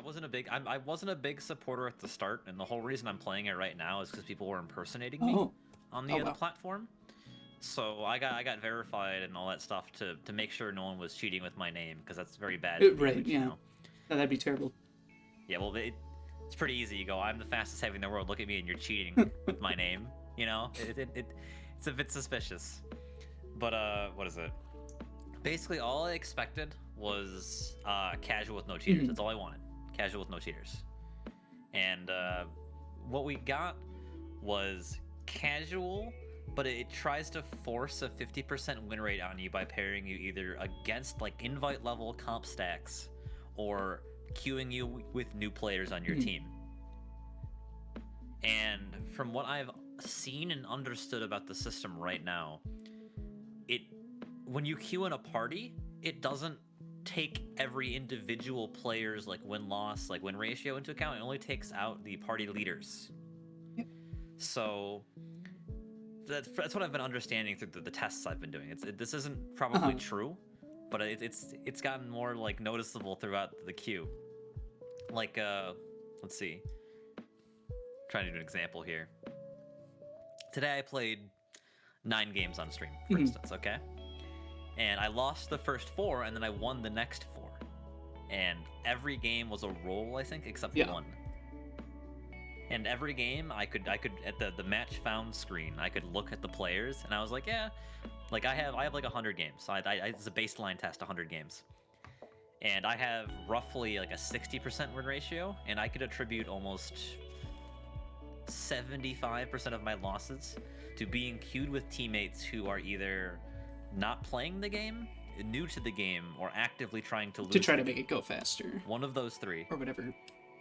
I wasn't a big supporter at the start, and the whole reason I'm playing it right now is because people were impersonating me Oh, on oh the wow. platform. So I got verified and all that stuff to make sure no one was cheating with my name, because that's very bad for the Right, image, you yeah. know. No, that'd be terrible. Yeah, well, it's pretty easy. You go, I'm the fastest heavy in the world. Look at me, and you're cheating with my name. You know, it's a bit suspicious. But what is it? Basically, all I expected was casual with no cheaters. Mhm. That's all I wanted. Casual with no cheaters. And what we got was casual, but it tries to force a 50% win rate on you by pairing you either against like invite level comp stacks or queuing you with new players on your Mhm. team. And from what I've seen and understood about the system right now, it when you queue in a party, it doesn't take every individual player's like win loss, like win ratio into account. It only takes out the party leaders. Yep. So that's what I've been understanding through the tests I've been doing. This isn't probably Uh-huh. true, but it's gotten more like noticeable throughout the queue. Like let's see, trying to do an example here. Today I played 9 games on stream, for Mhm. instance. Okay, and I lost the first 4, and then I won the next 4. And every game was a roll, I think, except Yeah. one. And every game, I could at the match found screen, I could look at the players, and I was like, yeah, like I have like 100 games. So it's a baseline test, 100 games, and I have roughly like a 60% win ratio, and I could attribute almost 75% of my losses to being queued with teammates who are either not playing the game, new to the game, or actively trying to To lose try the to make game. it go faster One of those three. or whatever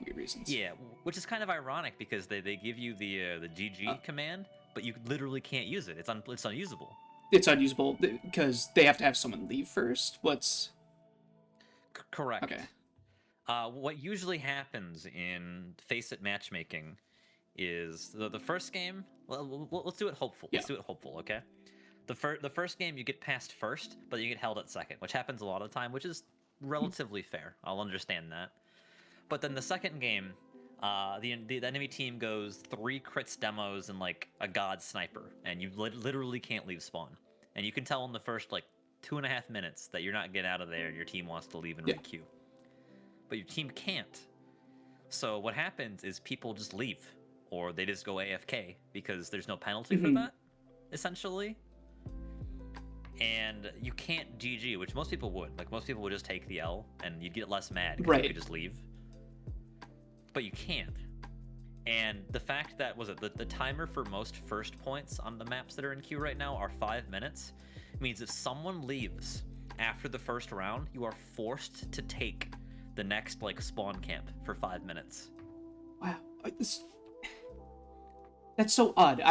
weird reasons. Yeah, which is kind of ironic because they give you the Uh, GG command, but you literally can't use it. It's unusable. it's unusable because they have to have someone leave first. What's okay? Correct. What usually happens in FACEIT matchmaking is the first game. Well, let's do it hopeful. Yeah. Let's do it hopeful, okay? The first game you get past first, but you get held at second, which happens a lot of the time, which is relatively fair. I'll understand that. But then the second game, the enemy team goes 3 crits demos and like a god sniper, and you literally can't leave spawn. And you can tell in the first like 2.5 minutes that you're not getting out of there, and your team wants to leave and Yeah. requeue. But your team can't. So what happens is people just leave, or they just go AFK because there's no penalty for Mhm. that, essentially. And you can't GG, which most people would. Like most people would just take the L, and you'd get less mad because you Right. could just leave. But you can't. And the fact that the timer for most first points on the maps that are in queue right now are 5 minutes means if someone leaves after the first round, you are forced to take the next like spawn camp for 5 minutes. Wow. That's so odd.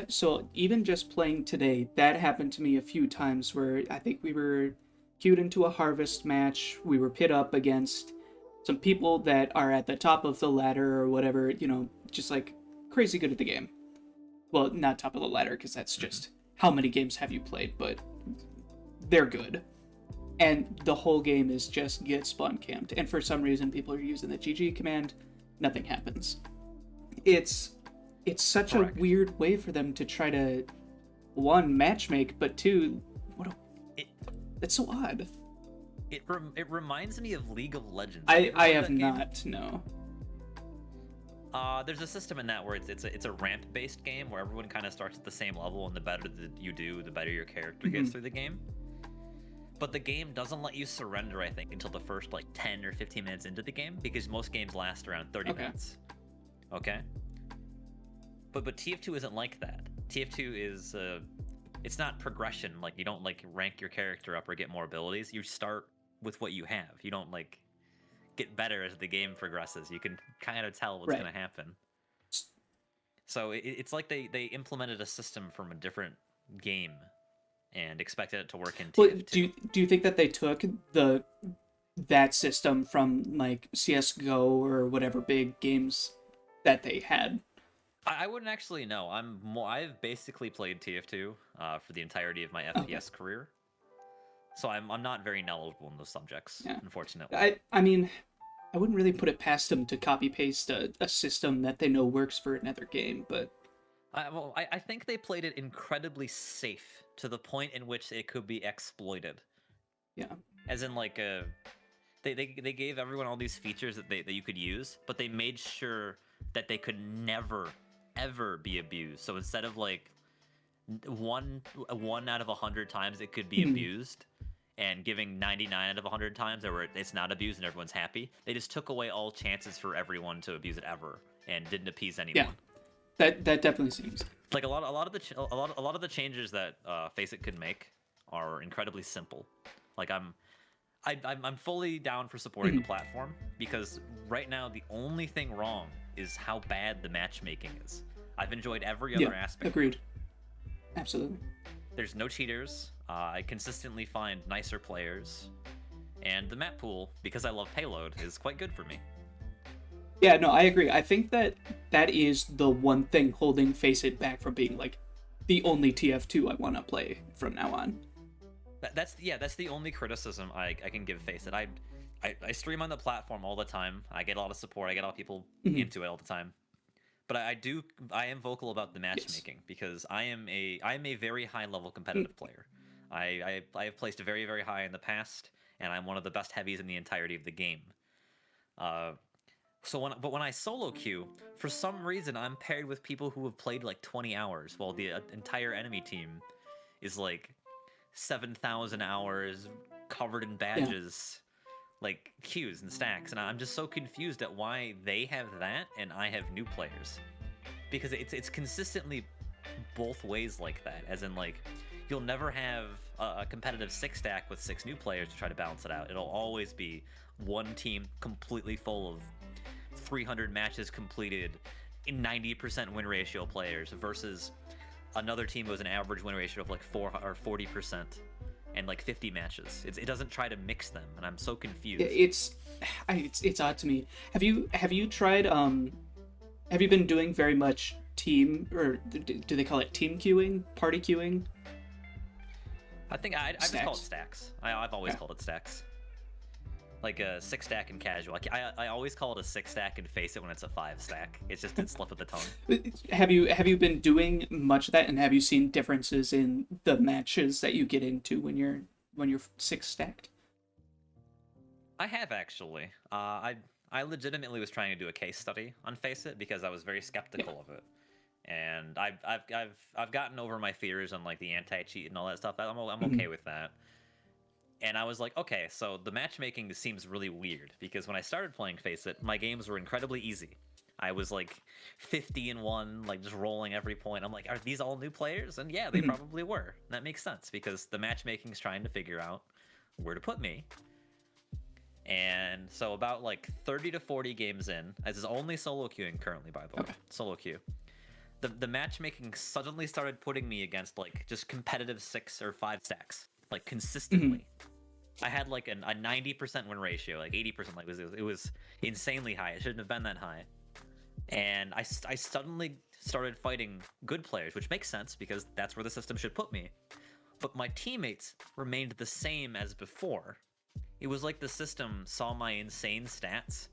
So even just playing today, that happened to me a few times where I think we were queued into a harvest match. We were pit up against some people that are at the top of the ladder or whatever, just like crazy good at the game. Well, not top of the ladder because that's Mm-hmm. just how many games have you played, but they're good. And the whole game is just get spawn camped. And for some reason, people are using the GG command. Nothing happens. It's it's such a Correct. weird way for them to try to one matchmake, but two, what? It That's so odd. it reminds me of League of Legends. Have I you ever I played have that game? not. No. There's a system in that where it's a ramp based game where everyone kind of starts at the same level, and the better that you do, the better your character gets Mhm. through the game. But the game doesn't let you surrender, I think, until the first like 10 or 15 minutes into the game, because most games last around 30 Okay. minutes. Okay? But TF2 isn't like that. TF2 is it's not progression. Like you don't like rank your character up or get more abilities. You start with what you have. You don't like get better as the game progresses. You can kind of tell what's Right. going to happen. So it's like they implemented a system from a different game and expected it to work in Well, TF2. do you think that they took that system from like CS:GO or whatever big games that they had? I wouldn't actually know. I've basically played TF2 for the entirety of my Okay. FPS career, so I'm not very knowledgeable in those subjects, Yeah. unfortunately. I mean, I wouldn't really put it past them to copy paste a system that they know works for another game, but I think they played it incredibly safe to the point in which it could be exploited. yeah. As in, like, they gave everyone all these features that you could use, but they made sure that they could never, ever be abused. So instead of, like, one out of 100 times it could be abused, and giving 99 out of 100 times where it's not abused and everyone's happy, they just took away all chances for everyone to abuse it ever and didn't appease anyone. Yeah. That definitely seems Like a lot of the changes that FACEIT could make are incredibly simple. Like I'm fully down for supporting the platform, because right now the only thing wrong is how bad the matchmaking is. I've enjoyed every other aspect. Agreed. Absolutely. There's no cheaters. I consistently find nicer players, and the map pool, because I love payload, is quite good for me. Yeah, no, I agree. I think that is the one thing holding FACEIT back from being like the only TF2 I want to play from now on. That's the only criticism I can give FACEIT. I stream on the platform all the time. I get a lot of support. I get a lot of people into it all the time. But I am vocal about the matchmaking, because I am a very high level competitive player. I have placed very, very high in the past, and I'm one of the best heavies in the entirety of the game. But when I solo queue, for some reason I'm paired with people who have played like 20 hours, while the entire enemy team is like 7,000 hours, covered in badges, like queues and stacks, and I'm just so confused at why they have that and I have new players, because it's consistently both ways like that. As in, like, you'll never have a competitive 6-stack with 6 new players to try to balance it out. It'll always be one team completely full of 300 matches completed, 90% win ratio players, versus another team with an average win ratio of like 4 or 40% and like 50 matches. It doesn't try to mix them, and I'm so confused. Yeah, it's odd to me. Have you tried have you been doing very much team, or do they call it team queuing, party queuing? I think I just call it stacks. I've always called it stacks. Like a 6-stack and casual. Like I always call it a 6-stack and FACEIT when it's a 5-stack. It's just a slip of the tongue. Have you been doing much of that, and have you seen differences in the matches that you get into when you're 6-stacked? I have, actually. I legitimately was trying to do a case study on FACEIT because I was very skeptical of it, and I've gotten over my fears on like the anti-cheat and all that stuff. I'm okay with that. And I was like, okay, so the matchmaking seems really weird, because when I started playing FACEIT, my games were incredibly easy. I was like 50-1, like just rolling every point. I'm like, are these all new players? And yeah, they probably were. That makes sense, because the matchmaking's trying to figure out where to put me. And so about like 30 to 40 games in, this is only solo queuing currently, by the way, solo queue. The matchmaking suddenly started putting me against like just competitive 6 or 5 stacks, like consistently. I had like a 90% win ratio, like 80%. Like it was insanely high. It shouldn't have been that high. And I suddenly started fighting good players, which makes sense because that's where the system should put me. But my teammates remained the same as before. It was like the system saw my insane stats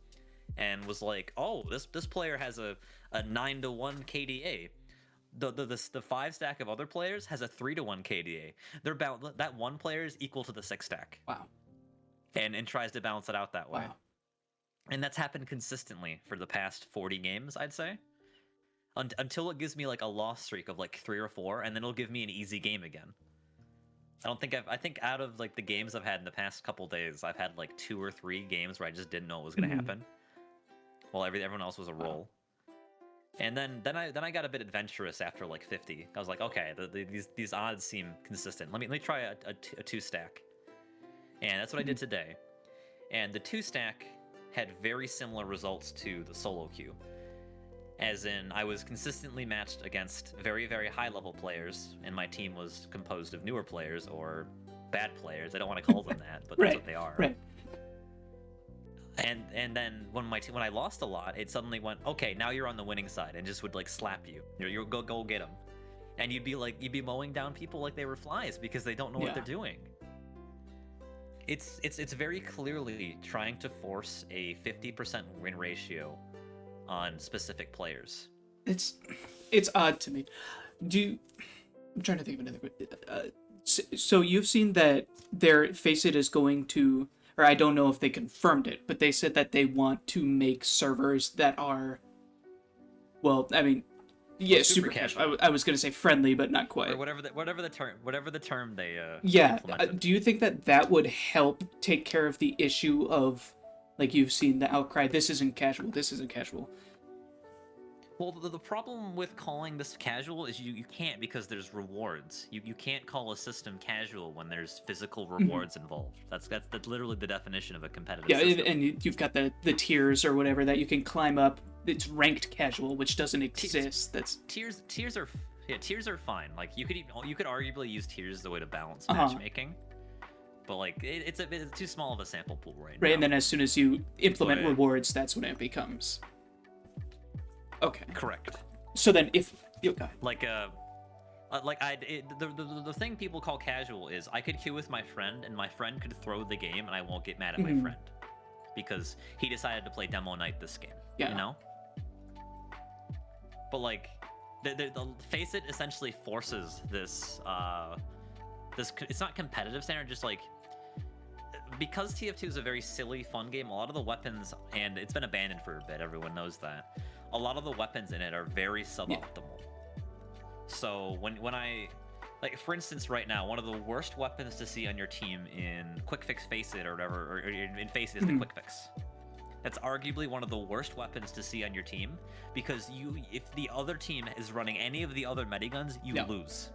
and was like, oh, this player has a 9-1 KDA. The 5-stack of other players has a 3-1 KDA. That one player is equal to the 6-stack. Wow. And tries to balance it out that way. Wow. And that's happened consistently for the past 40 games, I'd say. Until it gives me like a loss streak of like 3 or 4, and then it'll give me an easy game again. I think out of like the games I've had in the past couple days, I've had like 2 or 3 games where I just didn't know what was going to happen, while everyone else was a roll. And then I got a bit adventurous after like 50. I was like, okay, these odds seem consistent. Let me try a 2-stack, and that's what I did today. And the 2-stack had very similar results to the solo queue. As in, I was consistently matched against very, very high-level players, and my team was composed of newer players or bad players. I don't want to call them that, but that's what they are. Right. And then when I lost a lot, it suddenly went, okay, now you're on the winning side, and just would like slap you. You go get them, and you'd be mowing down people like they were flies because they don't know what they're doing. it's very clearly trying to force a 50% win ratio on specific players. It's odd to me. I'm trying to think of another. So you've seen that their FACEIT is going to, or I don't know if they confirmed it, but they said that they want to make servers that are, well, I mean, yeah, super casual. I was gonna say friendly, but not quite. Or whatever the term they yeah. implemented. Do you think that that would help take care of the issue of, like, you've seen the outcry? This isn't casual. This isn't casual. Well, the problem with calling this casual is you can't, because there's rewards. You can't call a system casual when there's physical rewards involved. That's literally the definition of a competitive system. And you've got the tiers or whatever that you can climb up. It's ranked casual, which doesn't exist. That's tiers are fine. Like you could arguably use tiers as a way to balance matchmaking. But like it's too small of a sample pool right now. Right, and then as soon as you implement rewards, that's when it becomes. Okay. Correct. So then, if the thing people call casual is I could queue with my friend and my friend could throw the game and I won't get mad at my friend because he decided to play demo night this game. Yeah. You know. But like, the FACEIT essentially forces this it's not competitive standard, just like. Because TF2 is a very silly, fun game, a lot of the weapons, and it's been abandoned for a bit, everyone knows that, a lot of the weapons in it are very suboptimal. So when I, like, for instance, right now, one of the worst weapons to see on your team in Quick Fix FACEIT or whatever, or in FACEIT is the Quick Fix. That's arguably one of the worst weapons to see on your team, because if the other team is running any of the other metiguns, you lose.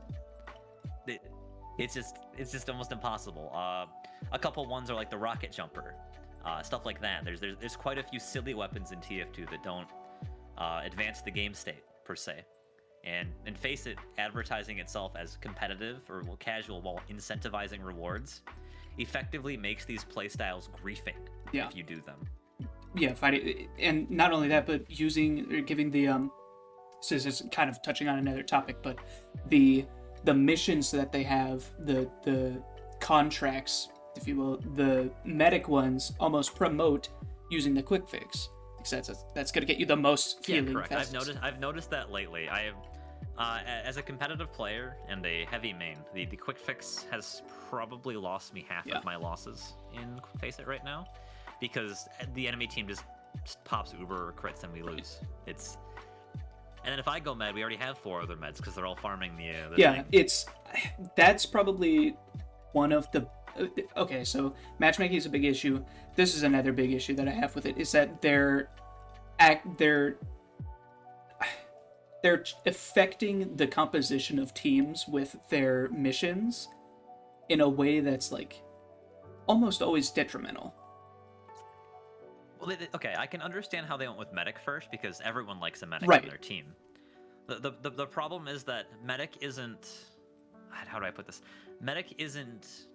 It's just almost impossible. A couple ones are like the rocket jumper, stuff like that. There's quite a few silly weapons in TF2 that don't advance the game state per se, and FACEIT advertising itself as competitive or casual while incentivizing rewards effectively makes these playstyles griefing if you do them. Yeah, fighting, and not only that, but using or giving the so this is kind of touching on another topic, but the missions that they have, the contracts, if you will, the medic ones almost promote using the quick fix. Because that's going to get you the most healing. Yeah, correct. I've noticed that lately. I have, as a competitive player and a heavy main, the quick fix has probably lost me half of my losses in FACEIT right now, because the enemy team just pops uber or crits and we lose. And then if I go med, we already have 4 other meds because they're all farming the thing. That's probably one of the. Okay, so matchmaking is a big issue. This is another big issue that I have with it, is that they're affecting the composition of teams with their missions in a way that's like almost always detrimental. Well, okay, I can understand how they went with medic first, because everyone likes a medic on their team. The problem is that medic isn't. How do I put this? Medic isn't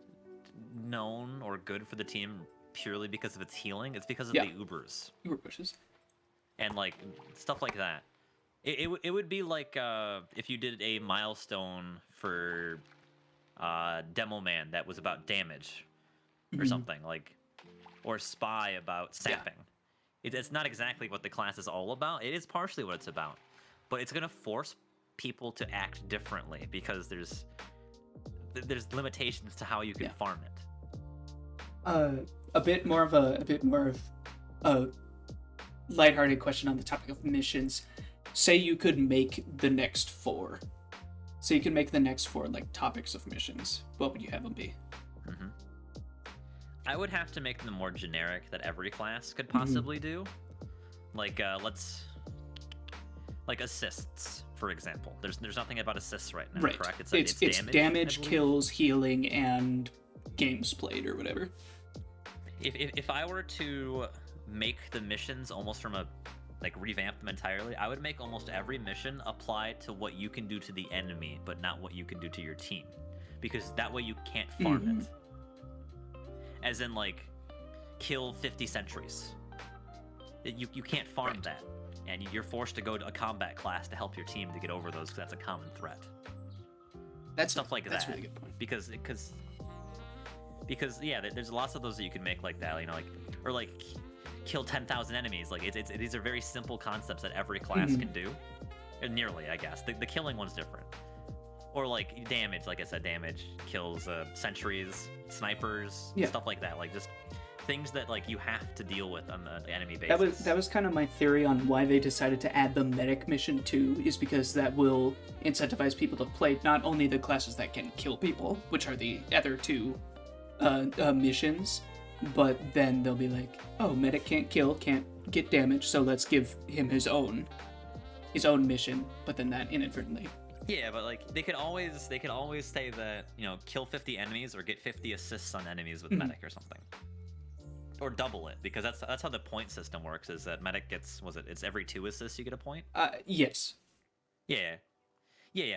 known or good for the team purely because of its healing. It's because of the Ubers. Uber pushes. And like stuff like that. It would be like if you did a milestone for Demo Man that was about damage or something, like, or Spy about sapping. It's not exactly what the class is all about. It is partially what it's about, but it's gonna force people to act differently because there's limitations to how you can farm it. A bit more of a lighthearted question on the topic of missions. Say you could make the next 4. So you could make the next 4 like topics of missions. What would you have them be? I would have to make them more generic that every class could possibly do. Like like assists, for example. There's nothing about assists right now, correct? It's damage, kills, healing, and games played or whatever. If I were to make the missions almost from a revamp them entirely, I would make almost every mission apply to what you can do to the enemy, but not what you can do to your team, because that way you can't farm it. As in, like, kill 50 sentries. You can't farm that, and you're forced to go to a combat class to help your team to get over those, because that's a common threat. That's stuff like that's that. Really good point. Because because yeah, there's lots of those that you can make like that, you know, like or like kill 10,000 enemies. Like these are very simple concepts that every class can do, nearly, I guess. The killing one's different. Or like damage, like I said, damage kills sentries, snipers, stuff like that. Like just things that like you have to deal with on the enemy basis. That was kind of my theory on why they decided to add the medic mission too, is because that will incentivize people to play not only the classes that can kill people, which are the other two missions, but then they'll be like, oh, medic can't kill, can't get damage, so let's give him his own mission. But then that inadvertently. Yeah, but like they could always say that, you know, kill 50 enemies or get 50 assists on enemies with medic or something. Or double it, because that's how the point system works, is that medic gets, it's every 2 assists you get a point? Yes. Yeah.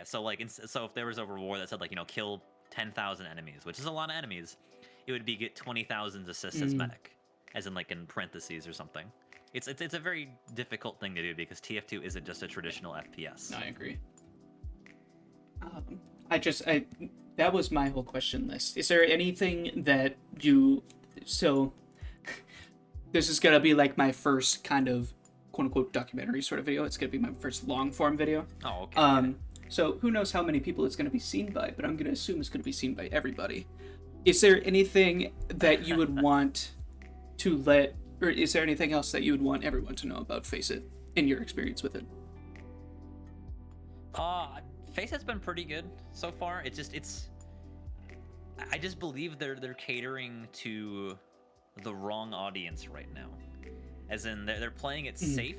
So like so if there was a reward that said like, you know, kill 10,000 enemies, which is a lot of enemies, it would be get 20,000 assists as medic, as in like in parentheses or something. It's a very difficult thing to do because TF2 isn't just a traditional FPS. No, I agree. That was my whole question list. Is there anything that so this is gonna be like my first kind of quote unquote documentary sort of video. It's gonna be my first long form video. Oh, okay. So who knows how many people it's gonna be seen by, but I'm gonna assume it's gonna be seen by everybody. Is there anything that you would want to or is there anything else that you would want everyone to know about FACEIT in your experience with it? FACEIT's been pretty good so far. I just believe they're catering to the wrong audience right now. As in they're playing it safe,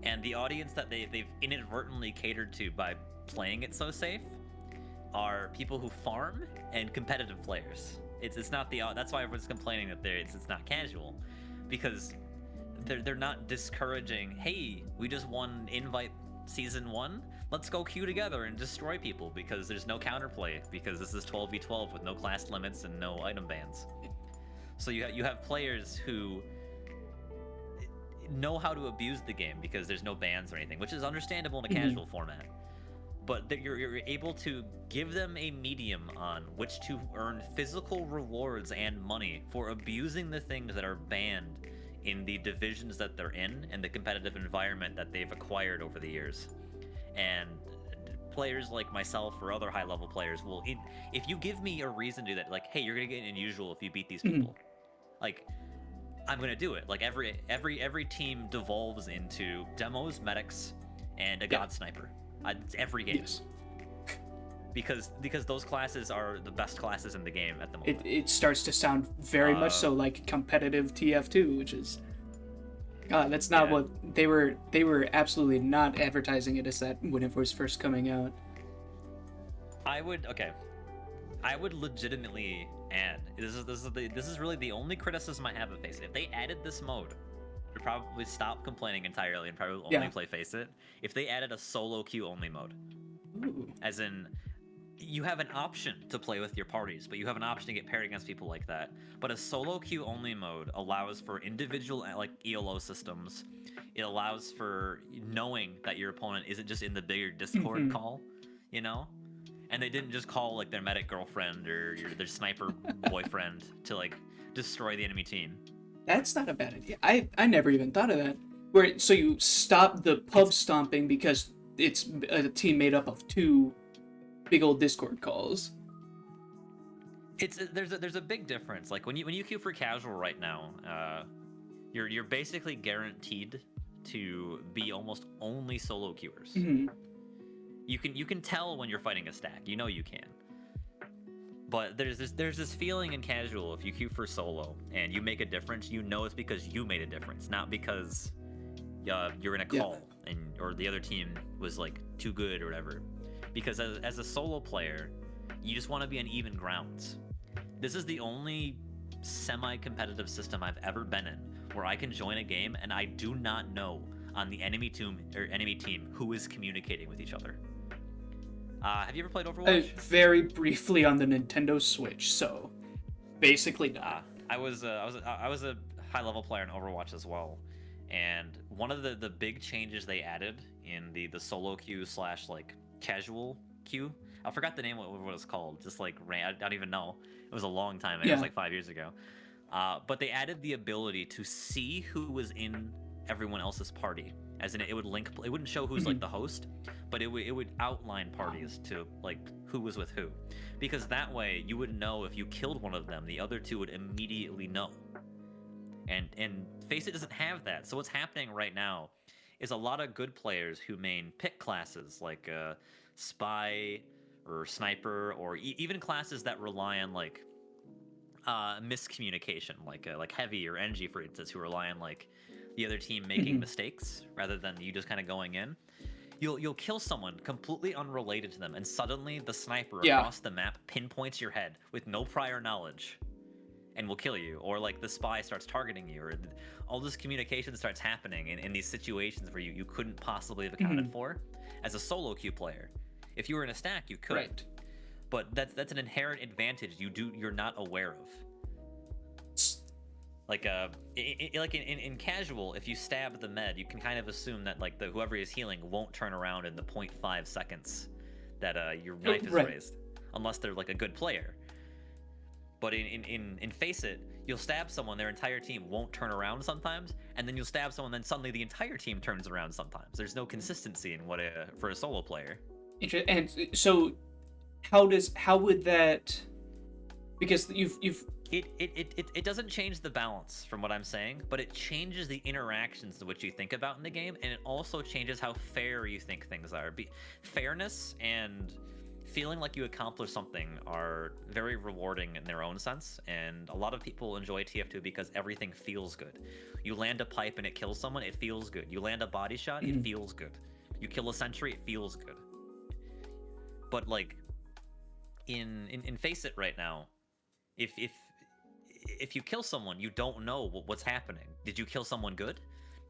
and the audience that they've inadvertently catered to by playing it so safe are people who farm and competitive players. It's not that's why everyone's complaining that it's not casual, because they're not discouraging, hey, we just won Invite Season 1, let's go queue together and destroy people, because there's no counterplay, because this is 12v12 with no class limits and no item bans. So you have players who know how to abuse the game because there's no bans or anything, which is understandable in a casual format. But you're able to give them a medium on which to earn physical rewards and money for abusing the things that are banned in the divisions that they're in and the competitive environment that they've acquired over the years. And players like myself or other high-level players will, if you give me a reason to do that, like, hey, you're gonna get an unusual if you beat these people, like, I'm gonna do it. Like every team devolves into demos, medics, and a god sniper. It's every game. Yes. Because those classes are the best classes in the game at the moment. It starts to sound very much so like competitive TF2, which is that's not what they were absolutely not advertising it as that when it was first coming out. I would legitimately add, this is really the only criticism I have of FACEIT. If they added this mode, I'd probably stop complaining entirely and probably only play FACEIT. If they added a solo queue only mode. Ooh. As in, you have an option to play with your parties, but you have an option to get paired against people like that. But a solo queue only mode allows for individual like ELO systems. It allows for knowing that your opponent isn't just in the bigger Discord call, you know? And they didn't just call like their medic girlfriend or their sniper boyfriend to like destroy the enemy team. That's not a bad idea. I never even thought of that. So you stop the pub stomping because it's a team made up of two big old Discord calls. There's a big difference. Like when you queue for casual right now, you're basically guaranteed to be almost only solo queuers. Mm-hmm. You can tell when you're fighting a stack. You know you can. But there's this feeling in casual, if you queue for solo and you make a difference, you know it's because you made a difference, not because you're in a call or the other team was like too good or whatever. Because as a solo player, you just want to be on even grounds. This is the only semi-competitive system I've ever been in where I can join a game and I do not know on the enemy team who is communicating with each other. Have you ever played Overwatch? Very briefly on the Nintendo Switch, so basically not. I was a high-level player in Overwatch as well, and one of the big changes they added in the solo queue / like casual queue, I forgot the name of what it's called. Just like I don't even know. It was a long time ago. It was like 5 years ago. But they added the ability to see who was in everyone else's party, as in it would link. It wouldn't show who's like the host, but it would outline parties to like who was with who, because that way you would know if you killed one of them, the other two would immediately know. And FACEIT doesn't have that. So what's happening right now is a lot of good players who main pick classes like spy or sniper, or even classes that rely on like miscommunication, like heavy or NG, for instance, who rely on like the other team making mistakes rather than you just kind of going in. You'll kill someone completely unrelated to them, and suddenly the sniper across the map pinpoints your head with no prior knowledge and will kill you, or like the spy starts targeting you, or all this communication starts happening in these situations where you couldn't possibly have accounted for as a solo queue player. If you were in a stack, you could. Right. But that's an inherent advantage you're not aware of. Like in casual, if you stab the med, you can kind of assume that like whoever is healing won't turn around in the 0.5 seconds that your knife is raised, unless they're like a good player. But in FACEIT, you'll stab someone, their entire team won't turn around sometimes, and then you'll stab someone, then suddenly the entire team turns around sometimes. There's no consistency in for a solo player. And so, how would that? Because it doesn't change the balance from what I'm saying, but it changes the interactions to which you think about in the game, and it also changes how fair you think things are. Fairness and feeling like you accomplished something are very rewarding in their own sense, and a lot of people enjoy TF2 because everything feels good. You land a pipe and it kills someone, it feels good. You land a body shot, it feels good. You kill a sentry, it feels good. But like in FACEIT right now, if you kill someone, you don't know what's happening. Did you kill someone good?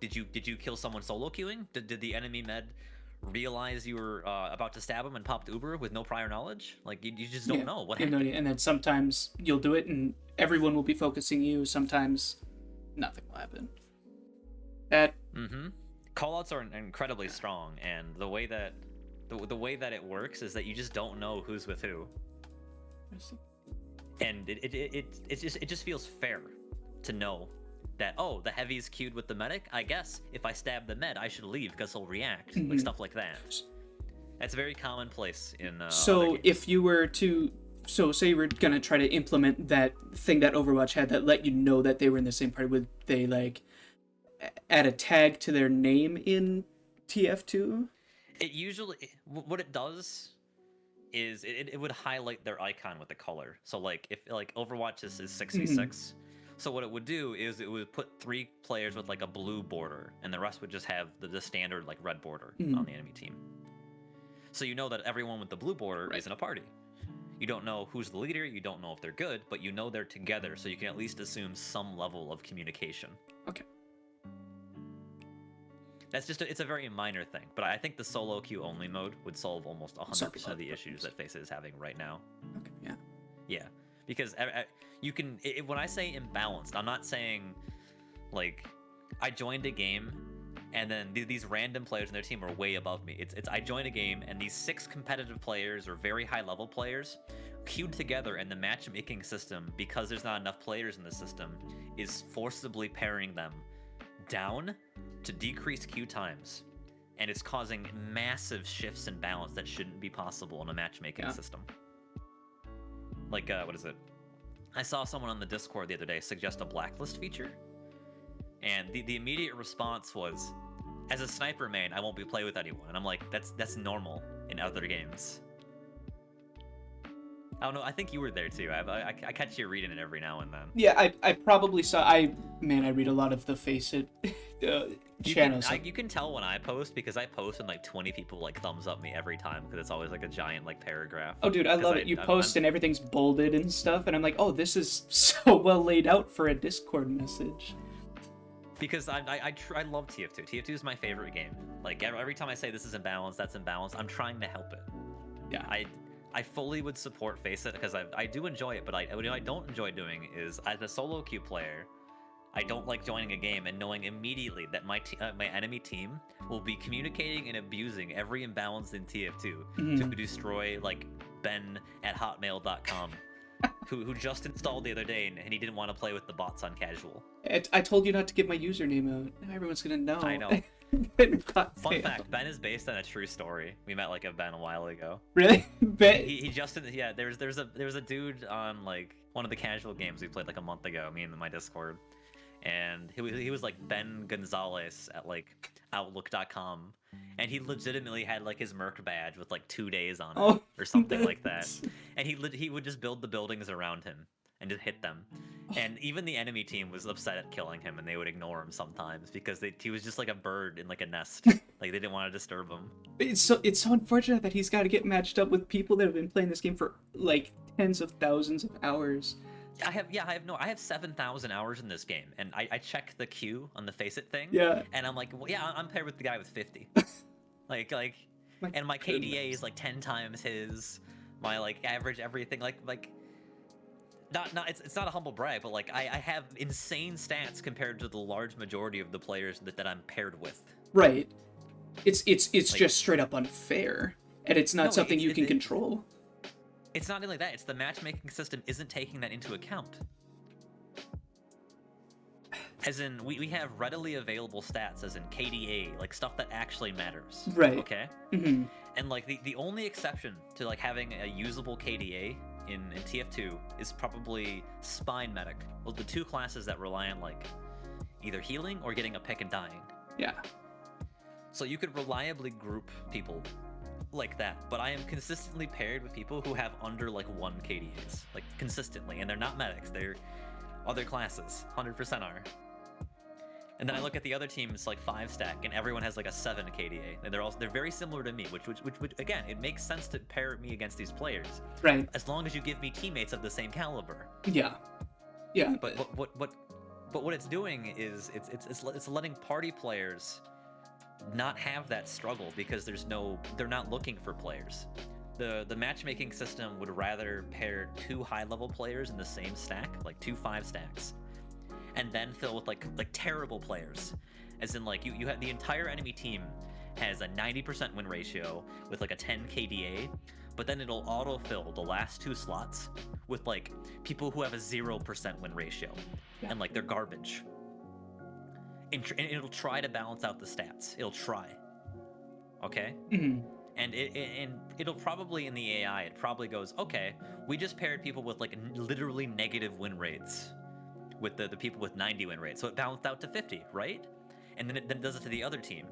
Did you kill someone solo queuing? Did the enemy med realize you were about to stab him and popped Uber with no prior knowledge? Like you just don't know what happened. And then sometimes you'll do it and everyone will be focusing you. Sometimes nothing will happen. Callouts are incredibly strong, and the way that it works is that you just don't know who's with who. And it just feels fair to know that, oh, the heavy's queued with the medic, I guess if I stab the med I should leave because he'll react. Like stuff like that. That's very commonplace in so if you were to say you were gonna try to implement that thing that Overwatch had that let you know that they were in the same party, would they like add a tag to their name in TF2? It usually, what it does is it would highlight their icon with the color. So like if like Overwatch is 6v6, so what it would do is it would put 3 players with like a blue border, and the rest would just have the standard like red border on the enemy team. So you know that everyone with the blue border is in a party. You don't know who's the leader, you don't know if they're good, but you know they're together, so you can at least assume some level of communication. Okay. That's just it's a very minor thing, but I think the solo queue only mode would solve almost 100% of the issues that FACEIT is having right now. Okay, yeah, because you can. When I say imbalanced, I'm not saying like I joined a game and then these random players in their team are way above me. It's I joined a game and these 6 competitive players or very high level players queued together, and the matchmaking system, because there's not enough players in the system, is forcibly pairing them down to decrease queue times, and it's causing massive shifts in balance that shouldn't be possible in a matchmaking system. Like what is it? I saw someone on the Discord the other day suggest a blacklist feature, and the immediate response was, as a sniper main, I won't be playing with anyone. And I'm like, that's normal in other games. I don't know. I think you were there too. I catch you reading it every now and then. Yeah, I probably saw. I read a lot of the FACEIT channels. You can tell when I post, because I post and like 20 people like thumbs up me every time, because it's always like a giant like paragraph. Oh, dude, I love it. You post and everything's bolded and stuff, and I'm like, oh, this is so well laid out for a Discord message. Because I love TF2. TF2 is my favorite game. Like every time I say this is imbalanced, that's imbalanced, I'm trying to help it. Yeah. I fully would support FACEIT because I do enjoy it, but what I don't enjoy doing is, as a solo queue player, I don't like joining a game and knowing immediately that my enemy team will be communicating and abusing every imbalance in TF2 to destroy like ben@hotmail.com, who just installed the other day, and he didn't want to play with the bots on casual. I told you not to give my username out. Now everyone's gonna know. I know. Fun fact: Ben is based on a true story. We met like a Ben a while ago. Really? Ben? He just yeah. There's a dude on like one of the casual games we played like a month ago. Me and my Discord, and he was like Ben Gonzalez at like Outlook.com, and he legitimately had like his Merc badge with like 2 days on it or something like that. And he would just build the buildings around him and just hit them. And even the enemy team was upset at killing him, and they would ignore him sometimes because he was just like a bird in like a nest. Like they didn't want to disturb him. It's so unfortunate that he's got to get matched up with people that have been playing this game for like tens of thousands of hours. I have 7,000 hours in this game, and I check the queue on the FACEIT thing. Yeah. And I'm like, well, yeah, I'm paired with the guy with 50. like, and my goodness. KDA is like 10 times his. My like average everything like. Not it's not a humble brag, but like I have insane stats compared to the large majority of the players that I'm paired with. Right. It's Like- just straight up unfair, and it's not No, something you can control. It's not only that; it's the matchmaking system isn't taking that into account. As in, we have readily available stats, as in KDA, like stuff that actually matters. Right. Okay. Mm-hmm. And like the only exception to like having a usable KDA in TF2 is probably Spine Medic. Well, the two classes that rely on like either healing or getting a pick and dying. Yeah. So you could reliably group people like that, but I am consistently paired with people who have under like 1 KDAs, like consistently, and they're not medics, they're other classes, 100% are. And then I look at the other teams like 5 stack, and everyone has like a 7 KDA, and they're very similar to me, which again, it makes sense to pair me against these players, Right. as long as you give me teammates of the same caliber. Yeah. Yeah. But what it's doing is it's letting party players not have that struggle because they're not looking for players. The matchmaking system would rather pair 2 high-level players in the same stack, like 2 5 stacks, and then fill with like terrible players, as in like you have the entire enemy team has a 90% win ratio with like a 10 KDA, but then it'll autofill the last 2 slots with like people who have a 0% win ratio, and like they're garbage. And it'll try to balance out the stats. It'll try. Okay? Mm-hmm. And it'll probably, in the AI, it probably goes, okay, we just paired people with like literally negative win rates with the people with 90 win rates, so it balanced out to 50, right? And then it does it to the other team.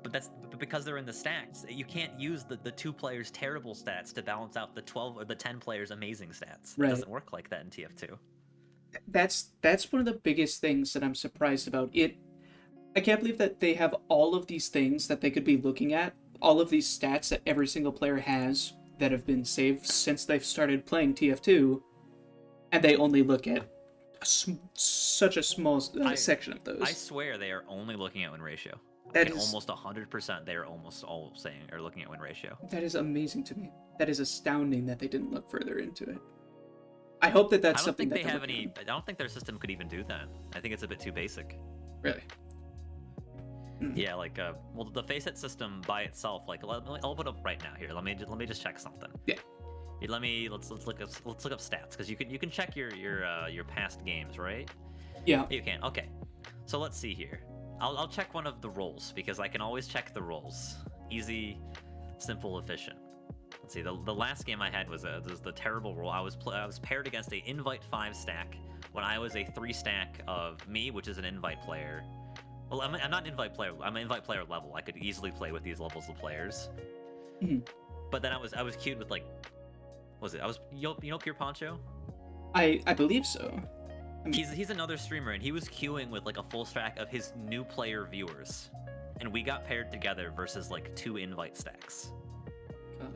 But because they're in the stacks, you can't use the 2 players' terrible stats to balance out the 12 or the 10 players' amazing stats. Right. It doesn't work like that in TF2. That's one of the biggest things that I'm surprised about. I can't believe that they have all of these things that they could be looking at, all of these stats that every single player has that have been saved since they've started playing TF2, and they only look at such a small section of those. I swear they are only looking at win ratio. That and is- almost 100%. They are almost all saying are looking at win ratio. That is amazing to me. That is astounding that they didn't look further into it. I hope that that's I don't something think that they have they're any. looking I don't think their system could even do that. I think it's a bit too basic. at. Really. Yeah, like well, the FACEIT system by itself, like I'll open up right now here. Let me just check something. Yeah. Here, let's look up stats, because you can check your past games, right? Yeah. You can. Okay. So let's see here. I'll check one of the roles, because I can always check the roles. Easy, simple, efficient. Let's see. The last game I had was the terrible role. I was paired against a invite 5 stack when I was a 3 stack of me, which is an invite player. Well, I'm not an invite player. I'm an invite player level. I could easily play with these levels of players. Mhm. But then I was queued with like, what was it? You know Pure Poncho? I believe so. He's another streamer, and he was queuing with like a full stack of his new player viewers, and we got paired together versus like 2 invite stacks. God.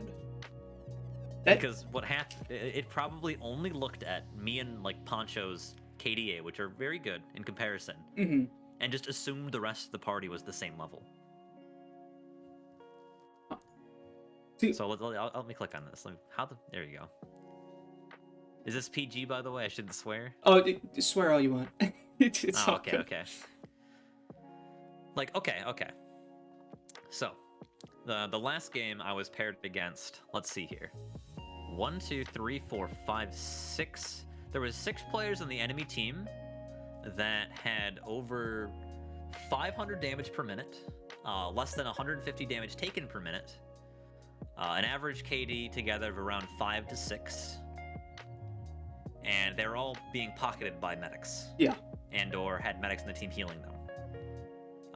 Because what happened, it probably only looked at me and like Poncho's KDA, which are very good in comparison, Mm-hmm. and just assumed the rest of the party was the same level. See- So let me click on this. There you go. Is this PG, by the way? I shouldn't swear. Oh, swear all you want. it's Oh, all okay, good. okay. Like, okay. So, The last game I was paired against, let's see here. 1, 2, 3, 4, 5, 6. There was 6 players on the enemy team that had over 500 damage per minute, less than 150 damage taken per minute, an average KD together of around 5 to 6, and they're all being pocketed by medics. Yeah. And or had medics in the team healing them.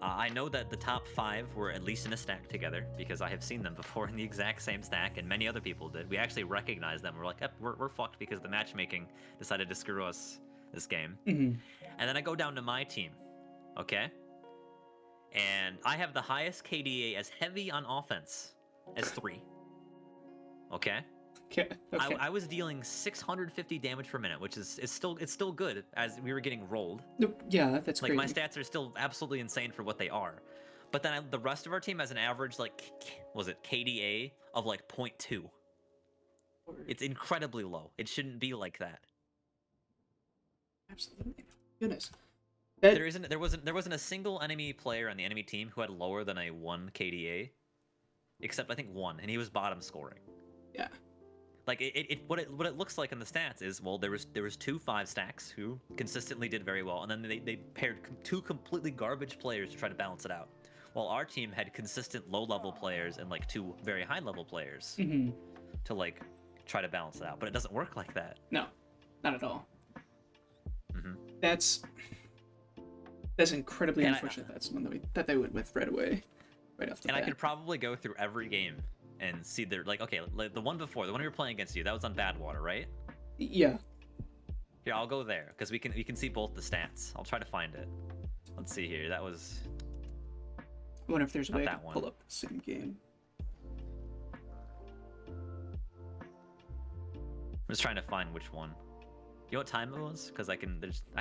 I know that the top 5 were at least in a stack together because I have seen them before in the exact same stack, and many other people did. We actually recognized them. We're like, yep, we're fucked because the matchmaking decided to screw us this game. Mm-hmm. And then I go down to my team, okay? And I have the highest KDA as heavy on offense as 3, okay? Okay. Okay. I was dealing 650 damage per minute, which is still good as we were getting rolled. Yeah, that's Like great. my stats are still absolutely insane for what they are, but then the rest of our team has an average was it KDA of like 0.2. It's incredibly low. It shouldn't be like that. Absolutely. Goodness. There wasn't a single enemy player on the enemy team who had lower than a 1 KDA, except I think 1, and he was bottom scoring. Yeah. Like what it looks like in the stats is, well, there was 2 5 stacks who consistently did very well, and then they paired 2 completely garbage players to try to balance it out, while our team had consistent low level players and like 2 very high level players Mm-hmm. to like try to balance it out. But it doesn't work like that. No, not at all. Mm-hmm. That's incredibly And unfortunate. That's one that they went with right away, right off the And bat. I could probably go through every game and see their like, okay, like the one before, the one we were playing against you, that was on Badwater, right? Yeah. Here, I'll go there because we can see both the stats. I'll try to find it. Let's see here. That was I wonder if there's a Not way to that one. pull up the same game. I'm just trying to find which one. You know what time it was? Because I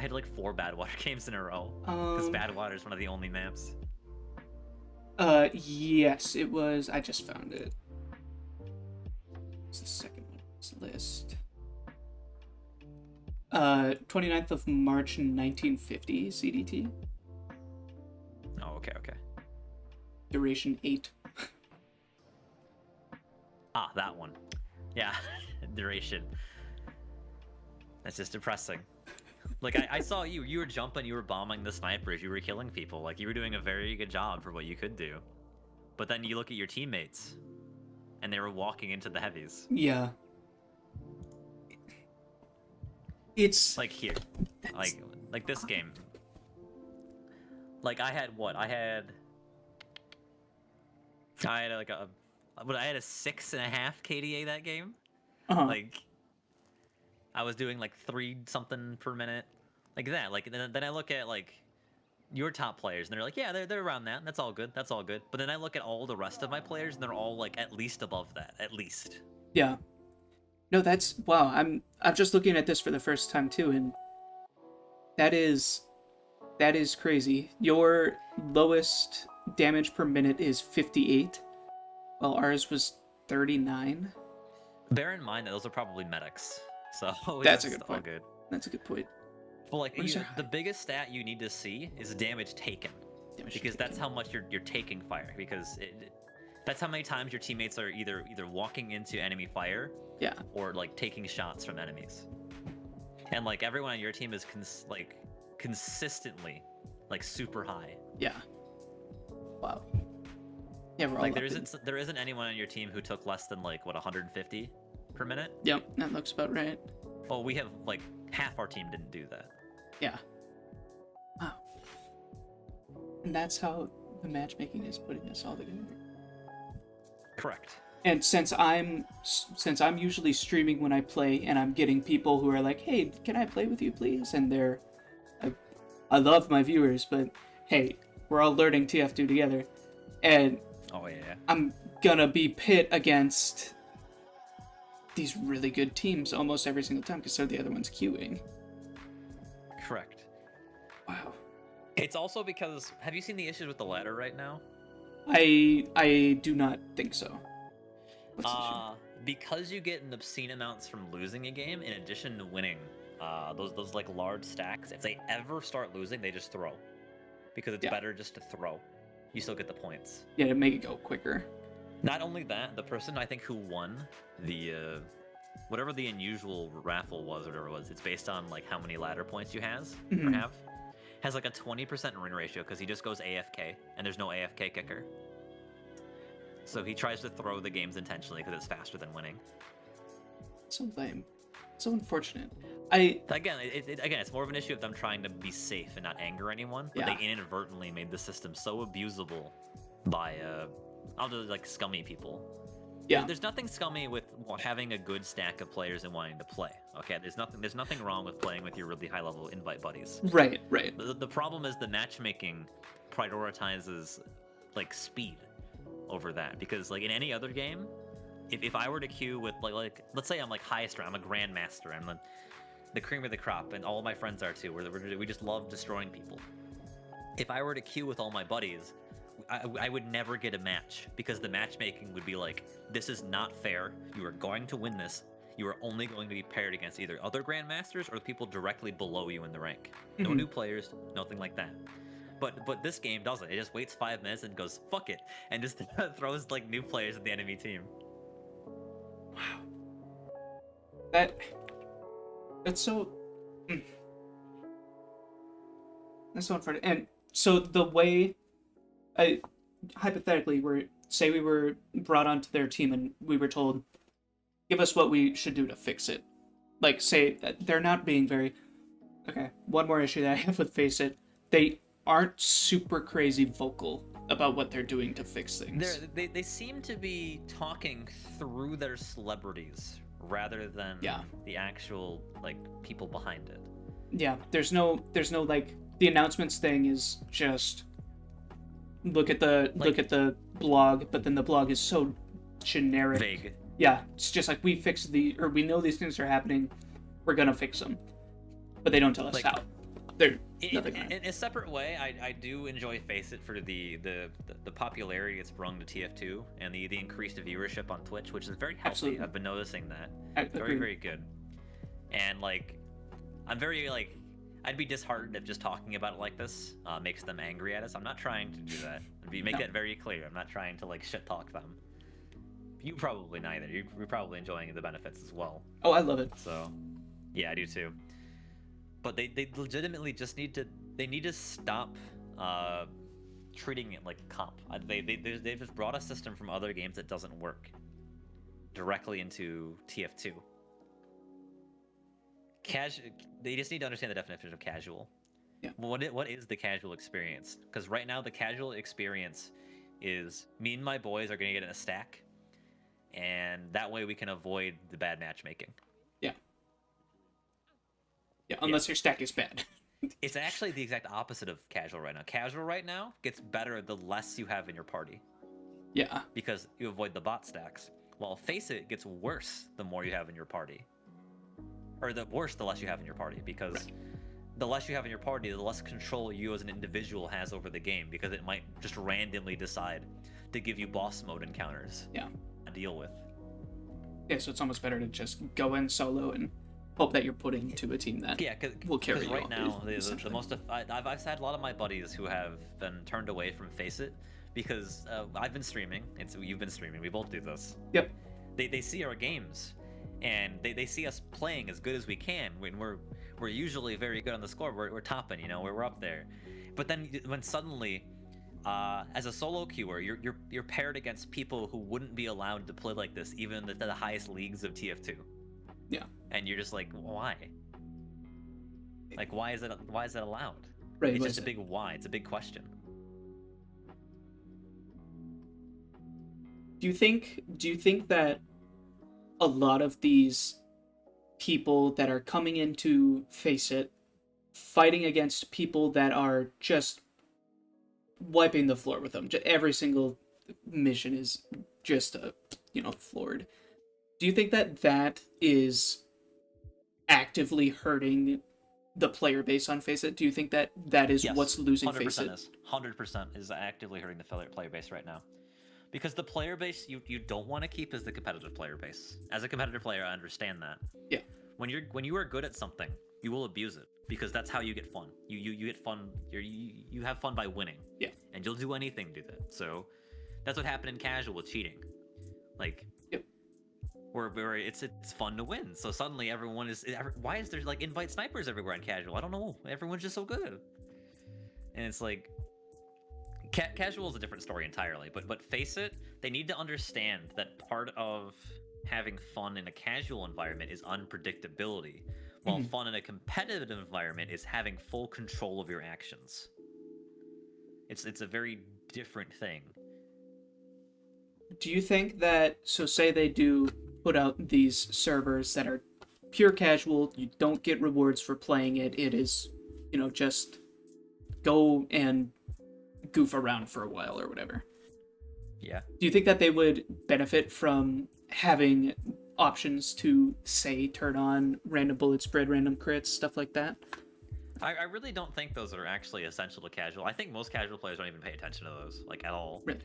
had like 4 Badwater games in a row. Because Badwater is one of the only maps. Yes, it was. I just found it. It's the second one on this list. 29th of March 1950 CDT. Oh, okay. Duration 8. Ah, that one. Yeah, duration. That's just depressing. Like, I saw you were jumping, you were bombing the snipers, you were killing people. Like, you were doing a very good job for what you could do. But then you look at your teammates, and they were walking into the heavies. Yeah. It's Like here. Like this game. Like, I had what? I had like a 6.5 KDA that game. uh-huh. Like, I was doing like 3 something per minute, like that. Like then I look at like your top players, and they're like, yeah, they're around that. That's all good. That's all good. But then I look at all the rest of my players, and they're all like at least above that, at least. Yeah. No, that's wow. I'm just looking at this for the first time too, and that is crazy. Your lowest damage per minute is 58, while ours was 39. Bear in mind that those are probably medics, so That's a it's good all point. good. That's a good point. Well, like What is your the biggest stat you need to see is damage taken, Damage because that's taken. how much you're taking fire. Because that's how many times your teammates are either walking into enemy fire, Yeah. or like taking shots from enemies. And like everyone on your team is consistently like super high. Yeah. Wow. Yeah, we're all Like up there isn't anyone on your team who took less than like what 150 per minute. Yep, that looks about right. Well, we have like half our team didn't do that. Yeah. Wow. And that's how the matchmaking is putting us all together. Correct. And since I'm usually streaming when I play, and I'm getting people who are like, "Hey, can I play with you, please?" And I love my viewers, but hey, we're all learning TF2 together, and Oh yeah. I'm gonna be pit against these really good teams almost every single time because they're the other ones queuing. Correct. Wow. It's also because, have you seen the issues with the ladder right now? I do not think so. What's the issue? Because you get an obscene amounts from losing a game in addition to winning. Those like large stacks, if they ever start losing, they just throw, because it's Yeah. better just to throw. you still get the points. Yeah, to make it go quicker. Not only that, the person I think who won the whatever the unusual raffle was, or whatever it was, it's based on like how many ladder points you has or has like a 20% win ratio because he just goes AFK and there's no AFK kicker. So he tries to throw the games intentionally because it's faster than winning. So lame. So unfortunate. Again, it's more of an issue of them trying to be safe and not anger anyone, but they inadvertently made the system so abusable by like scummy people. Yeah. There's nothing scummy with having a good stack of players and wanting to play. Okay, there's nothing wrong with playing with your really high level invite buddies. Right. The problem is the matchmaking prioritizes like speed over that, because like in any other game, if I were to queue with like let's say I'm like highest rank, I'm a grandmaster, I'm the cream of the crop, and all of my friends are too. We just love destroying people. If I were to queue with all my buddies, I would never get a match because the matchmaking would be like, this is not fair. You are going to win this. You are only going to be paired against either other grandmasters or people directly below you in the rank. No new players, nothing like that. But this game doesn't. It just waits 5 minutes and goes fuck it, and just throws like new players at the enemy team. Wow. That's so. That's so unfair. And so the way, hypothetically, we were brought onto their team and we were told, give us what we should do to fix it. Like, say they're not being very. Okay, one more issue that I have with FACEIT, they aren't super crazy vocal about what they're doing to fix things. They seem to be talking through their celebrities rather than the actual like people behind it. Yeah, there's no like the announcements thing is just look at the blog, but then the blog is so generic, vague. Yeah, it's just like we know these things are happening, we're gonna fix them, but they don't tell us how. They're in a separate way. I do enjoy FACEIT for the popularity it's brought to TF2 and the increased viewership on Twitch, which is very healthy. Absolutely. I've been noticing that. Very good. And like, I'm very like, I'd be disheartened if just talking about it like this makes them angry at us. I'm not trying to do that. Make that very clear. I'm not trying to like shit talk them. You probably neither. You're probably enjoying the benefits as well. Oh, I love it. So, yeah, I do too. But they legitimately just need to stop treating it like a comp. They've just brought a system from other games that doesn't work directly into TF2. They just need to understand the definition of casual. Yeah. What is the casual experience? Because right now the casual experience is me and my boys are gonna get in a stack, and that way we can avoid the bad matchmaking. Yeah, unless your stack is bad. It's actually the exact opposite of casual right now. Casual right now gets better the less you have in your party. Yeah. Because you avoid the bot stacks. While FACEIT gets worse the more you have in your party. Or the worse the less you have in your party, because the less you have in your party, the less control you as an individual has over the game, because it might just randomly decide to give you boss mode encounters. Yeah. To deal with. Yeah, so it's almost better to just go in solo and hope that you're putting to a team that will carry you. Right now, the most I've had a lot of my buddies who have been turned away from FACEIT because I've been streaming. You've been streaming. We both do this. Yep. They see our games, and they see us playing as good as we can. When we're usually very good on the score. We're topping. We're up there. But then when suddenly, as a solo queuer, you're paired against people who wouldn't be allowed to play like this, even at the highest leagues of TF2. Yeah. And you're just like, why? Like, why is that allowed? Right. It's just a big why. It's a big question. Do you think that a lot of these people that are coming into FACEIT fighting against people that are just wiping the floor with them, every single mission is just floored? Do you think that is actively hurting the player base on FACEIT? Do you think that is what's losing FACEIT? 100% is actively hurting the player base right now. Because the player base you don't want to keep is the competitive player base. As a competitive player, I understand that. Yeah. When you are good at something, you will abuse it, because that's how you get fun. You get fun. You have fun by winning. Yeah. and you'll do anything to do that. So that's what happened in casual with cheating. Like, Yep. where it's fun to win. So suddenly everyone is. Why is there like invite snipers everywhere in casual? I don't know. Everyone's just so good. And it's like, casual is a different story entirely. But face it, they need to understand that part of having fun in a casual environment is unpredictability, while fun in a competitive environment is having full control of your actions. It's a very different thing. Do you think that, so say they do put out these servers that are pure casual, you don't get rewards for playing it, it is, just go and goof around for a while or whatever. Yeah. Do you think that they would benefit from having options to, say, turn on random bullet spread, random crits, stuff like that? I really don't think those are actually essential to casual. I think most casual players don't even pay attention to those, like, at all. Really?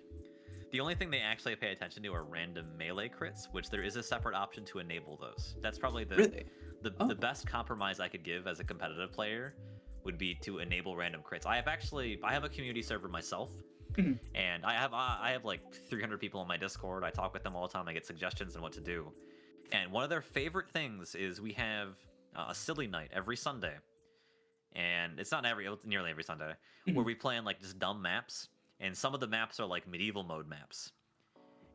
The only thing they actually pay attention to are random melee crits, which there is a separate option to enable those. That's probably the best compromise I could give as a competitive player would be to enable random crits. I have a community server myself, and I have like 300 people on my Discord. I talk with them all the time. I get suggestions on what to do. And one of their favorite things is we have a silly night every Sunday. And it's nearly every Sunday, where we play on like just dumb maps. And some of the maps are like medieval mode maps.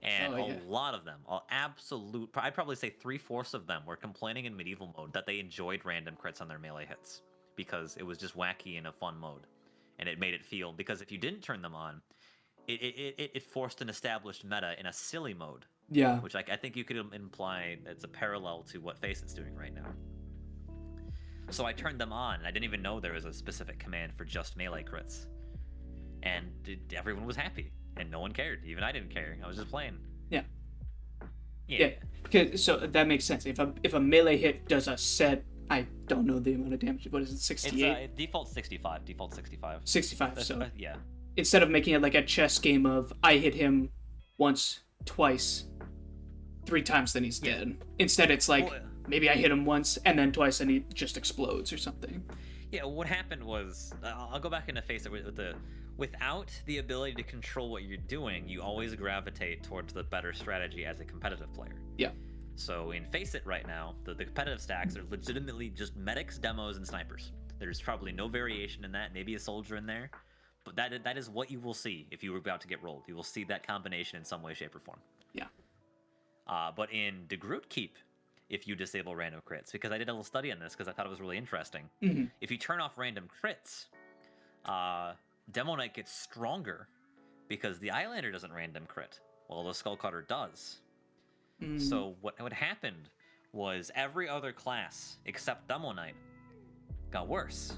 And a lot of them, I'd probably say 3/4 of them were complaining in medieval mode that they enjoyed random crits on their melee hits because it was just wacky in a fun mode. And it made it feel, because if you didn't turn them on, it forced an established meta in a silly mode. Yeah. Which I think you could imply it's a parallel to what FACEIT's doing right now. So I turned them on, and I didn't even know there was a specific command for just melee crits. And everyone was happy, and no one cared. Even I didn't care. I was just playing. Yeah. So that makes sense. If a melee hit does a set, I don't know the amount of damage. What is it, 68? It's default 65. Default 65. 65. So yeah. Instead of making it like a chess game of I hit him once, twice, 3 times, then he's dead. Instead, it's like maybe I hit him once and then twice, and he just explodes or something. Yeah. What happened was, I'll go back into FACEIT with without the ability to control what you're doing, you always gravitate towards the better strategy as a competitive player. Yeah. So in FACEIT right now, the competitive stacks are legitimately just medics, demos, and snipers. There's probably no variation in that, maybe a soldier in there, but that is what you will see if you were about to get rolled. You will see that combination in some way, shape, or form. Yeah. But in DeGroot Keep, if you disable random crits, because I did a little study on this because I thought it was really interesting. If you turn off random crits, Demo Knight gets stronger because the Eyelander doesn't random crit, while the Skullcutter does. So what happened was every other class except Demo Knight got worse.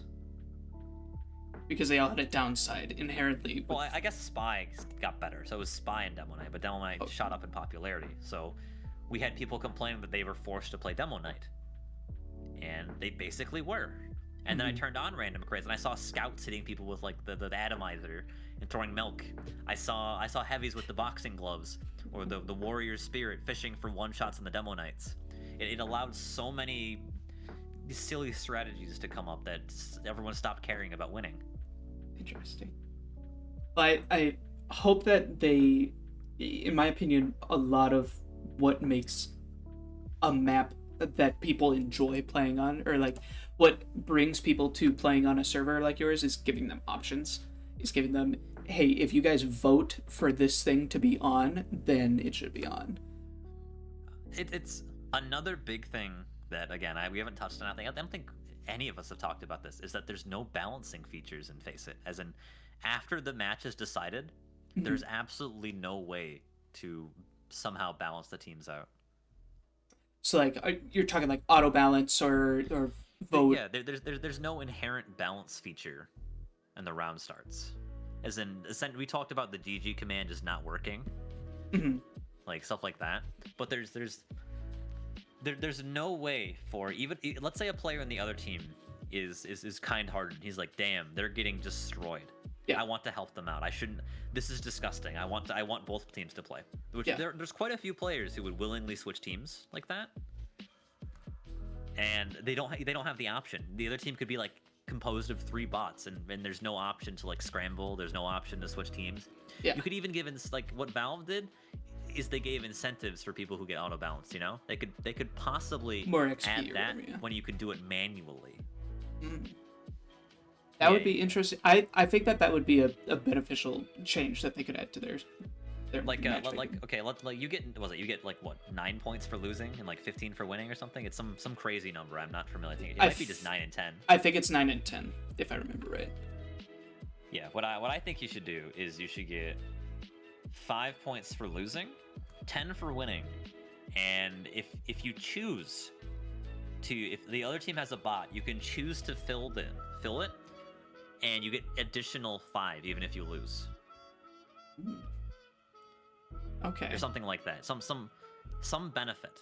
Because they all had a downside inherently. Well, I guess Spy got better, so it was Spy and Demo Knight, but Demo Knight shot up in popularity. So we had people complaining that they were forced to play Demo Knight. And they basically were. And then I turned on random crits, and I saw scouts hitting people with like the atomizer and throwing milk. I saw heavies with the boxing gloves, or the warrior spirit fishing for one shots on the Demo Knights. It allowed so many silly strategies to come up that everyone stopped caring about winning. Interesting. I hope that they, in my opinion, a lot of what makes a map that people enjoy playing on, or like what brings people to playing on a server like yours, is giving them options. Is giving them, hey, if you guys vote for this thing to be on, then it should be on. It's another big thing that, again, we haven't touched on. I don't think any of us have talked about this, is that there's no balancing features in FACEIT. As in, after the match is decided, there's absolutely no way to somehow balance the teams out. So, like, you're talking like auto balance or vote? Yeah, there's no inherent balance feature in the round starts. As in, we talked about the GG command just not working, like stuff like that. But there's no way for even, let's say a player in the other team is kind-hearted. He's like, damn, they're getting destroyed. Yeah. I want to help them out. I shouldn't. This is disgusting. I want both teams to play. Which there's quite a few players who would willingly switch teams like that, and they don't have the option. The other team could be like composed of 3 bots, and there's no option to like scramble. There's no option to switch teams. Yeah. You could even give like what Valve did is they gave incentives for people who get auto balanced. You know, they could possibly More XP add or that whatever, yeah. when you could do it manually. That would be interesting. I think that would be a beneficial change that they could add to their Like matchmaking. okay, you get like what 9 points for losing and like 15 for winning or something. It's some crazy number. I'm not familiar. It might be just 9 and 10. I think it's 9 and 10 if I remember right. Yeah, what I think you should do is you should get 5 points for losing, 10 for winning, and if you choose to, if the other team has a bot, you can choose to fill it, and you get additional 5 even if you lose. Okay. Or something like that. Some benefit.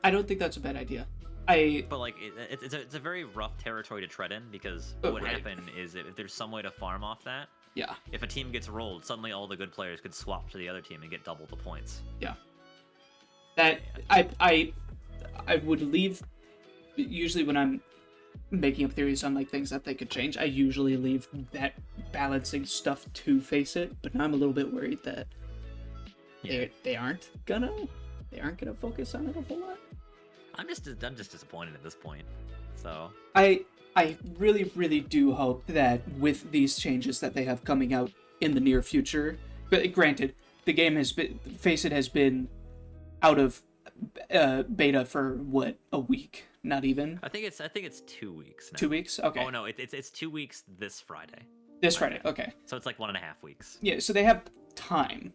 I don't think that's a bad idea. But like it's a very rough territory to tread in, because what would happen is if there's some way to farm off that. Yeah. If a team gets rolled, suddenly all the good players could swap to the other team and get double the points. Yeah. That I would leave. Usually when I'm making up theories on like things that they could change, I usually leave that balancing stuff to FACEIT, but now I'm a little bit worried that they aren't gonna focus on it a whole lot. I'm just disappointed at this point. So I really do hope that with these changes that they have coming out in the near future, but granted, the game FACEIT has been out of beta for what, a week? Not even. I think it's 2 weeks now. 2 weeks? Okay. Oh no, it's 2 weeks this Friday. This Friday. Okay. So it's like 1.5 weeks. Yeah. So they have time.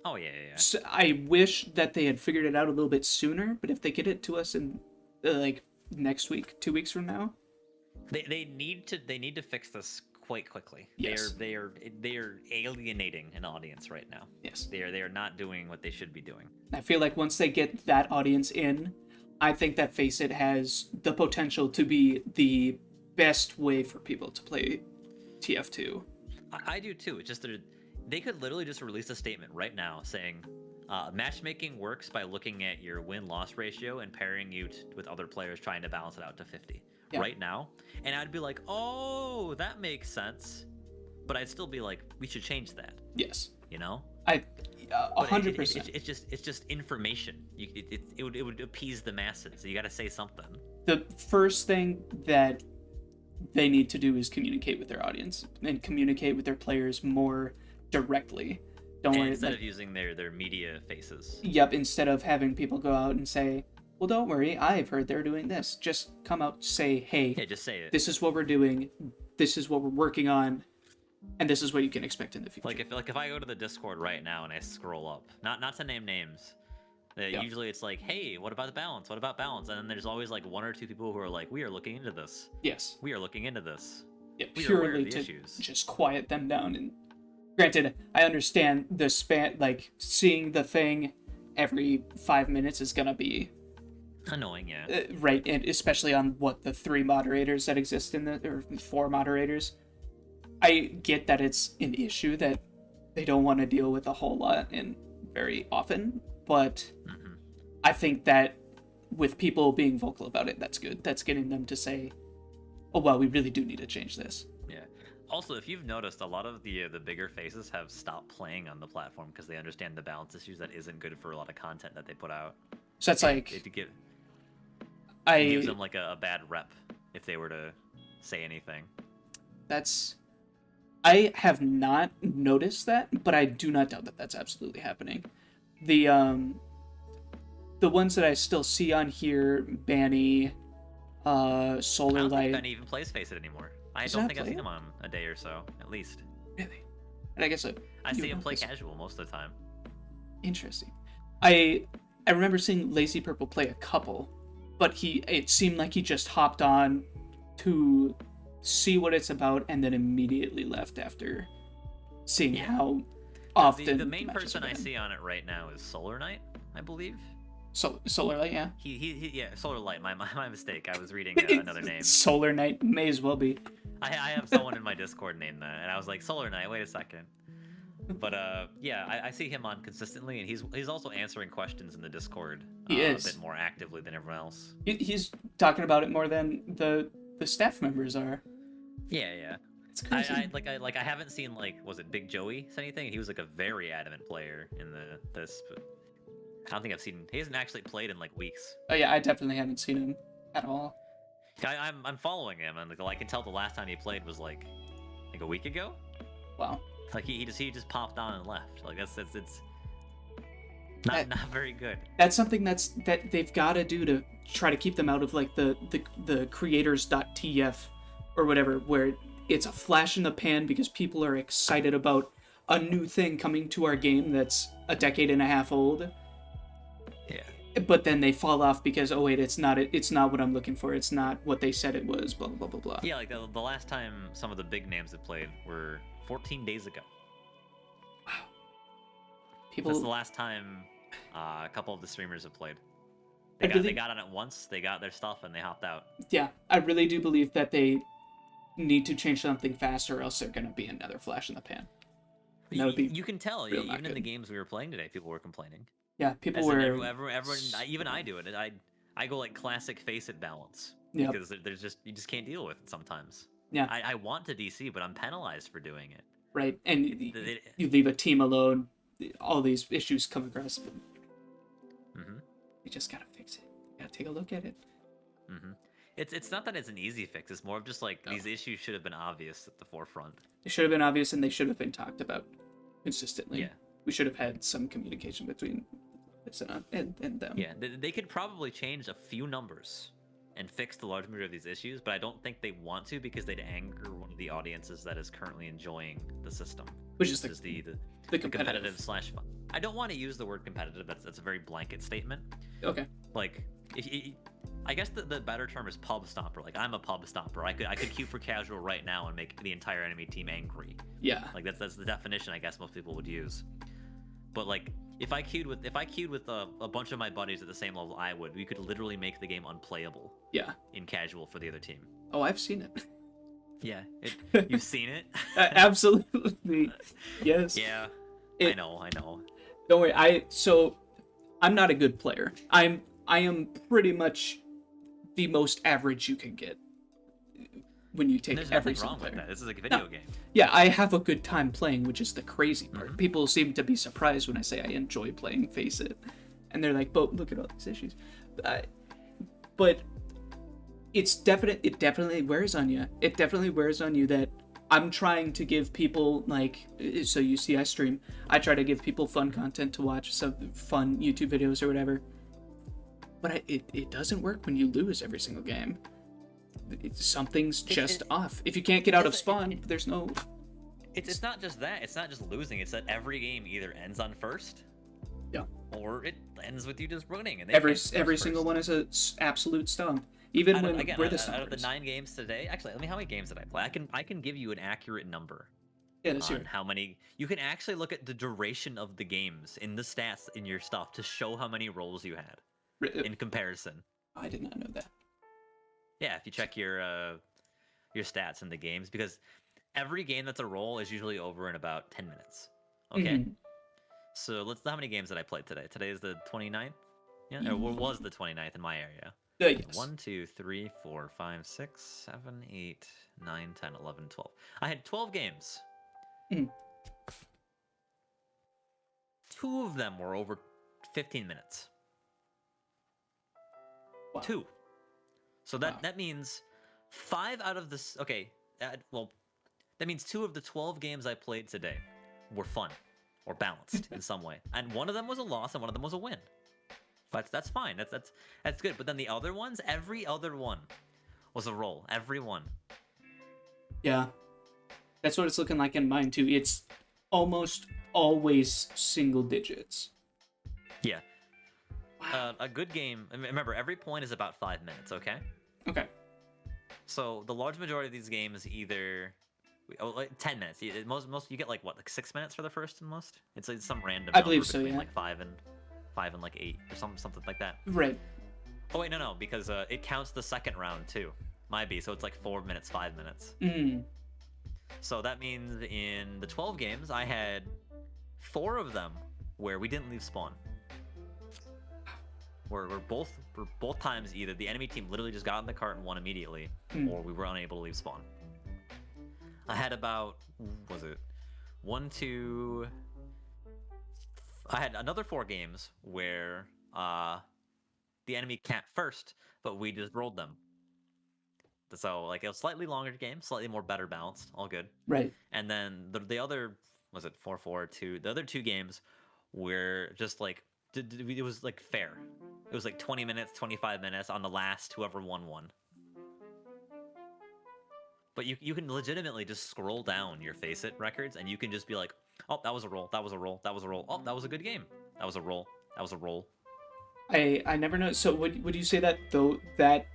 Oh yeah. So I wish that they had figured it out a little bit sooner, but if they get it to us in like next week, 2 weeks from now, they need to fix this quite quickly. Yes. They are alienating an audience right now. Yes. They are not doing what they should be doing. I feel like once they get that audience in, I think that FACEIT has the potential to be the best way for people to play TF2. I do too. It's just they could literally just release a statement right now saying matchmaking works by looking at your win-loss ratio and pairing you with other players trying to balance it out to 50 right now. And I'd be like, oh, that makes sense. But I'd still be like, we should change that. Yes. You know? 100%. It's just information. It would appease the masses. So you got to say something. The first thing that they need to do is communicate with their audience and communicate with their players more directly. Don't worry. Instead of using their media faces. Yep. Instead of having people go out and say, well, don't worry, I've heard they're doing this. Just come out, say, hey, Yeah, just say it. this is what we're doing. This is what we're working on. And this is what you can expect in the future. Like if I go to the Discord right now and I scroll up, not to name names, usually it's like, hey, what about the balance? What about balance? And then there's always like 1 or 2 people who are like, we are looking into this. Yes. We are looking into this. Yeah, We are aware purely of the to issues. just quiet them down. And granted, I understand the span, like seeing the thing every 5 minutes is gonna be Annoying, yeah. right, and especially on what the 3 moderators that exist in the, or 4 moderators. I get that it's an issue that they don't want to deal with a whole lot and very often, but I think that with people being vocal about it, that's good. That's getting them to say, oh wow, we really do need to change this. Yeah. Also, if you've noticed, a lot of the bigger faces have stopped playing on the platform because they understand the balance issues that isn't good for a lot of content that they put out. So that's like It gives them like a bad rep if they were to say anything. I have not noticed that, but I do not doubt that that's absolutely happening. The ones that I still see on here, Banny, Solar I don't Light. think Benny even plays FACEIT anymore. I Does don't not think I've play seen it? him on a day or so, at least. Really? And I guess I see him play casual most of the time. Interesting. I remember seeing Lazy Purple play a couple, but it seemed like he just hopped on to see what it's about and then immediately left after seeing how often The main matches person are I banned. see on it right now is Solar Knight, I believe. Solar Light, yeah. He yeah, Solar Light. My mistake. I was reading another name. Solar Knight may as well be. I have someone in my Discord named that, and I was like, Solar Knight. Wait a second. But yeah, I see him on consistently, and he's also answering questions in the Discord He a is. bit more actively than everyone else. He's talking about it more than the staff members are. Yeah, yeah. It's crazy. I haven't seen was it Big Joey say anything? He was like a very adamant player in this. But I don't think I've seen. He hasn't actually played in like weeks. Oh yeah, I definitely haven't seen him at all. I'm following him, and I can tell the last time he played was like a week ago. Wow. Like he just popped on and left. Like it's not very good. That's something that they've got to do to try to keep them out of like the creators.tf or whatever, where it's a flash in the pan because people are excited about a new thing coming to our game that's a decade and a half old. Yeah. But then they fall off because, oh wait, it's not what I'm looking for. It's not what they said it was. Blah blah blah blah blah. Yeah, like the last time some of the big names that played were 14 days ago. Wow. People. That's the last time a couple of the streamers have played. I They got on it once. They got their stuff and they hopped out. Yeah, I really do believe that they need to change something fast, or else they're gonna be another flash in the pan. That would be You can tell real not even in the good. games we were playing today, people were complaining. Yeah, people As in were. everyone, even I do it. I go like classic FACEIT balance Yep. because there's just you just can't deal with it sometimes. Yeah. I want to DC, but I'm penalized for doing it. Right, and you leave a team alone, all these issues come across. Mm-hmm. You just gotta fix it. You gotta take a look at it. Mm-hmm. It's not that it's an easy fix. It's more of just like these issues should have been obvious at the forefront. It should have been obvious, and they should have been talked about consistently. Yeah. We should have had some communication between this and them. Yeah, they could probably change a few numbers and fix the large majority of these issues, but I don't think they want to because they'd anger one of the audiences that is currently enjoying the system, Which is the competitive slash fun. I don't want to use the word competitive. That's a very blanket statement. Okay. Like, I guess the better term is pub stomper. Like, I'm a pub stomper. I could queue for casual right now and make the entire enemy team angry. Yeah. Like that's the definition I guess most people would use. But like if I queued with a bunch of my buddies at the same level I would, we could literally make the game unplayable. Yeah. In casual for the other team. Oh, I've seen it. Yeah, you've seen it. Absolutely. Yes. Yeah. I know. Don't worry. I'm not a good player. I am pretty much the most average you can get when you take There's every nothing single wrong player. with that. This is like a video game. Yeah, I have a good time playing, which is the crazy part. Mhm. People seem to be surprised when I say I enjoy playing FACEIT, and they're like, "But look at all these issues." But it definitely wears on you. It definitely wears on you that I'm trying to give people so you see I stream. I try to give people fun content to watch, some fun YouTube videos or whatever. But it doesn't work when you lose every single game. Something's just off. If you can't get out of spawn, there's no. It's not just that. It's not just losing. It's that every game either ends on first, Yeah. or it ends with you just running. And Every single one is a absolute stomp. Even when we're the out of the stompers. 9 games today, actually, how many games did I play? I can give you an accurate number. Yeah, this year. On how many you can actually look at the duration of the games in the stats in your stuff to show how many rolls you had in comparison. I did not know that. Yeah, if you check your stats in the games, because every game that's a roll is usually over in about 10 minutes. Okay. Mhm. So let's how many games did I play today? Today is the 29th? Yeah, or was the 29th in my area. Yes. 1, 2, 3, 4, 5, 6, 7, 8, 9, 10, 11, 12. I had 12 games. Mhm. 2 of them were over 15 minutes. Wow. 2. So Wow. that means 5 out of this. Okay, that means 2 of the 12 games I played today were fun or balanced in some way, and one of them was a loss and one of them was a win. But that's fine. That's good. But then the other ones, every other one was a roll. Every one. Yeah. That's what it's looking like in mine too. It's almost always single digits. Yeah. Wow. A good game. Remember, every point is about 5 minutes. Okay. Okay. So the large majority of these games either 10 minutes. Most you get like 6 minutes for the first and most. It's like some random. I believe number so, between yeah. like 5 and like 8 or something like that. Right. Oh wait, no, because it counts the second round too. Might be, so it's like 4 minutes, 5 minutes. Mm. So that means in the 12 games, I had 4 of them where we didn't leave spawn. We're both times either the enemy team literally just got in the cart and won immediately, or we were unable to leave spawn. I had about, was it 1, 2? I had another 4 games where the enemy camped first, but we just rolled them. So like it was slightly longer game, slightly more better balanced, all good. Right. And then the other, was it 4-4, 2? The other 2 games were just like it was like fair. It was like 20 minutes, 25 minutes on the last, whoever won. But you can legitimately just scroll down your FACEIT records and you can just be like, oh, that was a roll, that was a roll, that was a roll. Oh, that was a good game. That was a roll. That was a roll. I never know. So would you say that that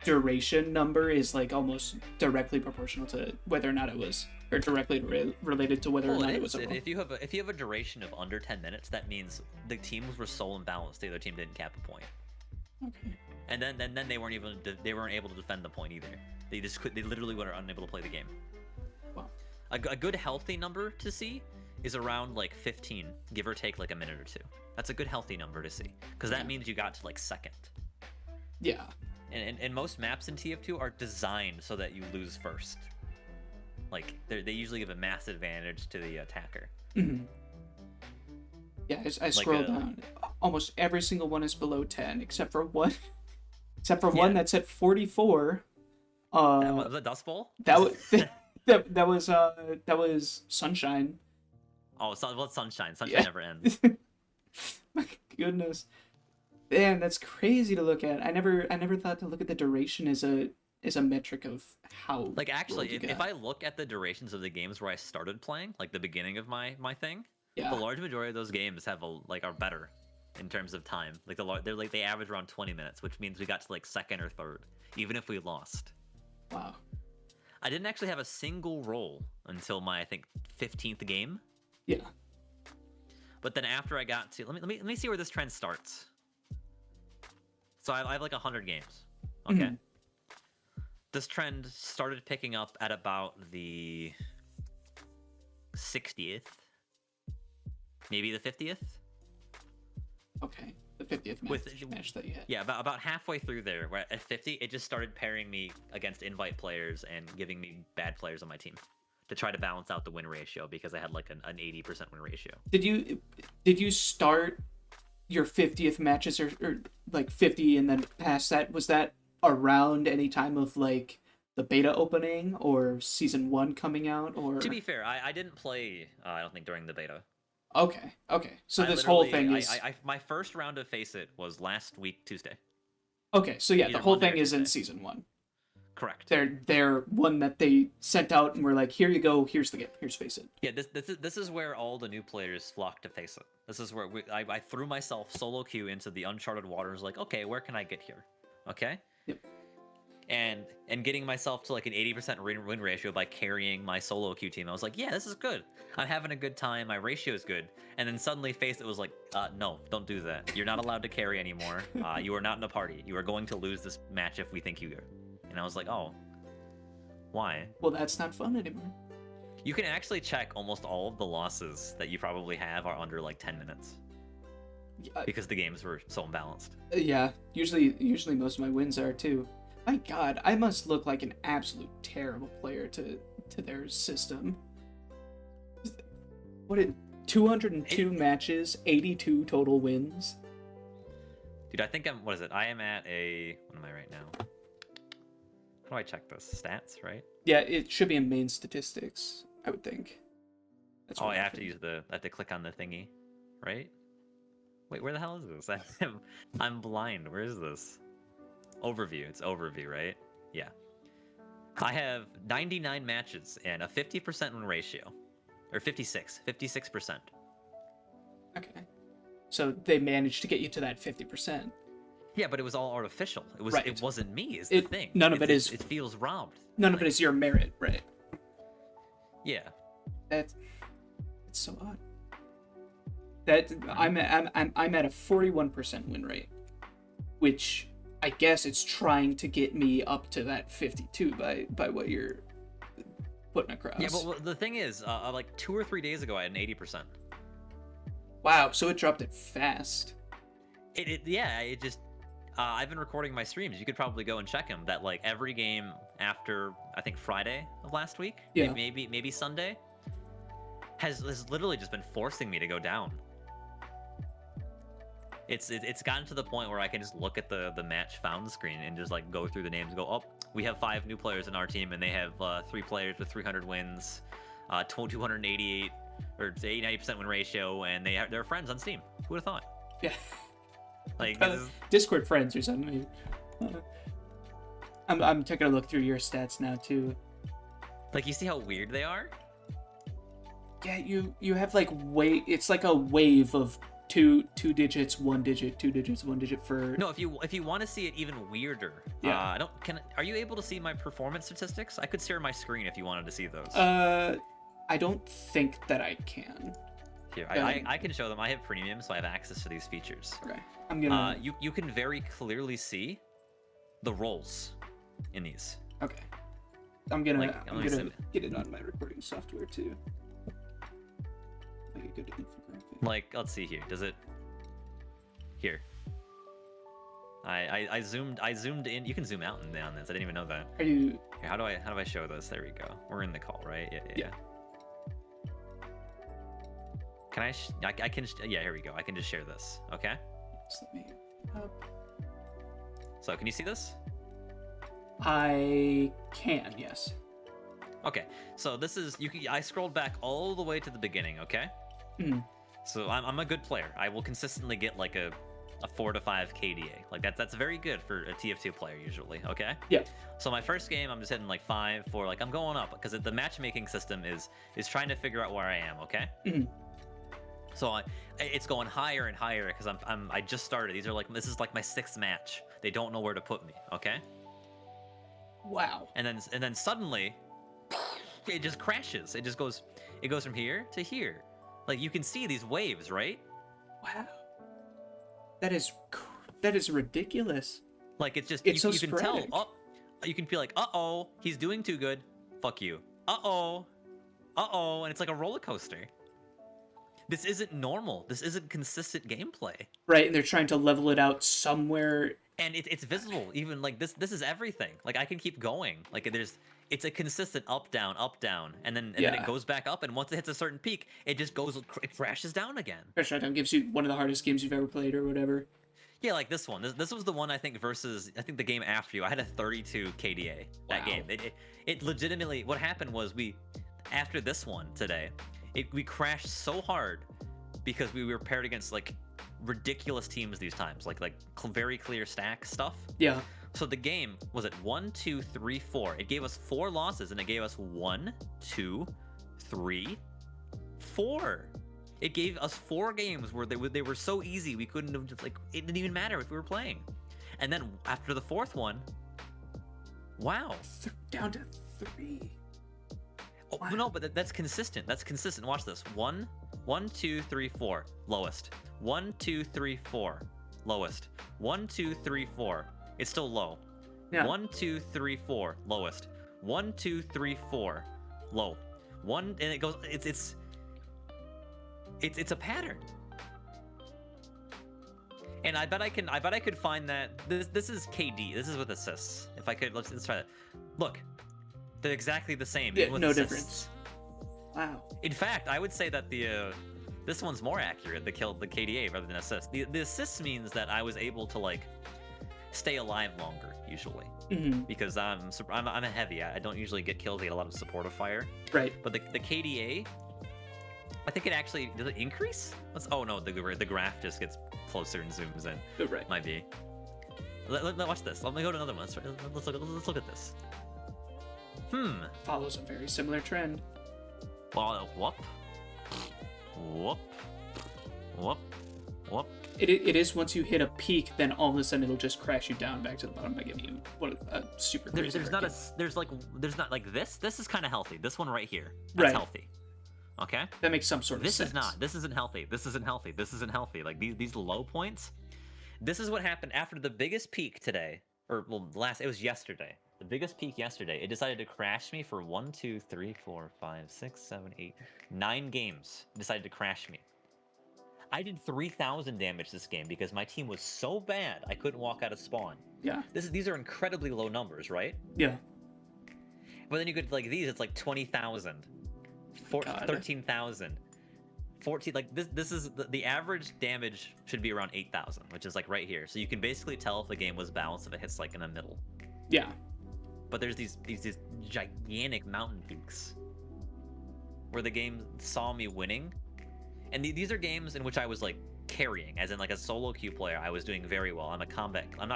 duration number is like almost directly proportional to whether or not it was, or directly related to whether or not it was a roll? If you have a duration of under 10 minutes, that means the teams were so imbalanced the other team didn't cap a point. Okay. And then they weren't able to defend the point either. They literally were unable to play the game. Wow. A good healthy number to see is around like 15, give or take like a minute or 2. That's a good healthy number to see, because that means you got to like second. Yeah. And most maps in TF2 are designed so that you lose first. Like they usually give a massive advantage to the attacker. Mm-hmm. Yeah, I scroll down. Almost every single one is below 10, except for one. One that's at 44. That was a Dust Bowl. That was Sunshine. Oh, Sunshine. Sunshine never ends. My goodness, man, that's crazy to look at. I never thought to look at the duration as a metric of how. Like actually, if I look at the durations of the games where I started playing, like the beginning of my thing, the large majority of those games have are better in terms of time. Like they average around 20 minutes, which means we got to like second or third, even if we lost. Wow. I didn't actually have a single roll until my, I think, 15th game. Yeah. But then after I got to let me see where this trend starts. So I have like 100 games. Okay. Mm-hmm. This trend started picking up at about the 60th, maybe the 50th. Okay, the 50th match that you had. Yeah, about halfway through there, where at 50, it just started pairing me against invite players and giving me bad players on my team to try to balance out the win ratio, because I had like an 80% win ratio. Did you start your 50th matches or like 50 and then past that? Was that around any time of like the beta opening or season 1 coming out? Or to be fair, I didn't play. I don't think during the beta. Okay. So this whole thing is. My first round of FACEIT was last week Tuesday. Okay, so yeah, the whole thing is in season 1. Correct. They're one that they sent out and were like, here you go, here's the game, here's FACEIT. Yeah, this is where all the new players flock to FACEIT. This is where I threw myself solo queue into the uncharted waters. Like, okay, where can I get here? Okay. Yep. And getting myself to like an 80% win ratio by carrying my solo queue team. I was like, yeah, this is good. I'm having a good time. My ratio is good. And then suddenly FACEIT was like, no, don't do that. You're not allowed to carry anymore. You are not in a party. You are going to lose this match if we think you are. And I was like, oh, why? Well, that's not fun anymore. You can actually check almost all of the losses that you probably have are under like 10 minutes. Because the games were so imbalanced. Yeah, usually most of my wins are too. My God, I must look like an absolute terrible player to their system. What 202 matches, 82 total wins. Dude, I think what is it? I am at a, what am I right now? How do I check this? Stats, right? Yeah, it should be in main statistics, I would think. That's I have to click on the thingy, right? Wait, where the hell is this? I'm blind. Where is this? Overview. It's overview, right? Yeah. I have 99 matches and a 50% win ratio. Or 56%. Okay. So they managed to get you to that 50%. Yeah, but it was all artificial. It was. Right. It wasn't me. Is the thing. None of it is. It feels robbed. None of it is your merit, right? Yeah. It's so odd. That I'm at a 41% win rate, which I guess it's trying to get me up to that 52 by what you're putting across. Yeah, but the thing is, like 2 or 3 days ago, I had an 80%. Wow, so it dropped it fast. Yeah, it just I've been recording my streams. You could probably go and check them. That like every game after I think Friday of last week, Yeah. maybe Sunday, has literally just been forcing me to go down. It's gotten to the point where I can just look at the match found screen and just like go through the names and go, oh, we have 5 new players in our team and they have 3 players with 300 wins, 288 or 90% win ratio, and they're friends on Steam. Who would have thought? Yeah. Like Discord friends or something. I'm taking a look through your stats now too. like you see how weird they are? Yeah, you have like it's like a wave of two digits, 1 digit, 2 digits, 1 digit for. No, if you want to see it even weirder, Yeah. Are you able to see my performance statistics? I could share my screen if you wanted to see those. I don't think that I can. Here, I can show them. I have premium, so I have access to these features. Okay, I'm gonna. You can very clearly see the roles in these. Okay, I'm gonna Like, get it on my recording software too. Make a good infographic. Like, let's see here. Does it? Here. I zoomed in. You can zoom out and down this. I didn't even know that. Are you? Here, how do I show this? There we go. We're in the call, right? Yeah. Can I can yeah, here we go. I can just share this. Okay. Just let me up. So can you see this? I can, yes. Okay. So this is I scrolled back all the way to the beginning. Okay. Mhm. So I'm a good player. I will consistently get like a 4 to 5 KDA. Like that's very good for a TF2 player usually. Okay. Yeah. So my first game, I'm just hitting like 5, 4. Like I'm going up because the matchmaking system is trying to figure out where I am. Okay. Mhm. So it's going higher and higher because I just started. This is like my 6th match. They don't know where to put me. Okay. Wow. And then suddenly, it just crashes. It goes from here to here. Like you can see these waves, right? Wow. That is ridiculous. Like it's just It's you so can tell. sporadic. Oh, you can be like, uh-oh, he's doing too good. Fuck you. Uh-oh, and it's like a roller coaster. This isn't normal. This isn't consistent gameplay. Right, and they're trying to level it out somewhere. And it's visible. Even like this is everything. Like I can keep going. Like it's a consistent up down, and then it goes back up. And once it hits a certain peak, it crashes down again. Crash Shotdown gives you one of the hardest games you've ever played or whatever. Yeah, like this one. This was the one I think versus the game after you. I had a 32 KDA that Wow. game. It legitimately. What happened was after this one today, we crashed so hard because we were paired against like ridiculous teams these times, like very clear stack stuff. Yeah. So the game was at 1, 2, 3, 4. It gave us 4 losses, and it gave us 1, 2, 3, 4. It gave us 4 games where they were so easy we couldn't have just like it didn't even matter if we were playing. And then after the 4th one, wow, Down to 3. oh, Wow. no, but that's consistent. That's consistent. Watch this. 1, 2, 3, 4, lowest. 1, 2, 3, 4, lowest. 1, 2, 3, 4. It's still low. Yeah. 1, 2, 3, 4, lowest. 1, 2, 3, 4, low. 1, and it goes. It's a pattern. And I bet I could find that. This is KD. This is with assists. If I could, let's try that. Look, they're exactly the same. Yeah, even with no assists. difference. Wow. In fact, I would say that this one's more accurate. The KDA rather than assist. The assist means that I was able to like stay alive longer usually Mm-hmm. because I'm a heavy. I don't usually get kills. I get a lot of supportive fire. Right. But the KDA, I think it actually does it increase? Oh no, the graph just gets closer and zooms in. Oh, right. Might be. Watch this. Let me go to another one. Let's look at this. Follows a very similar trend. Well, whoop. It is once you hit a peak, then all of a sudden it'll just crash you down back to the bottom by giving you a super crazy. There's not like this. This is kind of healthy. This one right here. That's Right. healthy. Okay. That makes some sort of This sense. is not. This isn't healthy. This isn't healthy. This isn't healthy. Like these low points. This is what happened after the biggest peak today, or well, it was yesterday. The biggest peak yesterday. It decided to crash me for 1, 2, 3, 4, 5, 6, 7, 8, 9 games. It decided to crash me. I did 3,000 damage this game because my team was so bad I couldn't walk out of spawn. Yeah. These are incredibly low numbers, right? Yeah. But then you get like these, it's like 20,000, God. 13,000, 14. Like this is the average damage should be around 8,000, which is like right here. So you can basically tell if the game was balanced if it hits like in the middle. Yeah. But there's these gigantic mountain peaks where the game saw me winning, and these are games in which I was like carrying, as in like a solo queue player. I was doing very well. I'm not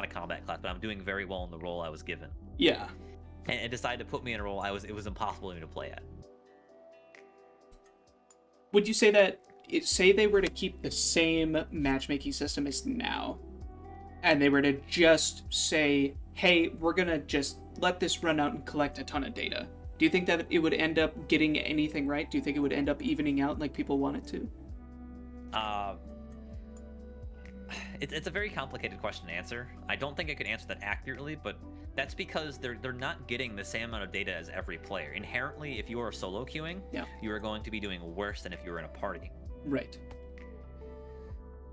a combat class, but I'm doing very well in the role I was given. Yeah. And it decided to put me in a role it was impossible for me to play at. Would you say that, say they were to keep the same matchmaking system as now, and they were to just say, hey, we're gonna just let this run out and collect a ton of data, do you think that it would end up getting anything right? Do you think it would end up evening out like people want it to? It's a very complicated question to answer. I don't think I could answer that accurately, but that's because they're not getting the same amount of data as every player. Inherently, if you are solo queuing, Yeah. you are going to be doing worse than if you were in a party. Right.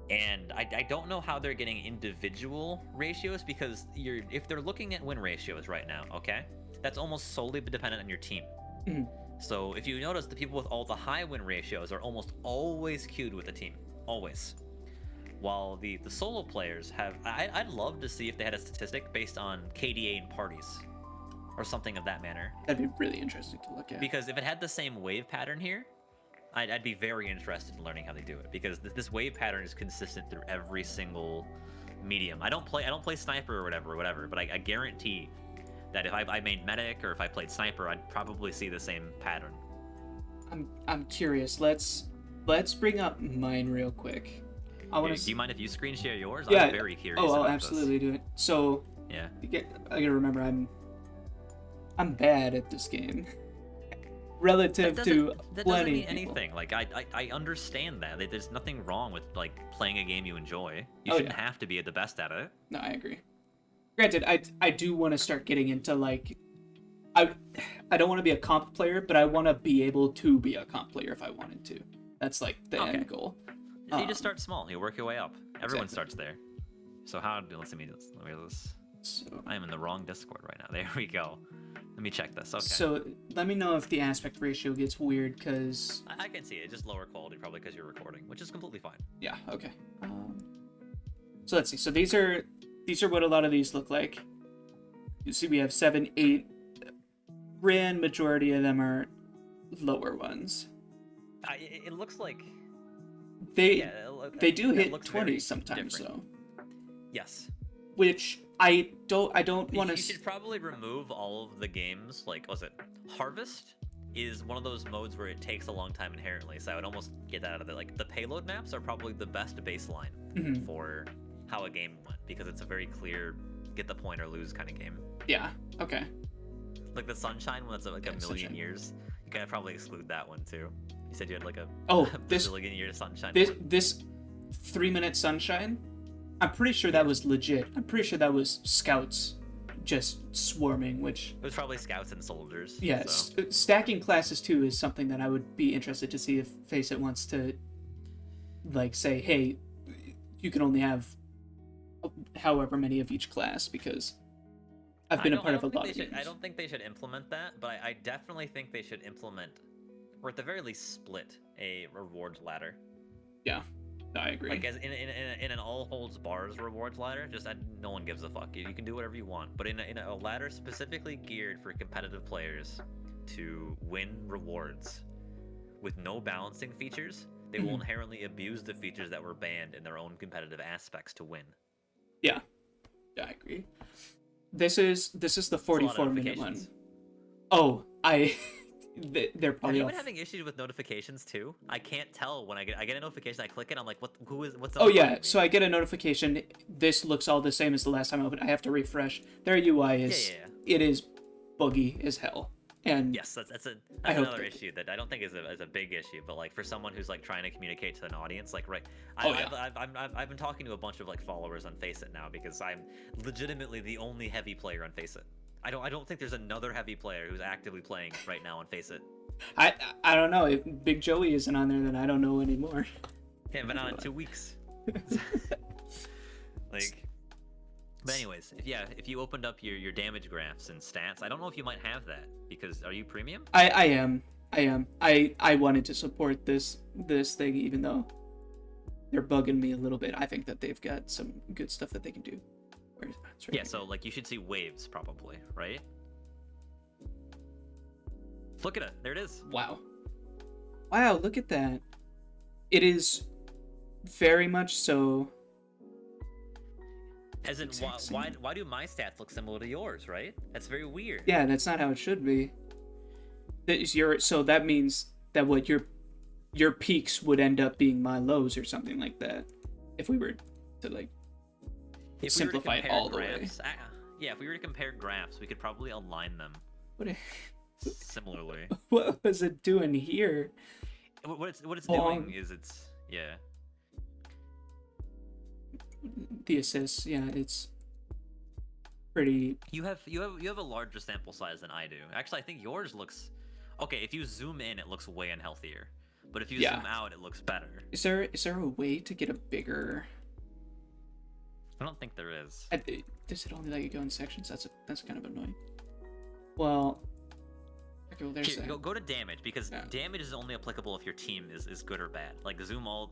And I don't know how they're getting individual ratios, because if they're looking at win ratios right now, okay, that's almost solely dependent on your team. Mhm. So if you notice, the people with all the high win ratios are almost always queued with the team, always. While the solo players have, I'd love to see if they had a statistic based on KDA in parties, or something of that manner. That'd be really interesting to look at. Because if it had the same wave pattern here, I'd be very interested in learning how they do it, because this wave pattern is consistent through every single medium. I don't play sniper or whatever, but I guarantee that if I made medic or if I played sniper, I'd probably see the same pattern. I'm curious. Let's bring up mine real quick. Do you mind if you screen share yours? Yeah. I'm very curious. Oh, I'll about absolutely do it. So Yeah. I gotta remember, I'm bad at this game relative to That doesn't plenty mean of people. anything. Like I understand that. There's nothing wrong with like playing a game you enjoy. You Oh, shouldn't yeah. have to be the best at it. No, I agree. Granted, I do want to start getting into like, I don't want to be a comp player, but I want to be able to be a comp player if I wanted to. That's like the Okay. end goal. You just start small. You work your way up. Everyone Exactly. starts there. So let me this. So, I am in the wrong Discord right now. There we go. Let me check this. Okay. so let me know if the aspect ratio gets weird, because I can see it. Just lower quality, probably because you're recording, which is completely fine. yeah, okay. So let's see. So these are what a lot of these look like. You see, we have 7, 8. Grand majority of them are lower ones. It looks like They they do hit 20 sometimes, different. though. Yes. Which I don't want You to. should probably remove all of the games. Like, was it Harvest? Is one of those modes where it takes a long time inherently, so I would almost get that out of it. Like, the payload maps are probably the best baseline Mhm. for how a game went, because it's a very clear get the point or lose kind of game. Yeah. Okay. Like the Sunshine one, that's like a Okay, million Sunshine. years. You gotta probably exclude that one too. You said you had like a Oh, a this bazillion year Sunshine. this one. this 3-minute sunshine. I'm pretty sure that was legit. I'm pretty sure that was scouts just swarming, which It was probably scouts and soldiers. yeah, So. stacking classes too is something that I would be interested to see if FACEIT wants to like say, hey, you can only have however many of each class, because I've been a part of a lot of games. I don't think they should implement that, but I definitely think they should implement, or at the very least split, a rewards ladder. Yeah, no, I agree. Like as in an all holds bars rewards ladder, just no one gives a fuck. You can do whatever you want, but in a ladder specifically geared for competitive players to win rewards with no balancing features, they will inherently abuse the features that were banned in their own competitive aspects to win. Yeah, I agree. This is the It's a lot of 44-minute one. notifications. Oh, they're Have probably you off. been having issues with notifications too? I can't tell when I get a notification. I click it. I'm like, what's up? Oh yeah, so I get a notification. This looks all the same as the last time I opened. I have to refresh. Their UI is Yeah. it is buggy as hell. And Yes, that's I hope another that- issue that I don't think is a big issue, but like for someone who's like trying to communicate to an audience, like right, Oh, yeah. I've been talking to a bunch of like followers on FACEIT now, because I'm legitimately the only heavy player on FACEIT. I don't think there's another heavy player who's actively playing right now on FACEIT. I don't know if Big Joey isn't on there, then I don't know anymore. Yeah, been on in 2 weeks. Like, but anyways, if you opened up your damage graphs and stats, I don't know if you might have that because are you premium? I am. I wanted to support this thing, even though they're bugging me a little bit. I think that they've got some good stuff that they can do. It's right Yeah, so like you should see waves probably, right? Look at it. There it is. Wow. Wow, look at that. It is very much so. As in, why do my stats look similar to yours, right? That's very weird. Yeah, that's not how it should be. So that means that what your peaks would end up being my lows or something like that, if we were to like simplify it all the way. Yeah, if we were to compare graphs, we could probably align them similarly. What was it doing here? What it's doing is the assists. Yeah, it's pretty. You have a larger sample size than I do. Actually, I think yours looks okay. If you zoom in, it looks way unhealthier. But if you zoom out, it looks better. Is there a way to get a bigger? I don't think there is. Does it only let you go in sections? That's kind of annoying. Well, okay, well, there's that. Go to damage because damage is only applicable if your team is good or bad. Like zoom all.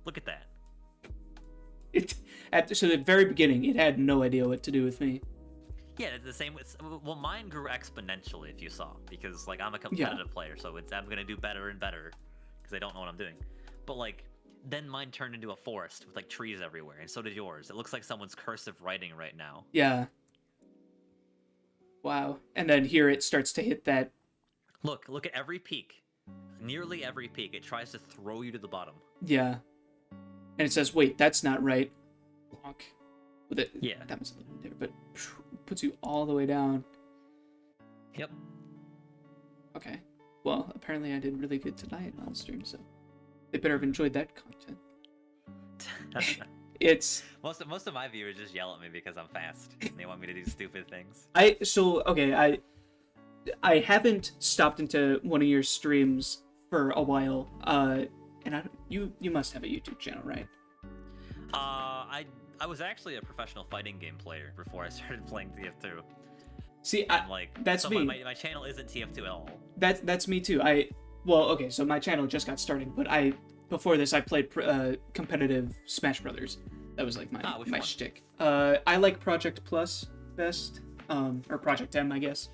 Look at that. So at the very beginning, it had no idea what to do with me. Yeah, it's the same. Well, mine grew exponentially if you saw, because like I'm a competitive player, so I'm gonna do better and better because I don't know what I'm doing. But like then mine turned into a forest with like trees everywhere, and so did yours. It looks like someone's cursive writing right now. Yeah. Wow. And then here it starts to hit that. Look at every peak. Nearly every peak, it tries to throw you to the bottom. Yeah. And it says, wait, that's not right. Walk. With it. Yeah. That was a little bit there, but puts you all the way down. Yep. Okay. Well, apparently I did really good tonight on stream, so they better have enjoyed that content. It's most of my viewers just yell at me because I'm fast. And they want me to do stupid things. I haven't stopped into one of your streams for a while. And you must have a YouTube channel, right? I was actually a professional fighting game player before I started playing TF2. See, that's so me. My channel isn't TF2 at all. That's me too. Okay, so my channel just got started, but before this I played competitive Smash Brothers. That was like my shtick. I like Project Plus best, or Project M, I guess.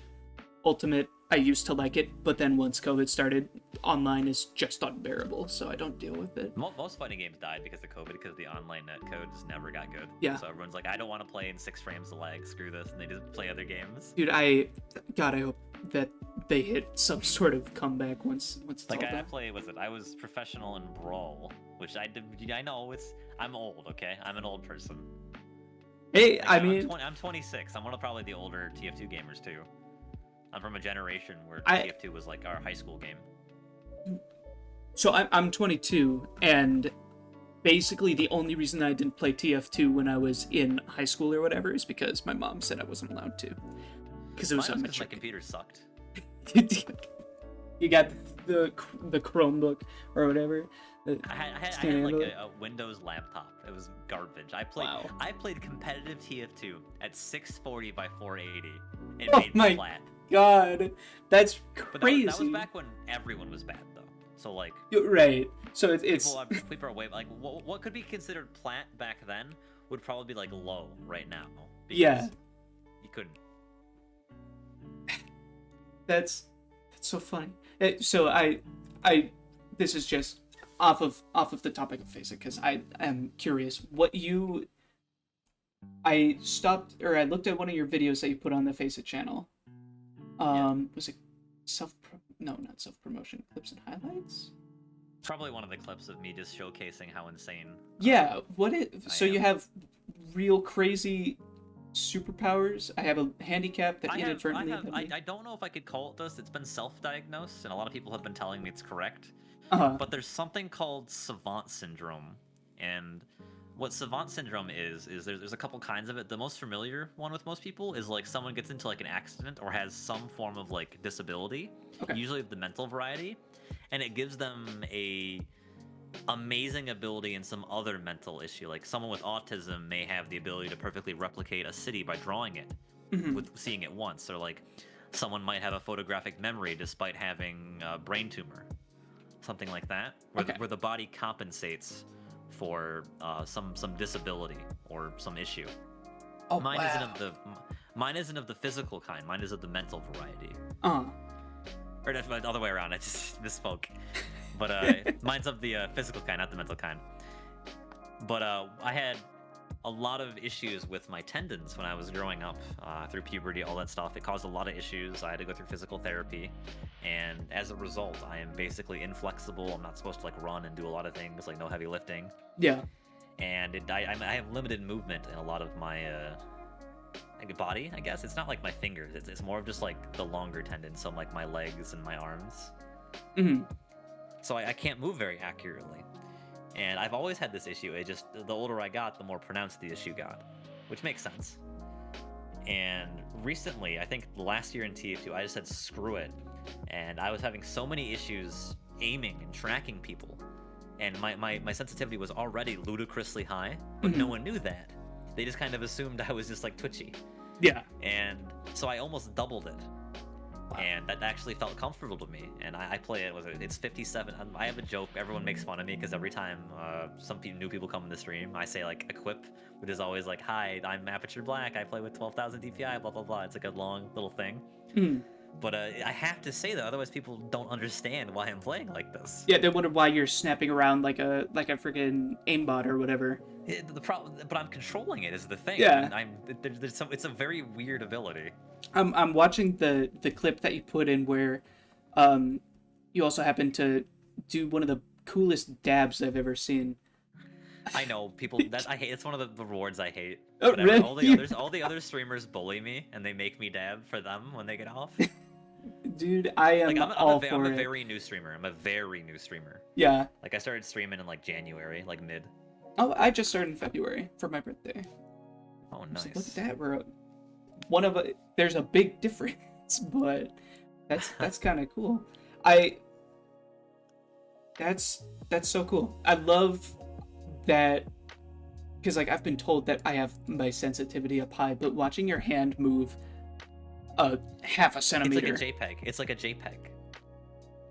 Ultimate, I used to like it, but then once COVID started, online is just unbearable, so I don't deal with it. Most fighting games died because of COVID, because the online netcode just never got good. Yeah. So everyone's like, I don't want to play in 6 frames of lag, screw this, and they just play other games. Dude, I hope that they hit some sort of comeback once it's like all done. I was professional in Brawl, which I know I'm old, okay? I'm an old person. Hey, like, I'm 26. I'm one of probably the older TF2 gamers too. I'm from a generation where TF2 was like our high school game. So I'm 22, and basically the only reason I didn't play TF2 when I was in high school or whatever is because my mom said I wasn't allowed to. Because it was Mine so because my computer sucked. You got the Chromebook or whatever. I had like a Windows laptop. It was garbage. I played competitive TF2 at 640 by 480. It made me flat. God, that's crazy. That was back when everyone was bad, though. So like, right. So it's people are way like what could be considered plat back then would probably be like low right now. Yeah, you couldn't. That's so funny. So I this is just off of the topic of FACEIT, because I am curious what you. I looked at one of your videos that you put on the FACEIT channel. Was it not self-promotion, clips and highlights? Probably one of the clips of me just showcasing how insane. Yeah, you have real crazy superpowers. I have a handicap that inadvertently. I don't know if I could call it this. It's been self-diagnosed, and a lot of people have been telling me it's correct. But there's something called savant syndrome, and what savant syndrome is there's a couple kinds of it. The most familiar one with most people is like someone gets into like an accident or has some form of like disability, usually the mental variety, and it gives them amazing ability in some other mental issue. Like someone with autism may have the ability to perfectly replicate a city by drawing it, with seeing it once, or like someone might have a photographic memory despite having a brain tumor, something like that, where the body compensates for some disability or some issue. Oh, Mine wow. mine isn't of the physical kind. Mine is of the mental variety. Uh. Or the other way around. I just misspoke. But mine's of the physical kind, not the mental kind. But I had a lot of issues with my tendons when I was growing up, through puberty, all that stuff. It caused a lot of issues. I had to go through physical therapy, and as a result, I am basically inflexible. I'm not supposed to like run and do a lot of things, like no heavy lifting. Yeah. And I have limited movement in a lot of my body. I guess it's not like my fingers. It's more of just like the longer tendons, so like my legs and my arms. So I can't move very accurately. And I've always had this issue. It just, the older I got, the more pronounced the issue got, which makes sense. And recently, I think last year in TF2, I just said screw it. And I was having so many issues aiming and tracking people. And my sensitivity was already ludicrously high, but no one knew that. They just kind of assumed I was just like twitchy. Yeah. And so I almost doubled it. And that actually felt comfortable to me. And I play it, it's 57. I have a joke. Everyone makes fun of me because every time new people come in the stream, I say like equip, which is always like, hi, I'm Aperture Black. I play with 12,000 DPI, blah, blah, blah. It's like a long little thing. But I have to say that, otherwise people don't understand why I'm playing like this. Yeah, they wonder why you're snapping around like a freaking aimbot or whatever. The problem, but I'm controlling it is the thing. Yeah. It's a very weird ability. I'm watching the clip that you put in where you also happen to do one of the coolest dabs I've ever seen. I know people that I hate. It's one of the rewards I hate. Oh, Whatever. really? All the other streamers bully me and they make me dab for them when they get off. Dude, I am Like all for I'm a it. very new streamer. I'm a very new streamer. Yeah. Like I started streaming in like January, like mid. Oh, I just started in February for my birthday. Oh, I was nice. like, look at that. We're there's a big difference, but that's kind of cool. That's so cool. I love that because like I've been told that I have my sensitivity up high, but watching your hand move half a centimeter. It's like a JPEG. It's like a JPEG.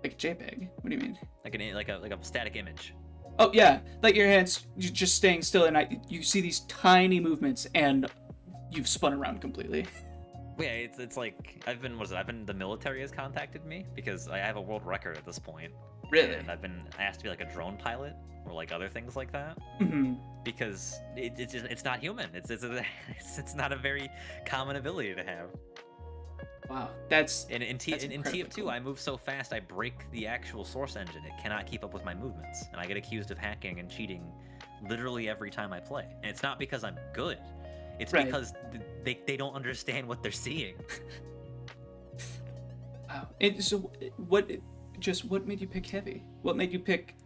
Like a JPEG. What do you mean? Like a static image. Oh yeah, like your hands just staying still, and you see these tiny movements, and you've spun around completely. Yeah, it's like I've been the military has contacted me because I have a world record at this point. Really? And I've been asked to be like a drone pilot or like other things like that. Because it's not human. It's not a very common ability to have. Wow, that's in TF2 cool. I move so fast I break the actual source engine. It cannot keep up with my movements, and I get accused of hacking and cheating literally every time I play. And it's not because I'm good. It's Right. because they don't understand what they're seeing. Wow. And so what made you pick heavy? What made you pick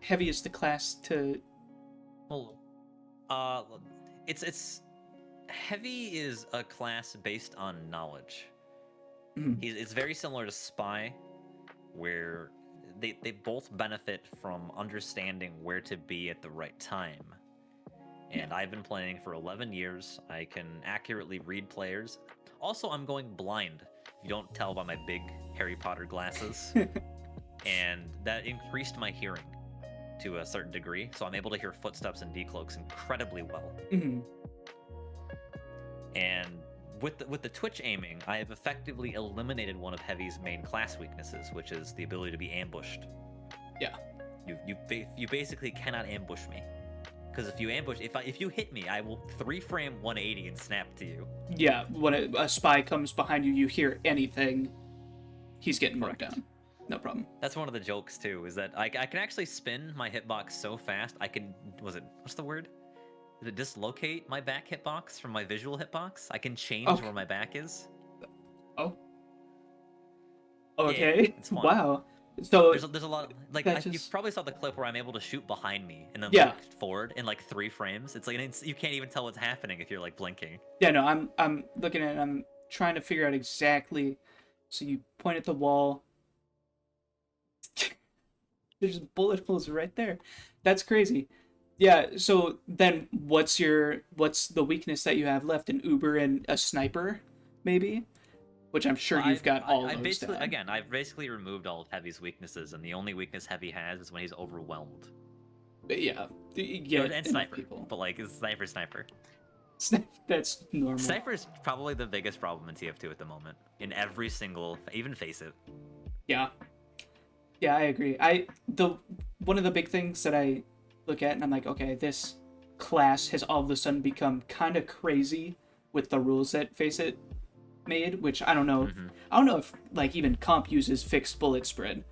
heavy as the class to? Well, it's heavy is a class based on knowledge. It's very similar to Spy, where they both benefit from understanding where to be at the right time. And I've been playing for 11 years. I can accurately read players. Also, I'm going blind, if you don't tell by my big Harry Potter glasses. And that increased my hearing to a certain degree, so I'm able to hear footsteps and decloaks incredibly well. And with the twitch aiming, I have effectively eliminated one of Heavy's main class weaknesses, which is the ability to be ambushed. Yeah. You basically cannot ambush me, because if you hit me, I will 3-frame 180 and snap to you. Yeah, when a spy comes behind you, you hear anything, he's getting knocked Correct. down. No problem. That's one of the jokes too, is that I can actually spin my hitbox so fast I can what's the word? Did it dislocate my back hitbox from my visual hitbox? I can change where my back is. Oh. Okay. Yeah, it's fun. Wow. So there's a lot of, like you probably saw the clip where I'm able to shoot behind me and then look forward in like 3 frames. It's like you can't even tell what's happening if you're like blinking. Yeah, no, I'm looking at it, I'm trying to figure out exactly. So you point at the wall. There's bullet holes right there. That's crazy. Yeah, so then what's the weakness that you have left? An Uber and a sniper, maybe? Which I'm sure you've got all I those basically, down. again, I've basically removed all of Heavy's weaknesses, and the only weakness Heavy has is when he's overwhelmed. But yeah, And enough Sniper, people. but like, it's Sniper. That's normal. Sniper is probably the biggest problem in TF2 at the moment. In every single, even FACEIT. Yeah. Yeah, I agree. One of the big things that I look at and I'm like, okay, this class has all of a sudden become kind of crazy with the rules that FACEIT made, which I don't know. I don't know if like even comp uses fixed bullet spread.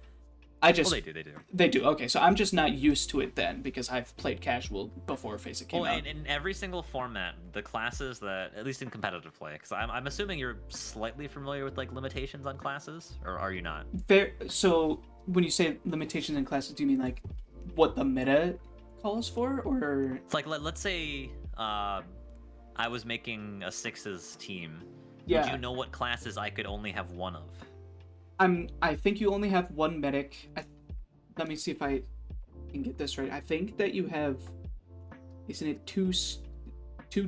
Well, they do. They do. Okay, so I'm just not used to it then because I've played casual before FACEIT came Well, out. in every single format, the classes that, at least in competitive play, because I'm assuming you're slightly familiar with like limitations on classes, or are you not? So when you say limitations in classes, do you mean like what the meta calls for, or It's like let's say I was making a sixes team. yeah? Would you know what classes I could only have one of? I think you only have one medic. Let me see if I can get this right. I think that you have, isn't it two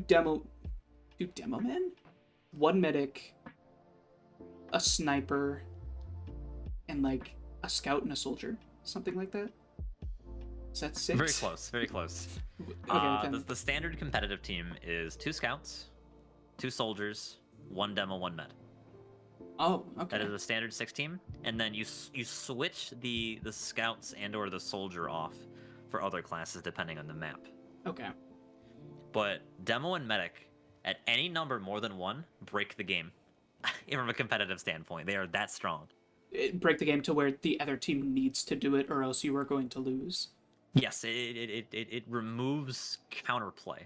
demo men, one medic, a sniper, and like a scout and a soldier, something like that. Is that six? Very close, very close. Okay, The standard competitive team is 2 scouts, 2 soldiers, 1 demo, 1 med. Oh, okay. That is a standard 6 team, and then you switch the scouts and or the soldier off for other classes depending on the map. Okay. But demo and medic at any number more than 1 break the game. From a competitive standpoint, they are that strong. Break the game to where the other team needs to do it, or else you are going to lose. Yes, it removes counterplay.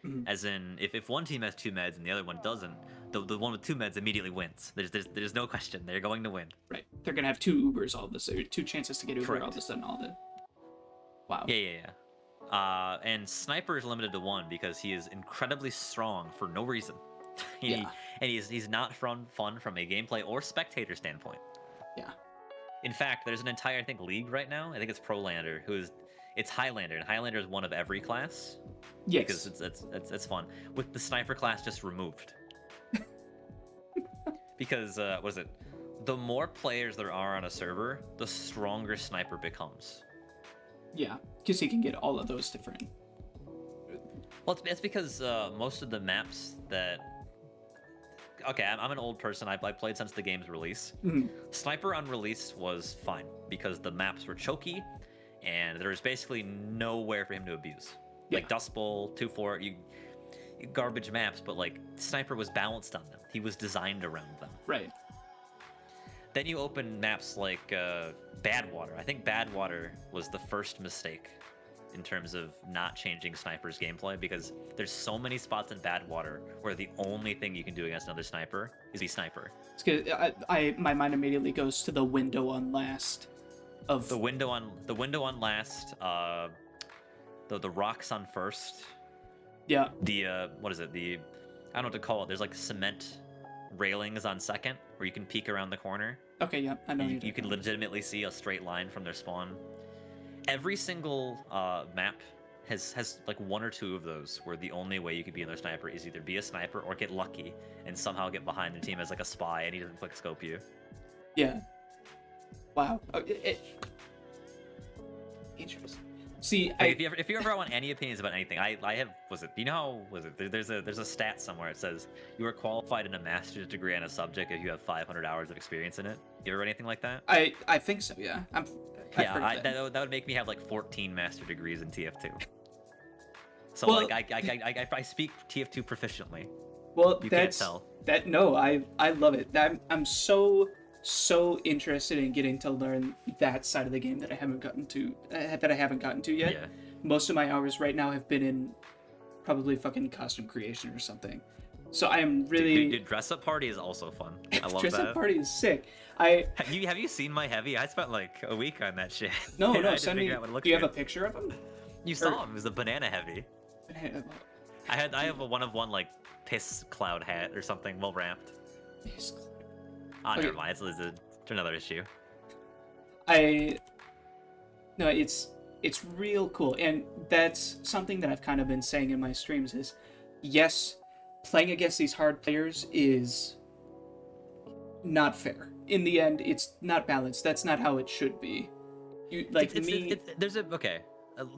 Mhm. As in, if one team has 2 meds and the other one doesn't, the one with 2 meds immediately wins. There's no question. They're going to win. Right. They're gonna have 2 Ubers all of this, or 2 chances to get Uber Correct. all of a sudden. All the. Wow. Yeah. And Sniper is limited to 1 because he is incredibly strong for no reason. Yeah. And he's not fun from a gameplay or spectator standpoint. Yeah. In fact, there's an entire, I think, league right now. I think it's Prolander, it's Highlander, and Highlander is one of every class. Yes. Because it's fun. With the Sniper class just removed. Because, what is it? The more players there are on a server, the stronger Sniper becomes. Yeah, because he can get all of those different. Well, it's because most of the maps that... Okay, I'm an old person. I played since the game's release. Mhm. Sniper on release was fine because the maps were choky, and there was basically nowhere for him to abuse. Like Dust Bowl, 2-4, you garbage maps, but like Sniper was balanced on them. He was designed around them. Right. Then you open maps like Badwater. I think Badwater was the first mistake in terms of not changing Sniper's gameplay, because there's so many spots in Badwater where the only thing you can do against another Sniper is be Sniper. It's good. My mind immediately goes to the window on last. Of The window on last, the rocks on first. Yeah. The what is it? I don't know what to call it. There's like cement railings on second where you can peek around the corner. Okay. Yeah. I know. You can legitimately see a straight line from their spawn. Every single map has like 1 or 2 of those where the only way you could be another Sniper is either be a Sniper or get lucky and somehow get behind the team as like a spy and he doesn't quick scope you. Yeah. Wow. Interesting. See, Like, if you ever want any opinions about anything, I have, was it, you know how, was it, there's a stat somewhere. It says you are qualified in a master's degree on a subject if you have 500 hours of experience in it. You ever read anything like that? I think so. Yeah. That would make me have like 14 master degrees in TF2. So Well- like I speak TF2 proficiently. Well, You that's can't tell. that. No, I love it. I'm so interested in getting to learn that side of the game that I haven't gotten to yet. Yeah. Most of my hours right now have been in probably fucking costume creation or something. So I am really Dude, dress up party is also fun. I love dress that. up party is sick. Have you seen my heavy? I spent like a week on that shit. No, I had to send me. figure out what it looked Do you have a like. picture of him? You saw him. It was a banana heavy. I have a 1-of-1 like piss cloud hat or something, well ramped. Okay. Never mind. It's another issue. No, it's real cool, and that's something that I've kind of been saying in my streams is, yes, playing against these hard players is not fair. In the end, it's not balanced. That's not how it should be. You like me. There's a okay.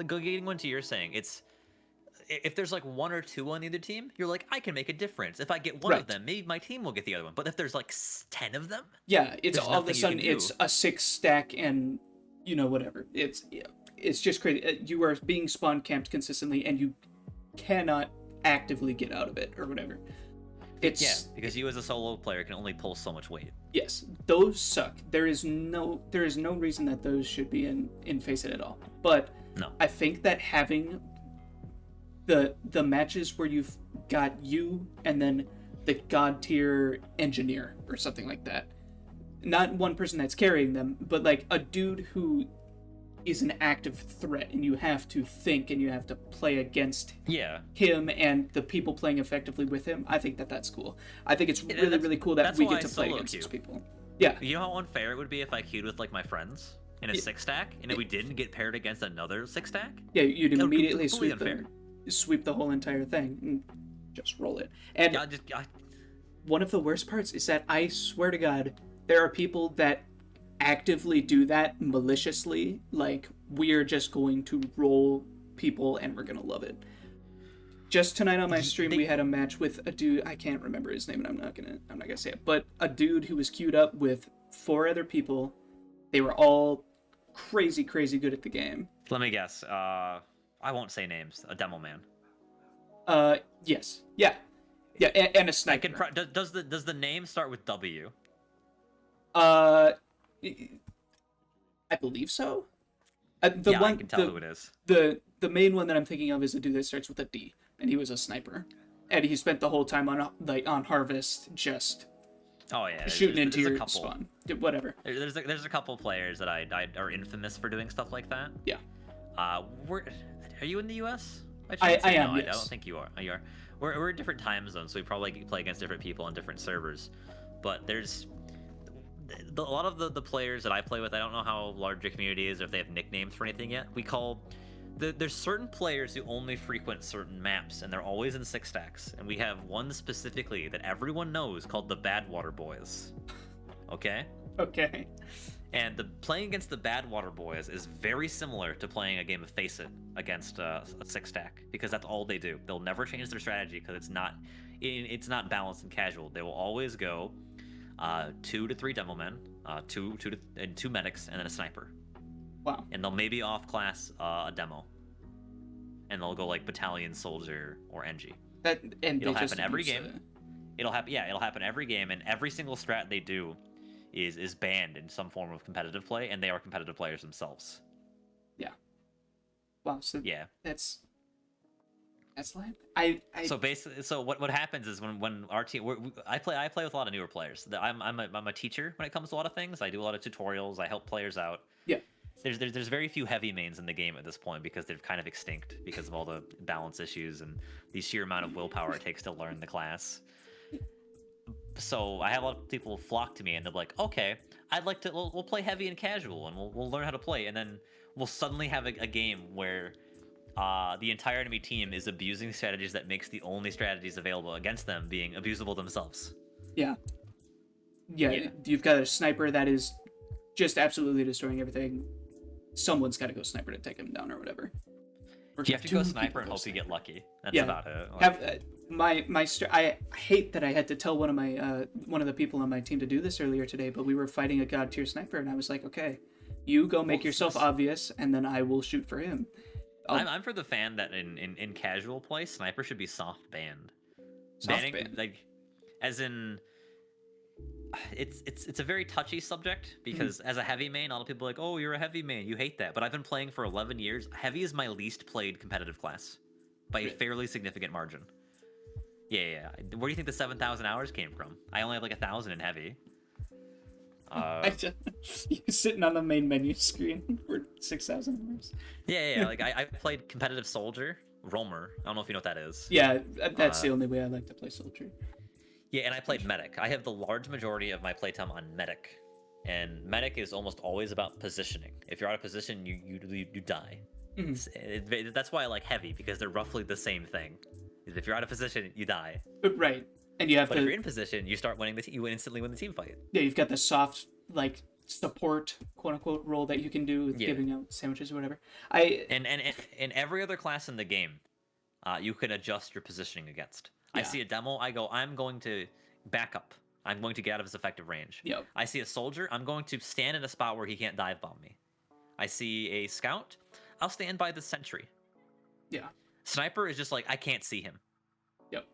Getting into you're saying it's if there's like one or two on either team, you're like, I can make a difference. If I get one of them, maybe my team will get the other one. But if there's like 10 of them, yeah, it's there's all of a nothing you sudden can do. it's a 6 stack and whatever. It's just crazy. You are being spawn camped consistently and you cannot actively get out of it or whatever. It's because you as a solo player can only pull so much weight. Yes, those suck. There is no reason that those should be in FACEIT at all. But no. I think that having the matches where you've got you and then the god tier engineer or something like that, not one person that's carrying them, but like a dude who is an active threat and you have to think and you have to play against him and the people playing effectively with him. I think that's cool. I think it's really cool that we get to play against those people. Yeah. You know how unfair it would be if I queued with like my friends in a 6 stack and if we didn't get paired against another 6 stack? Yeah, you'd immediately sweep the whole entire thing and just roll it. And one of the worst parts is that I swear to God, there are people that actively do that maliciously. Like, we're just going to roll people and we're gonna love it. Just tonight on my stream, we had a match with a dude. I can't remember his name, and I'm not gonna say it. But a dude who was queued up with 4 other people. They were all crazy good at the game. Let me guess. I won't say names. A demo man. Yes. Yeah, and a sniper. Does the name start with W? I believe so. I can tell who it is. The main one that I'm thinking of is a dude that starts with a D, and he was a sniper, and he spent the whole time on Harvest just shooting into your spawn. Whatever. There's a couple players that I are infamous for doing stuff like that. Yeah. Are you in the U.S.? I am. No, yes. I don't think you are. You are. We're in different time zones, so we probably play against different people on different servers. But there's a lot of the players that I play with. I don't know how large your community is, or if they have nicknames for anything yet. We call there's certain players who only frequent certain maps, and they're always in 6 stacks. And we have one specifically that everyone knows called the Badwater Boys. Okay. Okay. And playing against the Badwater Boys is very similar to playing a game of FACEIT against a 6 stack, because that's all they do. They'll never change their strategy because it's not balanced and casual. They will always go 2 to 3 demo men, 2 medics, and then a sniper. Wow. And they'll maybe off class a demo, and they'll go like battalion soldier or NG. It'll happen every game. It'll happen every game, and every single strat they do is banned in some form of competitive play, and they are competitive players themselves. Yeah. Wow. So yeah, that's lame. So basically, what happens is when our team, I play with a lot of newer players. I'm a teacher when it comes to a lot of things. I do a lot of tutorials. I help players out. Yeah. There's very few heavy mains in the game at this point because they're kind of extinct because of all the balance issues and the sheer amount of willpower it takes to learn the class. So I have a lot of people flock to me and they're like, okay, I'd like to, we'll play heavy and casual and we'll learn how to play. And then we'll suddenly have a game where the entire enemy team is abusing strategies that makes the only strategies available against them being abusable themselves. Yeah. You've got a sniper that is just absolutely destroying everything. Someone's got to go sniper to take him down or whatever. Or you have to go sniper and hope you get lucky. That's about it. I hate that I had to tell one of the people on my team to do this earlier today, but we were fighting a god tier sniper, and I was like, okay, you go make yourself obvious, and then I will shoot for him. I'm for the fan that in casual play, sniper should be soft banned. Banned? Like, as in, it's a very touchy subject because as a heavy main, a lot of people are like, oh, you're a heavy main, you hate that. But I've been playing for 11 years. Heavy is my least played competitive class by a fairly significant margin. Yeah. Where do you think the 7,000 hours came from? I only have like 1,000 in heavy. You're sitting on the main menu screen for 6,000 hours. Yeah. Like I played competitive soldier, roamer. I don't know if you know what that is. Yeah, that's the only way I like to play soldier. Yeah, and I played medic. I have the large majority of my playtime on medic. And medic is almost always about positioning. If you're out of position, you die. That's why I like heavy, because they're roughly the same thing. If you're out of position, you die. Right, and you have But if you're in position, you start winning you instantly win the team fight. Yeah, you've got the soft like support quote unquote role that you can do with giving out sandwiches or whatever. And in every other class in the game, you can adjust your positioning against. I see a demo, I go, I'm going to back up. I'm going to get out of his effective range. Yep. I see a soldier, I'm going to stand in a spot where he can't dive bomb me. I see a scout, I'll stand by the sentry. Yeah. Sniper is just like, I can't see him. Yep.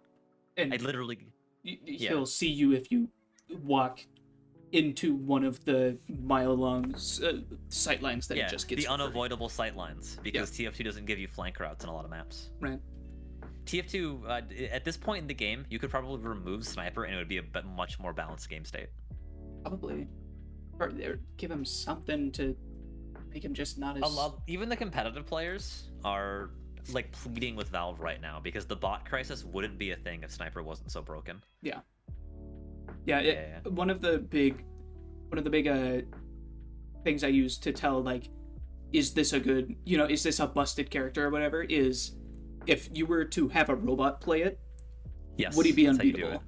And I literally... he'll see you if you walk into one of the mile-long sight lines that it just gets the unavoidable sight lines, because TF2 doesn't give you flank routes in a lot of maps. Right. TF2, at this point in the game, you could probably remove Sniper and it would be a much more balanced game state. Probably. Or give him something to make him just not as... Even the competitive players are like pleading with Valve right now, because the bot crisis wouldn't be a thing if Sniper wasn't so broken. Yeah. One of the big things I use to tell, like, is this a good, is this a busted character or whatever, is if you were to have a robot play it, would he be unbeatable?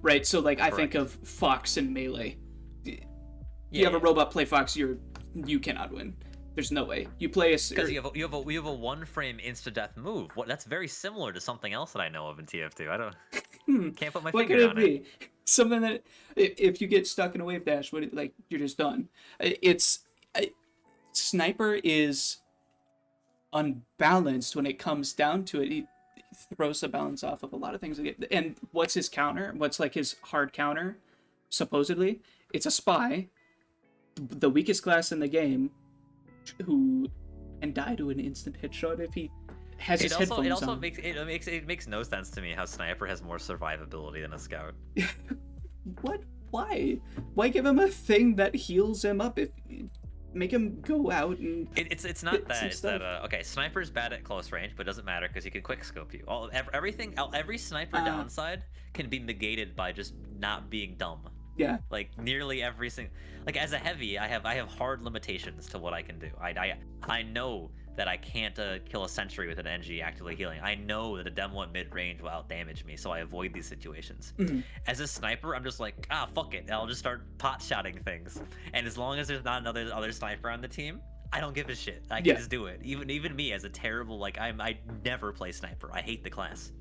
Right? So, like, I think of Fox and Melee. You have a robot play Fox, you cannot win. There's no way. You play a... Because you have a one-frame insta-death move. That's very similar to something else that I know of in TF2. I don't... Can't put my finger on it. Something that, if you get stuck in a wave dash, you're just done. Sniper is unbalanced when it comes down to it. He throws the balance off of a lot of things. And what's his counter? What's like his hard counter? Supposedly, it's a spy, the weakest class in the game, who can die to an instant headshot if he has his headphones on. It makes no sense to me how Sniper has more survivability than a scout. What? Why? Why give him a thing that heals him up? Make him go out and... It's not that. It's that, okay, Sniper's bad at close range, but it doesn't matter because he can quickscope you. Every Sniper downside can be negated by just not being dumb. Yeah. Like, nearly every single... Like, as a heavy, I have hard limitations to what I can do. I know that I can't kill a sentry with an NG actively healing. I know that a Dem 1 mid-range will out-damage me, so I avoid these situations. As a sniper, I'm just like, fuck it. I'll just start pot-shotting things. And as long as there's not another other sniper on the team, I don't give a shit. I can just do it. Even me as a terrible... Like, I never play sniper. I hate the class.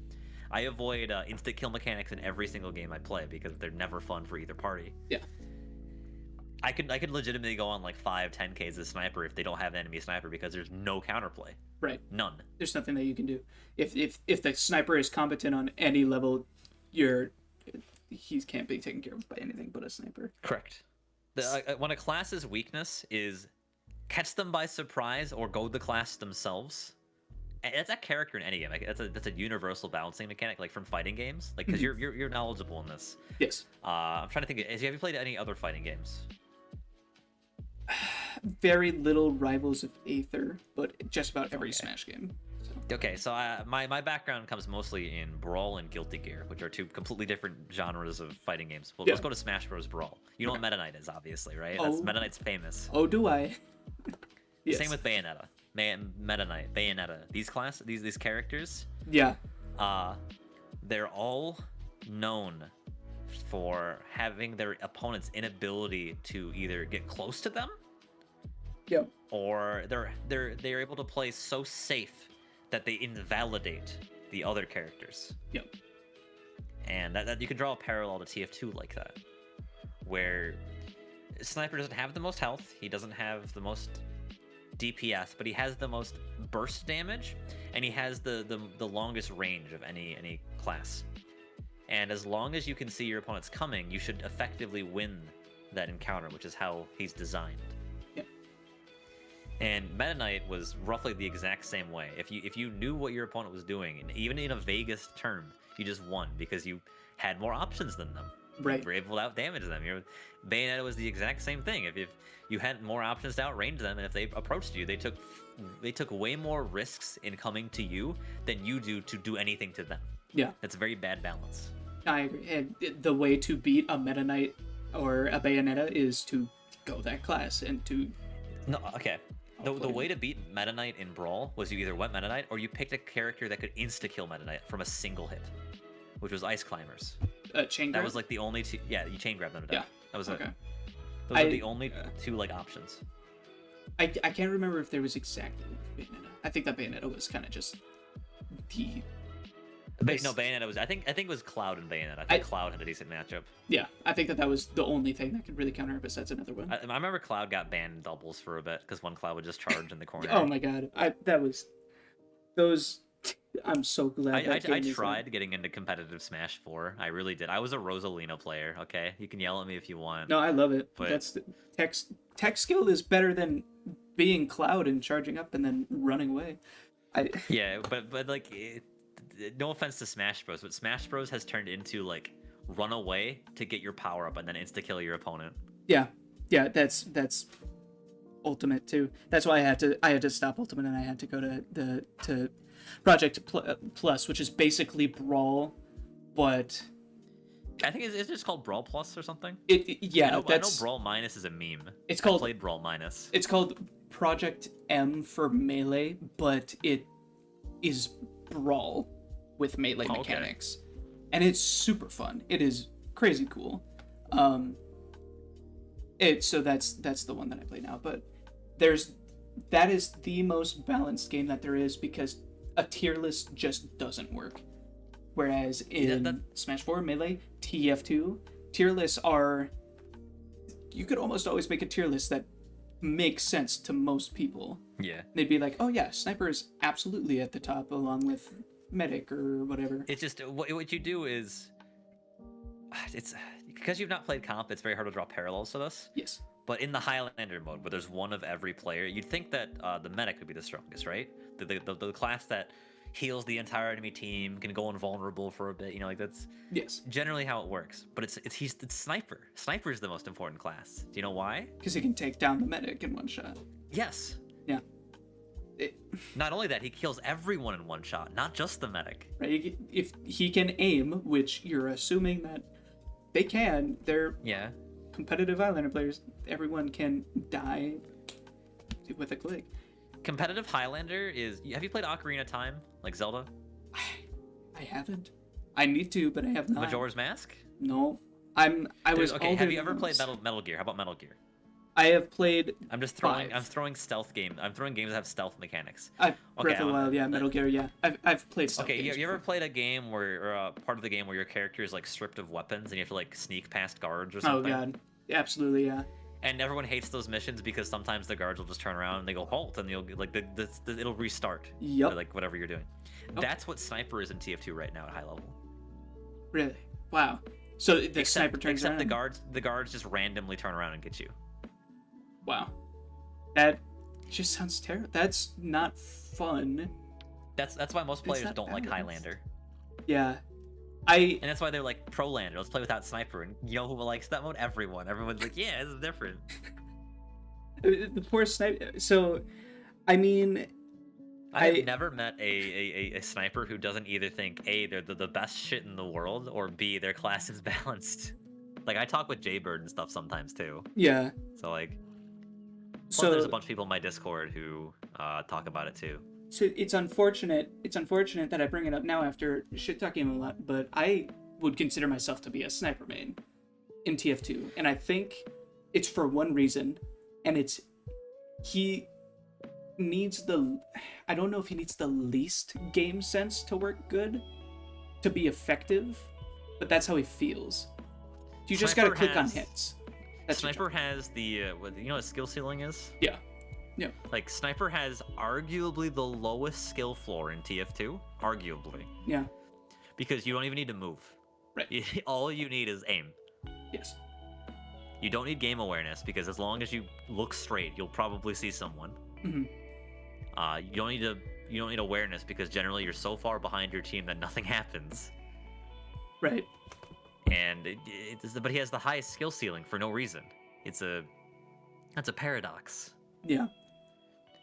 I avoid instant kill mechanics in every single game I play because they're never fun for either party. Yeah. I could legitimately go on like 5-10Ks as a sniper if they don't have an enemy sniper because there's no counterplay. Right. None. There's nothing that you can do. If the sniper is competent on any level, he can't be taken care of by anything but a sniper. Correct. When a class's weakness is catch them by surprise or go the class themselves, that's a character in any game. Like, that's a universal balancing mechanic, like from fighting games. Like, because you're knowledgeable in this. Yes. I'm trying to think. Have you played any other fighting games? Very little Rivals of Aether, but just about every Smash game. Okay, so my background comes mostly in Brawl and Guilty Gear, which are two completely different genres of fighting games. Well, let's go to Smash Bros. Brawl. You know what Meta Knight is, obviously, right? Meta Knight's famous. Oh, do I? Yes. Same with Bayonetta. Meta Knight, Bayonetta. These characters. Yeah. They're all known for having their opponent's inability to either get close to them. Yep. Or they're able to play so safe that they invalidate the other characters. Yep. And that you can draw a parallel to TF2 like that, where Sniper doesn't have the most health, he doesn't have the most DPS, but he has the most burst damage, and he has the longest range of any class. And as long as you can see your opponents coming, you should effectively win that encounter, which is how he's designed. And Meta Knight was roughly the exact same way. If you knew what your opponent was doing, and even in a vaguest term, you just won because you had more options than them. Right. You were able to out-damage them. Bayonetta was the exact same thing. If you had more options to outrange them, and if they approached you, they took way more risks in coming to you than you do to do anything to them. Yeah. That's a very bad balance. I agree. And the way to beat a Meta Knight or a Bayonetta is to go that class and to No, okay. The outplay way them. to beat Meta Knight in Brawl was you either went Meta Knight or you picked a character that could insta-kill Meta Knight from a single hit, which was Ice Climbers. Chain That grab? was like the only two. Yeah, you chain grab them to death. Yeah. That was Okay. it. Those were the only two like options. I can't remember if there was exactly Bayonetta. I think that Bayonetta was kind of just the No, Bayonetta was. I think it was Cloud and Bayonetta. I think Cloud had a decent matchup. yeah. I think that was the only thing that could really counter it. Besides another one. I remember Cloud got banned in doubles for a bit because one Cloud would just charge in the corner. Oh my god! That was those. I'm so glad. I game is tried getting into competitive Smash 4. I really did. I was a Rosalina player. Okay, you can yell at me if you want. No, I love it. But- That's the tech skill is better than being Cloud and charging up and then running away. Yeah, but like, no offense to Smash Bros, but Smash Bros has turned into like run away to get your power up and then insta kill your opponent. Yeah, that's Ultimate too. That's why I had to stop Ultimate and I had to go to Project Plus, which is basically Brawl, but I think it's just called Brawl Plus or something. Yeah, I know that's Brawl Minus is a meme. It's I called played Brawl Minus. It's called Project M for Melee, but it is Brawl with melee Okay. mechanics, and it's super fun. It is crazy cool. So that's the one that I play now. But that is the most balanced game that there is because a tier list just doesn't work. Whereas in Smash 4 Melee, TF2 tier lists are, you could almost always make a tier list that makes sense to most people. Yeah. They'd be like, oh yeah, Sniper is absolutely at the top along with Medic or whatever. It's just what you do is it's because you've not played comp. It's very hard to draw parallels to this. Yes. But in the Highlander mode, where there's one of every player, you'd think that the medic would be the strongest, right? The class that heals the entire enemy team, can go invulnerable for a bit. You know, like that's Yes. generally how it works. But it's Sniper. Sniper is the most important class. Do you know why? Because he can take down the Medic in one shot. Yes. Yeah. Not only that, he kills everyone in one shot, not just the medic. Right? If he can aim, which you're assuming that they can, they're Yeah. competitive Highlander players. Everyone can die with a click. Competitive Highlander is. Have you played Ocarina of Time, like Zelda? I haven't. I need to, but I have not. Majora's Mask? No. I was Okay, older have you than ever played those. Metal Gear? How about Metal Gear? I have played. I'm just throwing. 5. I'm throwing stealth games. I'm throwing games that have stealth mechanics. Breath Okay, of the Wild, yeah, Metal Gear, yeah. I've played stuff. Okay, you ever played a game where, or part of the game where your character is like stripped of weapons and you have to like sneak past guards or Oh something? god, absolutely, yeah. And everyone hates those missions because sometimes the guards will just turn around and they go halt and you'll like it'll restart. Yep. Like whatever you're doing. Oh. That's what Sniper is in TF2 right now at high level. Really? Wow. So the sniper turns except around. the guards just randomly turn around and get you. Wow. That just sounds terrible. That's not fun. That's why most players that don't like balanced? Highlander. Yeah. And that's why they're like Prolander. Let's play without Sniper. And you know who likes that mode? Everyone. Everyone's like, yeah, this is different. The poor sniper. So, I mean, I've never met a sniper who doesn't either think A, they're the best shit in the world, or B, their class is balanced. Like, I talk with Jaybird and stuff sometimes too. yeah. So, like, plus So there's a bunch of people in my Discord who talk about it too. So it's unfortunate. It's unfortunate that I bring it up now after shit talking him a lot. But I would consider myself to be a sniper main in TF2, and I think it's for one reason, and it's he needs the. I don't know if he needs the least game sense to work good, to be effective, but that's how he feels. You just gotta Sniper click on has- hits. That's your Sniper has the what, you know what skill ceiling is? job. Yeah. Like, Sniper has arguably the lowest skill floor in TF2. Arguably. Yeah. Because you don't even need to move. Right. All you need is aim. Yes. You don't need game awareness, because as long as you look straight, you'll probably see someone. hmm You don't need awareness, because generally you're so far behind your team that nothing happens. Right. And but he has the highest skill ceiling for no reason. That's a paradox. Yeah.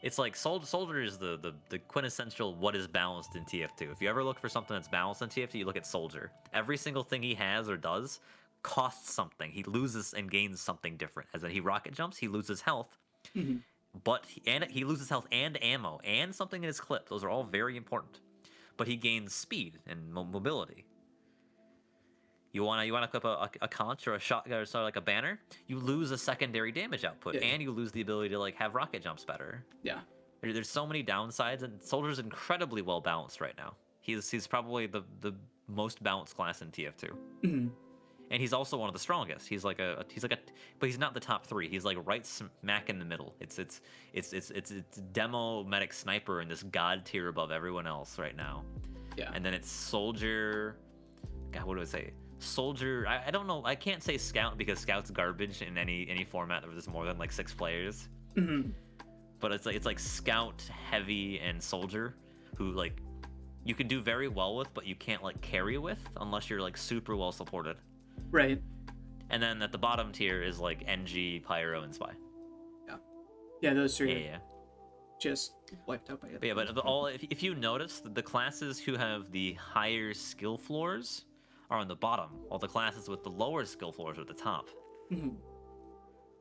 It's like Soldier is the quintessential what is balanced in TF2. If you ever look for something that's balanced in TF2, you look at Soldier. Every single thing he has or does costs something. He loses and gains something different. As in, he rocket jumps, he loses health, Hmm. but he loses health and ammo and something in his clip. Those are all very important. But he gains speed and mobility. You wanna equip a conch or a shotgun or something like a banner. You lose a secondary damage output, Yeah. and you lose the ability to like have rocket jumps better. Yeah. There's so many downsides, and Soldier's incredibly well balanced right now. He's probably the most balanced class in TF2, Hmm. and he's also one of the strongest. But he's not the top 3. He's like right smack in the middle. It's demo medic sniper in this god tier above everyone else right now. Yeah. And then it's Soldier. God, what do I say? Soldier. I don't know. I can't say Scout because Scout's garbage in any format where there's more than like 6 players. Hmm. But it's like Scout, Heavy, and Soldier, who like you can do very well with, but you can't like carry with unless you're like super well supported. Right. And then at the bottom tier is like NG, Pyro, and Spy. Yeah, those 3 Yeah. just wiped out by it. But yeah, but all if you notice, the classes who have the higher skill floors are on the bottom, while the classes with the lower skill floors are at the top. Hmm.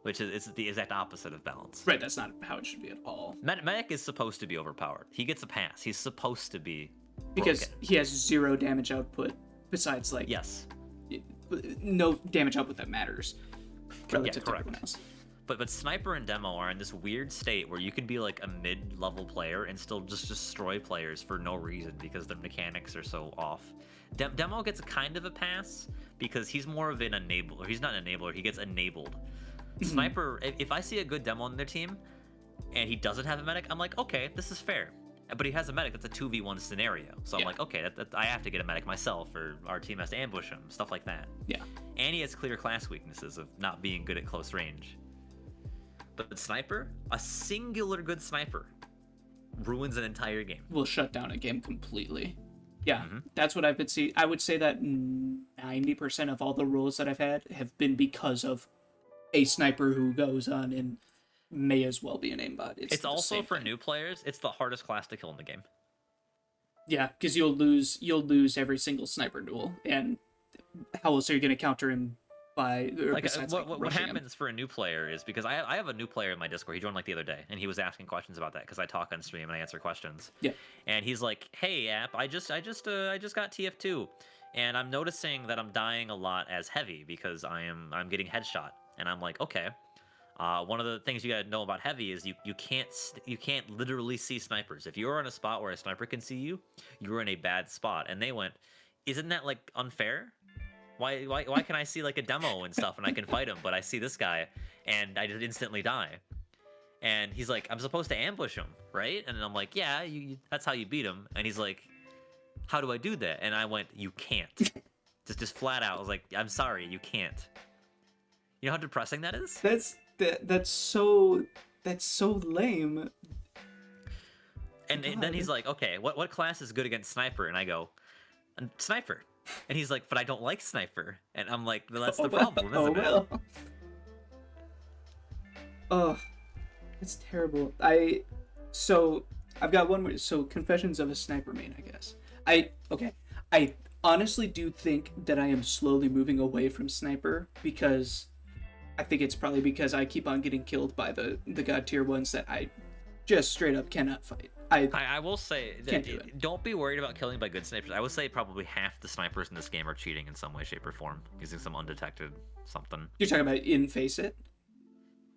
Which is it's the exact opposite of balance. Right, that's not how it should be at all. Medic is supposed to be overpowered. He gets a pass. He's supposed to be Because broken. he has 0 damage output besides, like, Yes. no damage output that matters relative to correct. everyone else. But Sniper and Demo are in this weird state where you can be like a mid-level player and still just destroy players for no reason because their mechanics are so off. Demo gets kind of a pass because he's more of an enabler. He's not an enabler, he gets enabled. Sniper, if I see a good Demo on their team and he doesn't have a medic, I'm like, okay, this is fair. But he has a medic that's a 2v1 scenario. So I'm like, okay, I have to get a medic myself, or our team has to ambush him, stuff like that. Yeah. And he has clear class weaknesses of not being good at close range. But Sniper, a singular good sniper, ruins an entire game. Will shut down a game completely. Yeah, Mm-hmm. that's what I've been seeing. I would say that 90% of all the roles that I've had have been because of a sniper who goes on and may as well be an aimbot. It's the also same for thing. new players. It's the hardest class to kill in the game. Yeah, because you'll lose every single sniper duel, and how else are you going to counter him by Like besides, what rushing him? happens for a new player is because I have a new player in my Discord. He joined like the other day, and he was asking questions about that because I talk on stream and I answer questions. Yeah. And he's like, "Hey, App, I just got TF2, and I'm noticing that I'm dying a lot as Heavy because I'm getting headshot." And I'm like, "Okay." One of the things you gotta know about Heavy is you can't literally see snipers. If you're in a spot where a sniper can see you, you're in a bad spot. And they went, "Isn't that like unfair? Why can I see like a Demo and stuff and I can fight him, but I see this guy and I just instantly die?" And he's like, "I'm supposed to ambush him, right?" And I'm like, "Yeah, that's how you beat him." And he's like, "How do I do that?" And I went, "You can't." just flat out. I was like, "I'm sorry, you can't." You know how depressing that is? That's so lame. And then he's like, "Okay, what class is good against Sniper?" And I go, "Sniper." And he's like, "But I don't like Sniper." And I'm like, "Well, that's the problem, isn't it?" Oh, it's terrible. I've got one more. So, Confessions of a Sniper main, I guess. I honestly do think that I am slowly moving away from Sniper because I think it's probably because I keep on getting killed by the god tier ones that I just straight up cannot fight. I will say, Can't do it. don't be worried about killing by good snipers. I would say probably half the snipers in this game are cheating in some way, shape, or form, using some undetected something. You're talking about in FACEIT?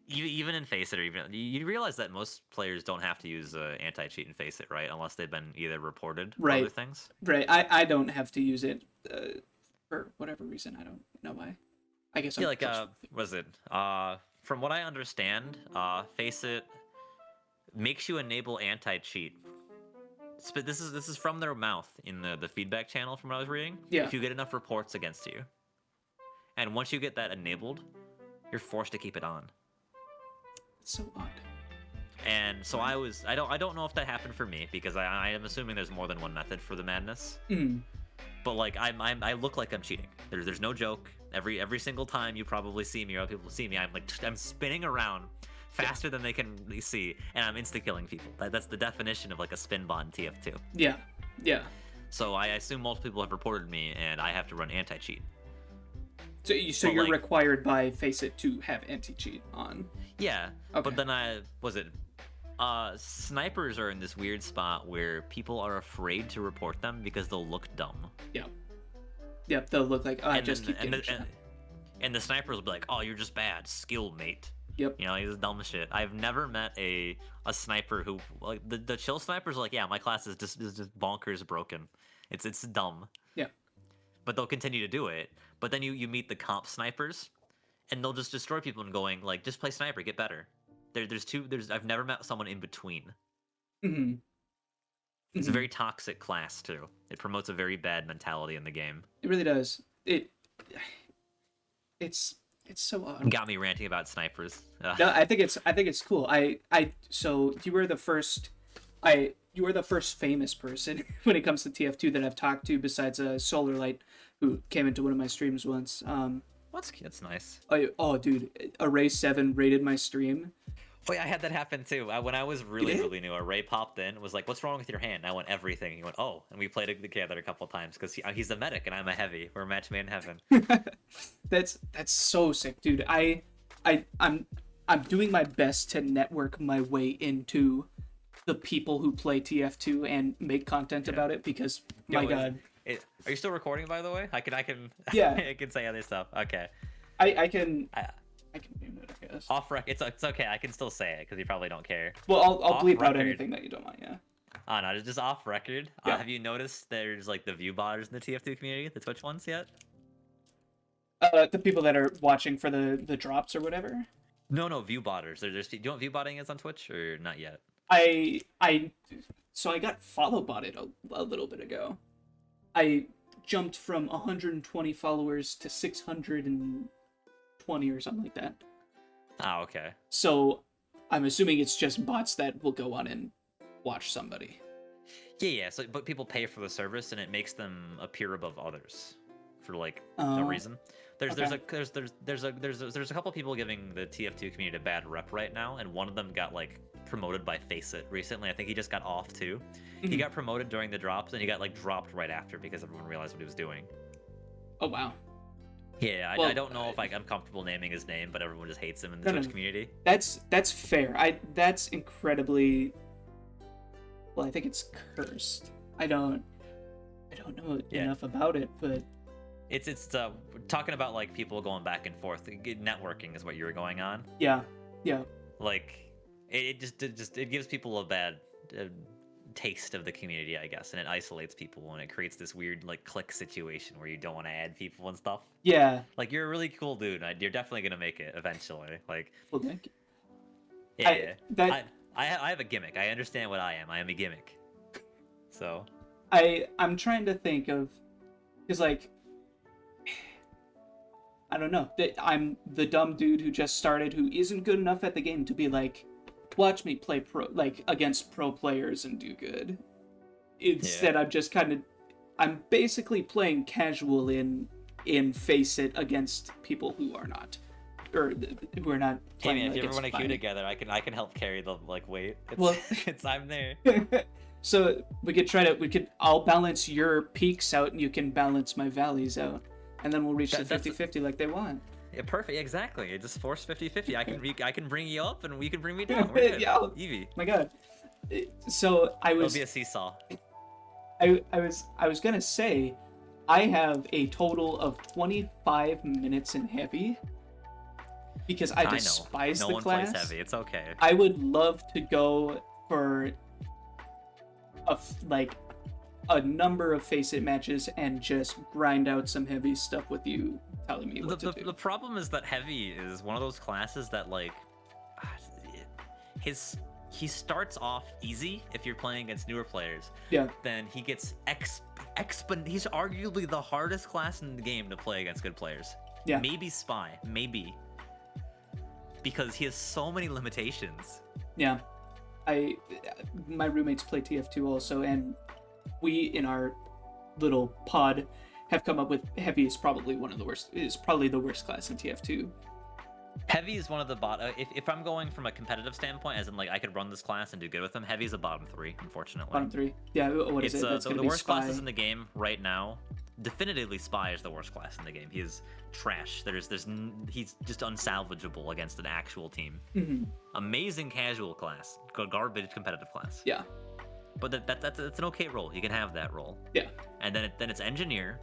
Even in FACEIT, or even you realize that most players don't have to use anti-cheat in FACEIT, right? Unless they've been either reported or Right. other things. Right. I don't have to use it for whatever reason. I don't know why. I guess I feel I'm like close. was it from what I understand, FACEIT makes you enable anti-cheat. But this is from their mouth in the feedback channel from what I was reading. Yeah. If you get enough reports against you, and once you get that enabled, you're forced to keep it on. It's so odd. And so I don't know if that happened for me because I am assuming there's more than one method for the madness. Mm. But like I look like I'm cheating. There's no joke. Every single time you probably see me or other people see me, I'm spinning around faster than they can see, and I'm insta killing people. That's the definition of like a spin bond TF2. Yeah. Yeah. So I assume most people have reported me, and I have to run anti cheat. So But, you're like, required by FACEIT to have anti-cheat on. yeah, Okay. but then snipers are in this weird spot where people are afraid to report them because they'll look dumb. Yeah. Yep, they'll look like, oh, I And just then, keep getting shot. and the snipers will be like, "Oh, you're just bad, skill mate." Yep. You know, he's dumb shit. I've never met a sniper who, like, the chill snipers are like, "Yeah, my class is just bonkers broken. It's dumb." Yeah. But they'll continue to do it. But then you meet the comp snipers, and they'll just destroy people and going like, "Just play sniper, get better." I've never met someone in between. Mm-hmm. It's a very toxic class too. It promotes a very bad mentality in the game. It really does. It's so odd. Got me ranting about snipers. No, I think it's cool. So you were the first famous person when it comes to TF2 that I've talked to besides Solarlight, who came into one of my streams once. That's nice. Oh, dude, Array7 rated my stream. Oh yeah, I had that happen too. When I was really new, Ray popped in, was like, "What's wrong with your hand?" I went everything. He went, "Oh," and we played together a couple times because he's a medic and I'm a heavy. We're a match made in heaven. That's so sick, dude. I'm doing my best to network my way into the people who play TF2 and make content about it because my god. Are you still recording, by the way? I can Yeah. I can say other stuff. Okay. I can name it, I guess. Off rec, it's okay. I can still say it because you probably don't care. Well, I'll bleep out record. anything that you don't want. Yeah. Oh no, just off record. Yeah. Have you noticed there's like the view botters in the TF2 community, the Twitch ones yet? The people that are watching for the drops or whatever. No, view botters. Do you know what view botting is on Twitch or not yet? So I got follow botted a little bit ago. I jumped from 120 followers to 620 or something like that. Oh, okay. So I'm assuming it's just bots that will go on and watch somebody. Yeah. So, but people pay for the service, and it makes them appear above others for like no reason. There's a couple people giving the TF2 community a bad rep right now, and one of them got like promoted by FACEIT recently. I think he just got off too. Mm-hmm. He got promoted during the drops, and he got like dropped right after because everyone realized what he was doing. Oh wow. Yeah, I don't know if I'm comfortable naming his name, but everyone just hates him in the Twitch community. That's fair. That's incredibly. Well, I think it's cursed. I don't know enough about it, but it's talking about like people going back and forth. Networking is what you were going on. Yeah. Like it gives people a bad taste of the community, I guess, and it isolates people and it creates this weird like clique situation where you don't want to add people and stuff. Yeah. Like you're a really cool dude. You're definitely gonna make it eventually. Like. Well, thank you. Yeah. I have a gimmick. I understand what I am. I am a gimmick. So. I'm trying to think of, because like, I don't know. I'm the dumb dude who just started, who isn't good enough at the game to be like, watch me play against pro players and do good. Instead, I'm basically playing casual in FACEIT against people who are not. Or who are not playing. Hey man, if you ever want to queue together, I can help carry the like weight. I'm there. So I'll balance your peaks out and you can balance my valleys out. And then we'll reach the 50-50 like they want. Yeah, perfect, exactly. It just force 50-50. I can bring you up and we can bring me down. We're good. Yeah. Eevee. My god. So It'll be a seesaw. I was gonna say I have a total of 25 minutes in heavy. Because I despise the class. No one plays heavy. It's okay. I would love to go for a number of FACEIT matches and just grind out some heavy stuff with you telling me what to do. The problem is that heavy is one of those classes that like he starts off easy if you're playing against newer players. Yeah. Then he gets he's arguably the hardest class in the game to play against good players. Yeah. Maybe Spy. Maybe. Because he has so many limitations. Yeah. My roommates play TF2 also, and we in our little pod have come up with heavy is probably the worst class in TF2. Heavy is one of the if I'm going from a competitive standpoint, as in like I could run this class and do good with them, heavy is a bottom 3, unfortunately. Bottom 3. Yeah, what is it? That's the worst classes in the game right now definitively Spy is the worst class in the game. He is trash. He's just unsalvageable against an actual team. Amazing casual class, garbage competitive class. Yeah. But that's an okay role. You can have that role. Yeah. And then it's Engineer.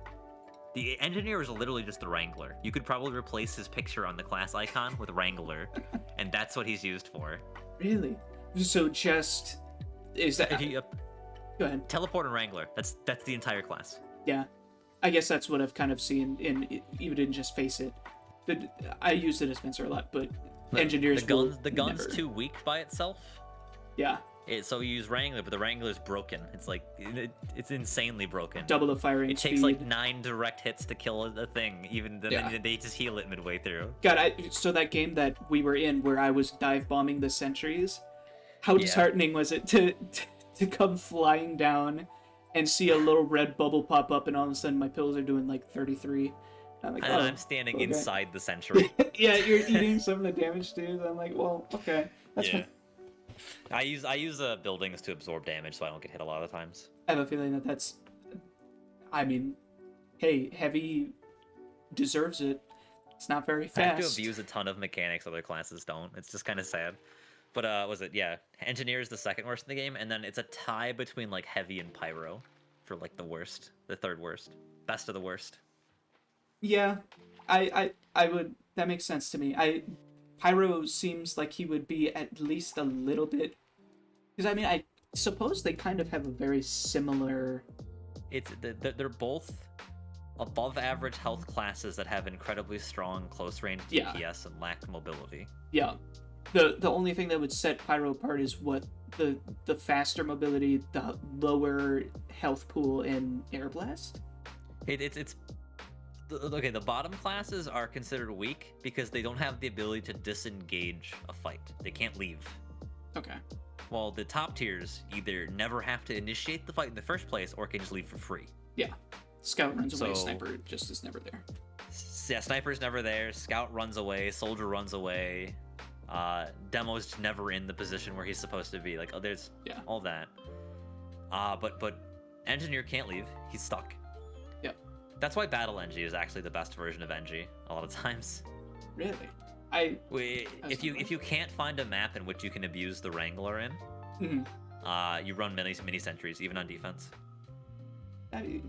The Engineer is literally just the Wrangler. You could probably replace his picture on the class icon with Wrangler, and that's what he's used for. Really? So just is that? Go ahead. Teleport and Wrangler. That's the entire class. Yeah, I guess that's what I've kind of seen even in just FACEIT. I use the dispenser a lot, but engineers the gun's never. too weak by itself. Yeah. So you use Wrangler, but the Wrangler's broken. It's like it's insanely broken. Double the firing It speed. takes like 9 direct hits to kill a thing. Even then they just heal it midway through. God, so that game that we were in where I was dive bombing the sentries, how disheartening was it to come flying down and see a little red bubble pop up, and all of a sudden my pills are doing like 33. I'm like, I'm standing inside the sentry. Yeah, you're eating some of the damage too. So I'm like, well, okay, that's fine. I use buildings to absorb damage, so I don't get hit a lot of times. I have a feeling that's. I mean, hey, heavy deserves it. It's not very fast. I have to abuse a ton of mechanics other classes don't. It's just kind of sad. But Engineer is the second worst in the game, and then it's a tie between like Heavy and Pyro for like the third worst, best of the worst. Yeah, I would. That makes sense to me. Pyro seems like he would be at least a little bit, because I mean, I suppose they kind of have a very similar. They're both above average health classes that have incredibly strong close range DPS and lack mobility. Yeah, the only thing that would set Pyro apart is what the faster mobility, the lower health pool, and Air Blast. Okay, the bottom classes are considered weak because they don't have the ability to disengage a fight. They can't leave. Okay. While the top tiers either never have to initiate the fight in the first place or can just leave for free. Yeah. Scout runs away, Sniper just is never there. Yeah, Sniper's never there, Scout runs away, Soldier runs away, Demo's never in the position where he's supposed to be. Like, there's all that. But Engineer can't leave. He's stuck. Yep. That's why Battle NG is actually the best version of NG a lot of times. Really? If you can't find a map in which you can abuse the Wrangler in, you run mini sentries even on defense. I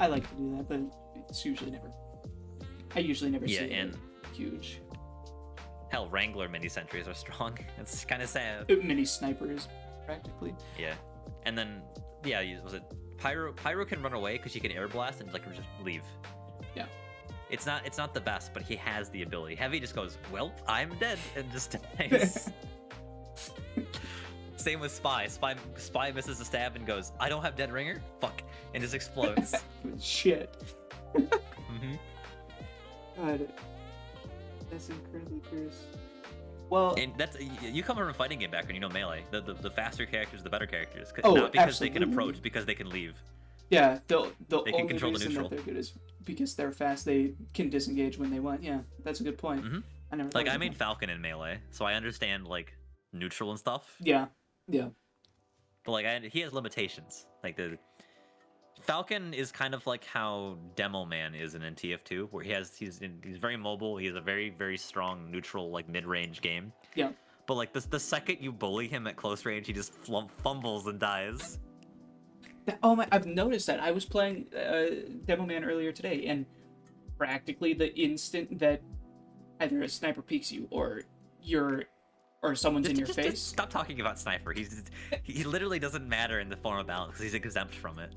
like to do that, but it's usually never. I usually never see it huge. Hell, Wrangler mini sentries are strong. It's kind of sad. Mini snipers, practically. Yeah, and then was it Pyro? Pyro can run away because he can air blast and like just leave. Yeah. It's not the best, but he has the ability. Heavy just goes, well, I'm dead, and just dies. Same with Spy. Spy misses a stab and goes, I don't have dead ringer? Fuck. And just explodes. Shit. God. That's incredibly curious. Well, and you come from a fighting game background, you know melee. The faster characters, the better characters. Oh, not because absolutely. they can approach, because they can leave. Yeah, the they can only control reason the neutral. that they're good is because they're fast. They can disengage when they want. Yeah, that's a good point. I never thought of I made that. Falcon in melee, so I understand like neutral and stuff. Yeah. But like he has limitations. Like the Falcon is kind of like how Demo Man is in TF2, where he's very mobile. He has a very, very strong neutral like mid-range game. Yeah. But like the second you bully him at close range, he just fumbles and dies. Oh my! I've noticed that. I was playing Demo Man earlier today, and practically the instant that either a sniper peeks you or someone's in your face. Just stop talking about Sniper. He literally doesn't matter in the form of balance because he's exempt from it.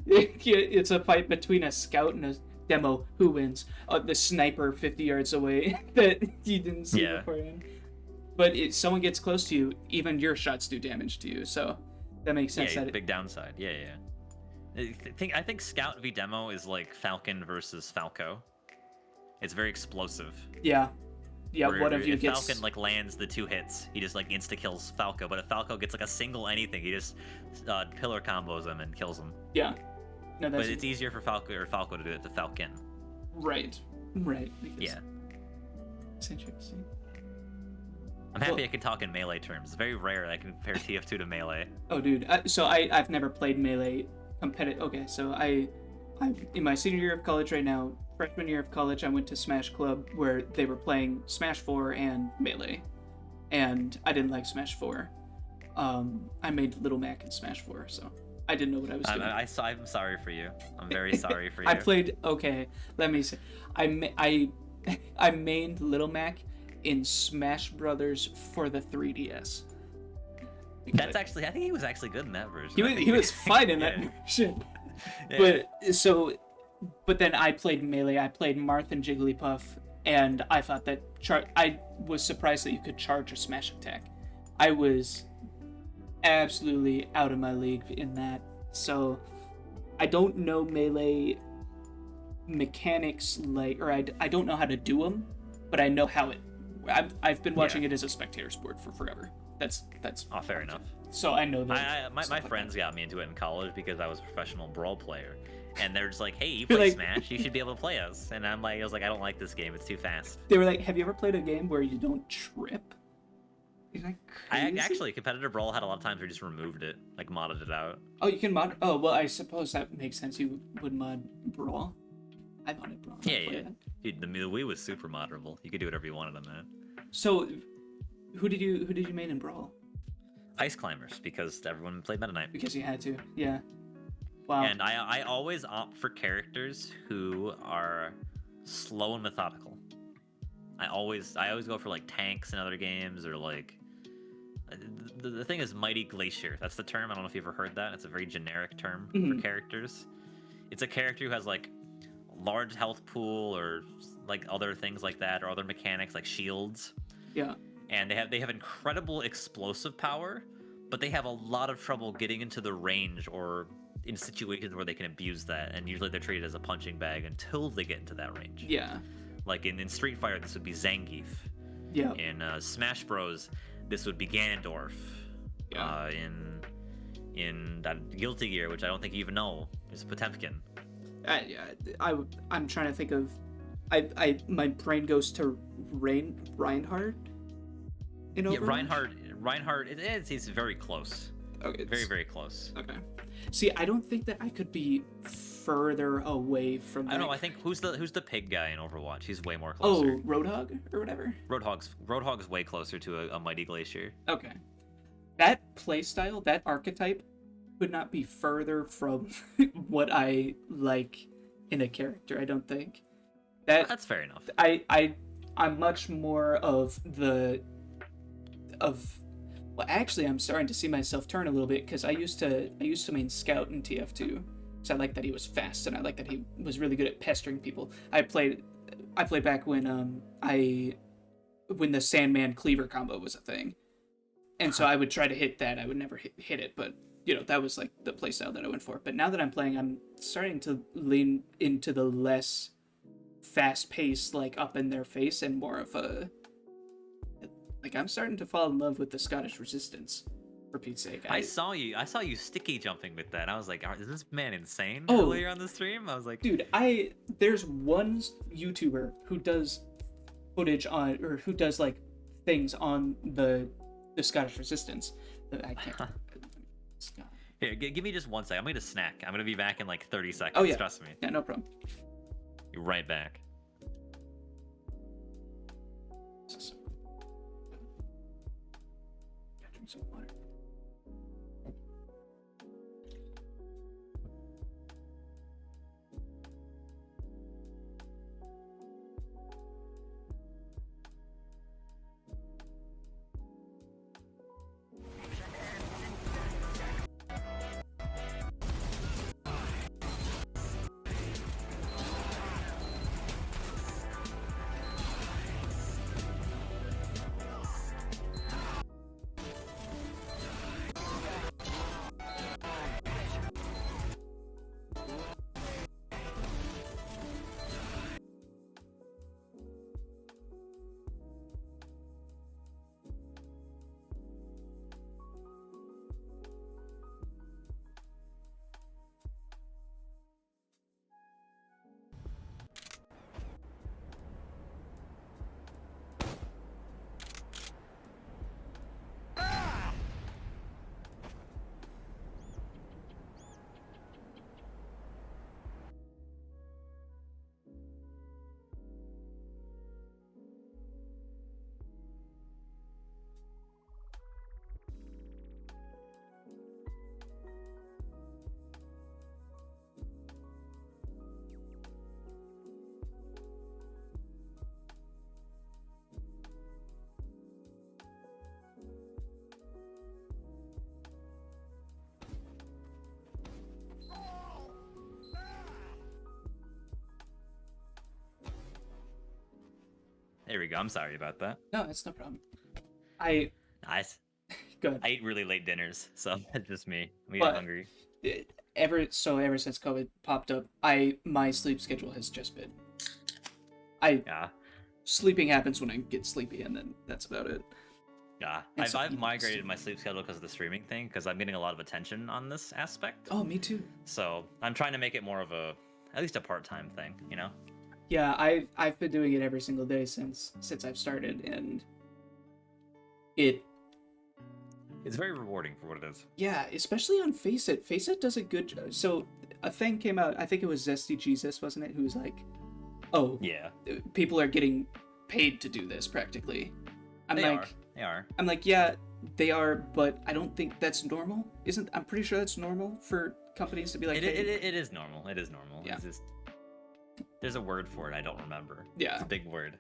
It's a fight between a scout and a demo. Who wins? The sniper 50 yards away that you didn't see beforehand. But someone gets close to you, even your shots do damage to you. So that makes sense. Yeah, big downside. Yeah. I think Scout v Demo is like Falcon versus Falco. It's very explosive. Yeah. One of you if gets. Falcon like lands the 2 hits, he just like insta kills Falco. But if Falco gets like a single anything, he just pillar combos him and kills him. Yeah. No, but it's easier for Falco to do it to Falcon. Right. Yeah. It's interesting. I'm happy I can talk in melee terms. It's very rare I can compare TF2 to melee. Oh, dude. So I've never played melee competitive. Okay, so I I'm in my senior year of college right now. Freshman year of college, I went to Smash Club where they were playing Smash 4 and Melee, and I didn't like Smash 4. I made Little Mac in Smash 4, so I didn't know what I was doing. I'm sorry for you. I'm very sorry for you. I played. Okay, let me say, I mained Little Mac in Smash Brothers for the 3DS. That's actually, I think he was actually good in that version. He was fine in that version. Yeah. But then I played Melee. I played Marth and Jigglypuff, and I thought that I was surprised that you could charge a smash attack. I was absolutely out of my league in that. So I don't know Melee mechanics or I don't know how to do them, but I know how it. I've been watching it as a spectator sport for forever. That's fair enough. So I know that. My friends got me into it in college because I was a professional brawl player, and they're just like, "Hey, you play Smash? You should be able to play us." And I was like, "I don't like this game. It's too fast." They were like, "Have you ever played a game where you don't trip?" Is that crazy? Actually, competitive brawl had a lot of times where you just removed it, like modded it out. Oh, you can mod. Oh, well, I suppose that makes sense. You would mod brawl. I modded brawl. Yeah. Dude, the Wii was super modderable. You could do whatever you wanted on that. So, who did you main in brawl? Ice Climbers, because everyone played Meta Knight. Because you had to, yeah. Wow. And I always opt for characters who are slow and methodical. I always go for like tanks in other games, or like the thing is Mighty Glacier. That's the term. I don't know if you've ever heard that. It's a very generic term for characters. It's a character who has like large health pool or like other things like that, or other mechanics like shields. Yeah. And they have incredible explosive power, but they have a lot of trouble getting into the range or in situations where they can abuse that, and usually they're treated as a punching bag until they get into that range. Yeah. Like in Street Fighter, this would be Zangief. Yeah. In Smash Bros, this would be Ganondorf. Yeah. In that Guilty Gear, which I don't think you even know, is Potemkin. I'm trying to think of. My brain goes to Reinhardt. In Overwatch? Yeah, Reinhardt. He's very close. Okay. Very, very close. Okay. See, I don't think that I could be further away from. I don't know. I think who's the pig guy in Overwatch? He's way more closer. Oh, Roadhog or whatever. Roadhog's way closer to a Mighty Glacier. Okay. That playstyle, that archetype, would not be further from what I like in a character. I don't think. That's fair enough. I'm much more of well, actually, I'm starting to see myself turn a little bit, because I used to main Scout in TF2, because I liked that he was fast, and I liked that he was really good at pestering people. I played back when the Sandman Cleaver combo was a thing, and so I would try to hit that. I would never hit it, but that was like the playstyle that I went for. But now that I'm playing, I'm starting to lean into the less fast-paced, like up in their face, and more of a. Like, I'm starting to fall in love with the Scottish Resistance, for Pete's sake. I saw you sticky jumping with that. I was like, is this man insane? Earlier on the stream, I was like, dude, there's one YouTuber who does footage on, or who does like things on the Scottish Resistance. I can't. Here, give me just 1 second. I'm gonna snack. I'm gonna be back in like 30 seconds. Oh yeah. Trust me. Yeah, no problem. Be right back. Some water. There we go. I'm sorry about that. No, it's no problem. I Nice. good. I eat really late dinners, so it's just me. I'm But- getting hungry. Ever since COVID popped up, my sleep schedule has just been. Yeah. Sleeping happens when I get sleepy, and then that's about it. Yeah. And so I've eating migrated stupid. my sleep schedule because of the streaming thing, because I'm getting a lot of attention on this aspect. Oh, me too. So I'm trying to make it more of at least a part-time thing, you know? Yeah, I've been doing it every single day since I've started, and It's very rewarding for what it is. yeah, especially on FACEIT. FACEIT does a good job. So a thing came out, I think it was Zesty Jesus, wasn't it? Who was like, oh, Yeah. people are getting paid to do this practically. They are. I'm like, yeah, they are, but I don't think that's normal. I'm pretty sure that's normal for companies to be like, It is normal. It is normal. Yeah. It's just, there's a word for it. I don't remember. Yeah. It's a big word.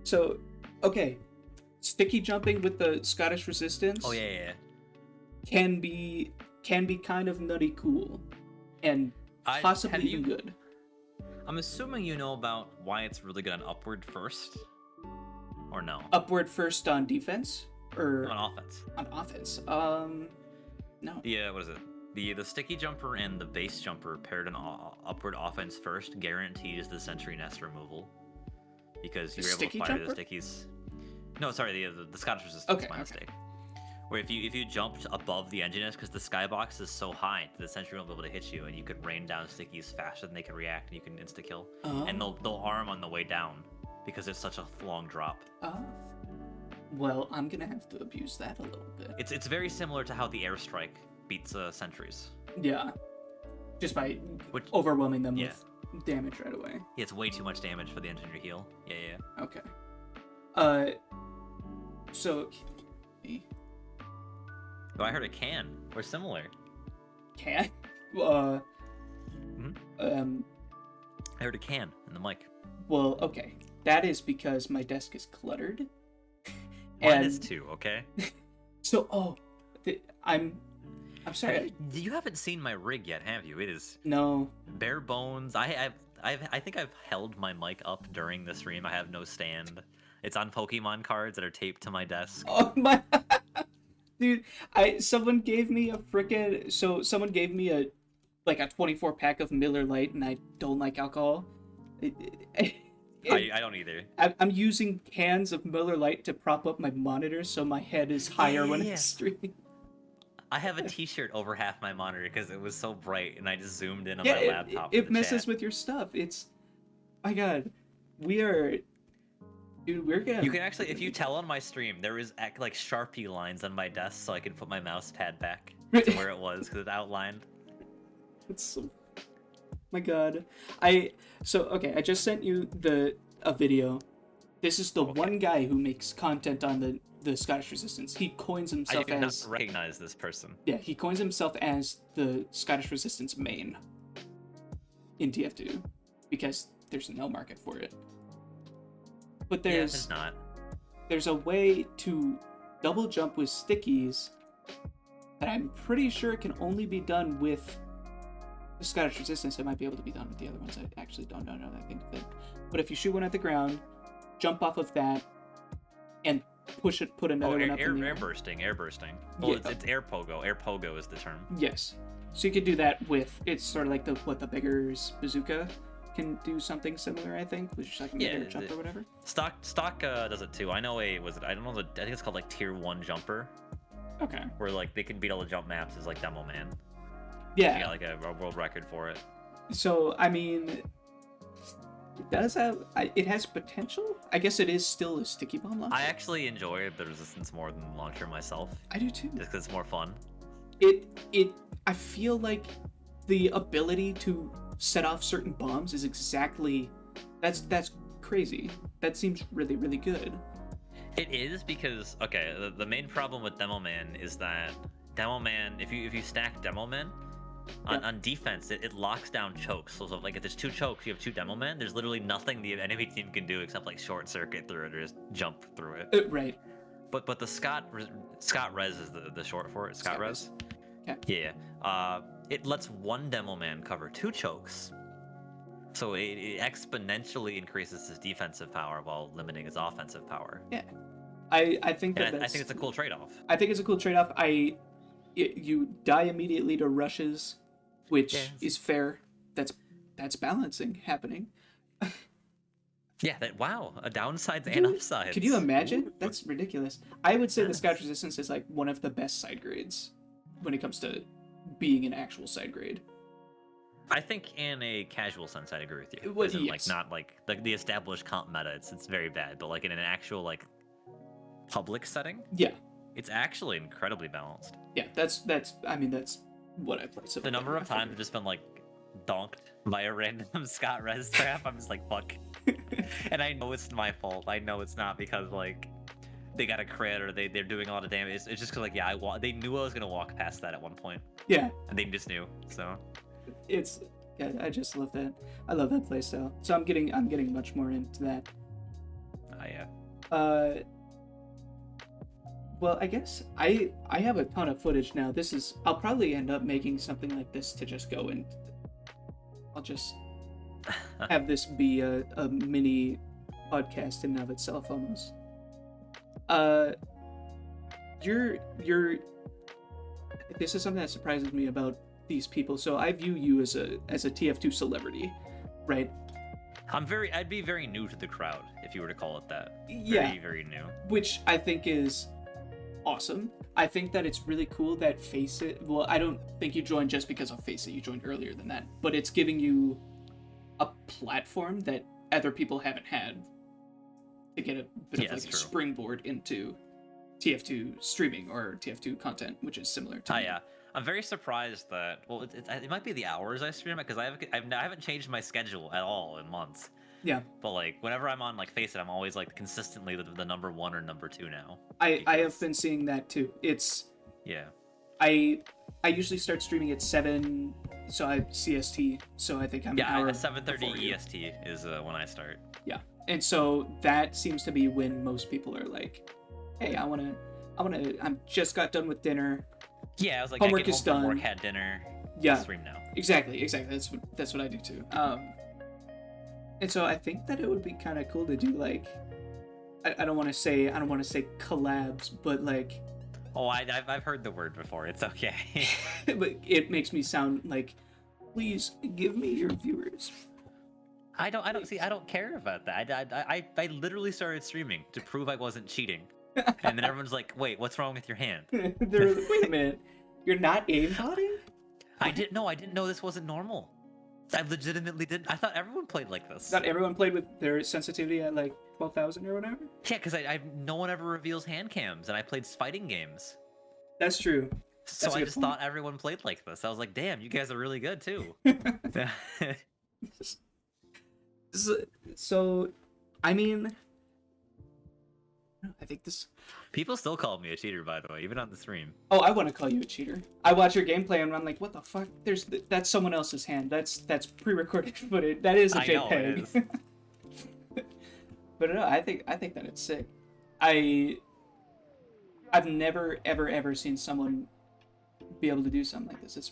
So, okay, sticky jumping with the Scottish Resistance. Oh yeah. Can be kind of nutty cool, and possibly even good. I'm assuming you know about why it's really good on upward first, or no? Upward first on defense or On offense. on offense? No. Yeah, what is it? The sticky jumper and the base jumper paired in upward offense first guarantees the sentry nest removal, because you're able to sticky fire jumper? the stickies. No, sorry, the Scottish Resistance. Okay, My okay. mistake. Where if you jumped above the engine nest, because the skybox is so high, the sentry won't be able to hit you, and you could rain down stickies faster than they can react, and you can insta kill. And they'll arm on the way down because it's such a long drop. Well, I'm gonna have to abuse that a little bit. It's very similar to how the airstrike beats sentries. Yeah, just by Which overwhelming them yeah. with damage right away. Yeah, it's way too much damage for the engineer heal. Yeah. Okay. So, Oh, I heard a can. We're similar. can I heard a can in the mic. well, okay. That is because my desk is cluttered. Mine is too, okay? So, I'm sorry. You haven't seen my rig yet, have you? It is No. bare bones. I think I've held my mic up during the stream. I have no stand. It's on Pokemon cards that are taped to my desk. Oh my, dude! Someone gave me a 24 pack of Miller Lite, and I don't like alcohol. I don't either. I'm using cans of Miller Lite to prop up my monitor so my head is higher when Yeah. it's streaming. I have a T-shirt over half my monitor because it was so bright, and I just zoomed in on Yeah, my laptop. it messes with your stuff. It's, my God, we're gonna. You can actually, if you tell on my stream, there is like Sharpie lines on my desk, so I can put my mouse pad back to where it was because it's outlined. It's so... My God, okay. I just sent you a video. This is the one guy who makes content on the Scottish Resistance. He coins I himself do as not recognize this person. yeah. He coins himself as the Scottish Resistance main in TF2 because there's no market for it. But There's not. there's a way to double jump with stickies that I'm pretty sure can only be done with the Scottish Resistance. It might be able to be done with the other ones. I actually don't know. I think that. But if you shoot one at the ground, jump off of that, and put another one up in the air. Air bursting. Well, Yeah. it's air pogo. Air pogo is the term. Yes. So you could do that with, it's sort of like the Beggar's Bazooka can do something similar, I think, which is like a air jump or whatever. Stock does it too. I know I don't know, I think it's called like tier 1 jumper, Okay. where like they can beat all the jump maps as like Demo Man. Yeah. They got like a world record for it. So, I mean, it does have, it has potential. I guess it is still a sticky bomb launcher. I actually enjoy the Resistance more than the launcher myself, I do too. just because it's more fun. I feel like the ability to set off certain bombs is exactly, that's crazy. That seems really, really good. It is because, okay, the main problem with Demo Man is that Demo Man, if you stack Demo Man, on defense, it locks down chokes. So like if there's 2 chokes, you have 2 Demo Men, there's literally nothing the enemy team can do except like short circuit through it or just jump through it. Right. But the Scott Res is the short for it. Scott Res. Yeah. Yeah. It lets 1 Demo Man cover 2 chokes So it exponentially increases his defensive power while limiting his offensive power. Yeah, I think that And I think it's a cool trade-off. I think it's a cool trade-off. You die immediately to rushes, which is fair. That's balancing happening. Yeah, wow, a downsides and upsides. Could you imagine? Ooh. That's ridiculous. I would say the Scout Resistance is like one of the best side grades when it comes to being an actual side grade. I think in a casual sense, I'd agree with you. Well, As in, yes. like not like the established comp meta, it's very bad. But like in an actual like public setting, Yeah, it's actually incredibly balanced. yeah. That's I mean that's what I play. So The number of times I've just been like donked by a random Scott Res trap, I'm just like fuck. And I know it's my fault. I know it's not because like they got a crit or they're doing a lot of damage. It's just because like yeah, they knew I was gonna walk past that at one point. Yeah, And they just knew. So yeah. I just love that. I love that playstyle. So I'm getting much more into that. yeah. Well, I guess I have a ton of footage now. I'll probably end up making something like this to just go and I'll just have this be a mini podcast in and of itself almost. This is something that surprises me about these people. So I view you as a TF2 celebrity, right? I'd be very new to the crowd if you were to call it that. Yeah. Very, very new. Which I think is awesome. I think that it's really cool that FACEIT, well, I don't think you joined just because of FACEIT, you joined earlier than that, but it's giving you a platform that other people haven't had to get a bit of like a springboard into TF2 streaming or TF2 content, which is similar to yeah. I'm very surprised that, well, it might be the hours I stream it, because I haven't changed my schedule at all in months. Yeah. But like whenever I'm on like FACEIT, I'm always like consistently the number 1 or number 2 now. I have been seeing that too. It's yeah. I usually start streaming at 7, so I CST. So I think I'm an hour 7:30 EST is when I start. Yeah, and so that seems to be when most people are like, "Hey, I'm just got done with dinner. Yeah, I was like, homework I get is home from done. Work, had dinner. Yeah, stream now. Exactly. That's what I do too. And so I think that it would be kind of cool to do like, I don't want to say collabs, but like. Oh, I've heard the word before. It's okay. But it makes me sound like, please give me your viewers. I don't care about that. I literally started streaming to prove I wasn't cheating, and then everyone's like, "Wait, what's wrong with your hand?" They're like, wait a minute, you're not aimbotting? I didn't know this wasn't normal. I legitimately didn't. I thought everyone played like this. Not everyone played with their sensitivity at like 12,000 or whatever? Yeah, because no one ever reveals hand cams, and I played fighting games. That's true. So I just thought everyone played like this. I was like, damn, you guys are really good too. So, I mean, I think this... People still call me a cheater, by the way, even on the stream. Oh, I want to call you a cheater. I watch your gameplay and I'm like, what the fuck? That's someone else's hand. That's pre-recorded footage. That is a JPEG. I know, it is. But no, I think that it's sick. I've never ever seen someone be able to do something like this. It's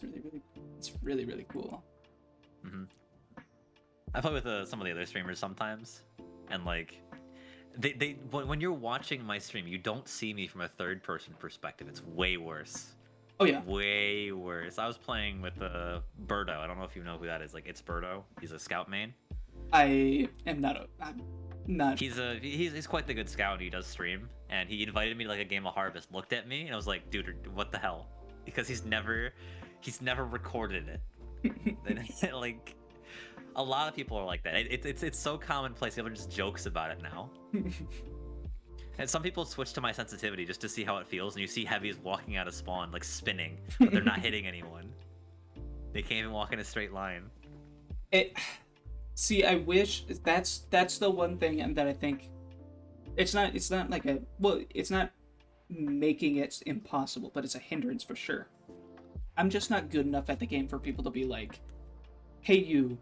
really cool. Mm-hmm. I play with some of the other streamers sometimes, and like, when you're watching my stream, you don't see me from a third-person perspective. It's way worse. Oh yeah. Way worse. I was playing with Birdo. I don't know if you know who that is. Like, it's Birdo. He's a scout main. I am not. I'm not. He's quite the good scout. And he does stream, and he invited me to like a game of Harvest. Looked at me, and I was like, dude, what the hell? Because he's never recorded it. Like, a lot of people are like that. It's so commonplace. Everyone just jokes about it now. And some people switch to my sensitivity just to see how it feels. And you see heavies walking out of spawn, like spinning, but they're not hitting anyone. They can't even walk in a straight line. See, I wish that's the one thing that I think it's not like it's not making it impossible, but it's a hindrance for sure. I'm just not good enough at the game for people to be like, hey, you,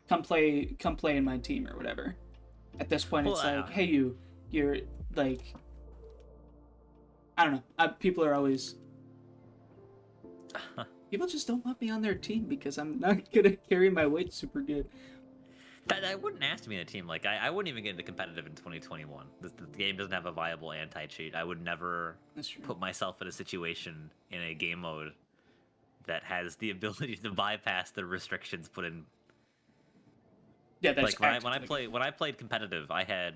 come play in my team or whatever. At this point, it's like, hey, you're like, I don't know. People are always, people just don't want me on their team because I'm not gonna carry my weight super good. I wouldn't ask to be in a team. Like, I wouldn't even get into competitive in 2021. The game doesn't have a viable anti-cheat. I would never That's true. put myself in a situation in a game mode that has the ability to bypass the restrictions put in. Yeah, that's Like when I played competitive, I had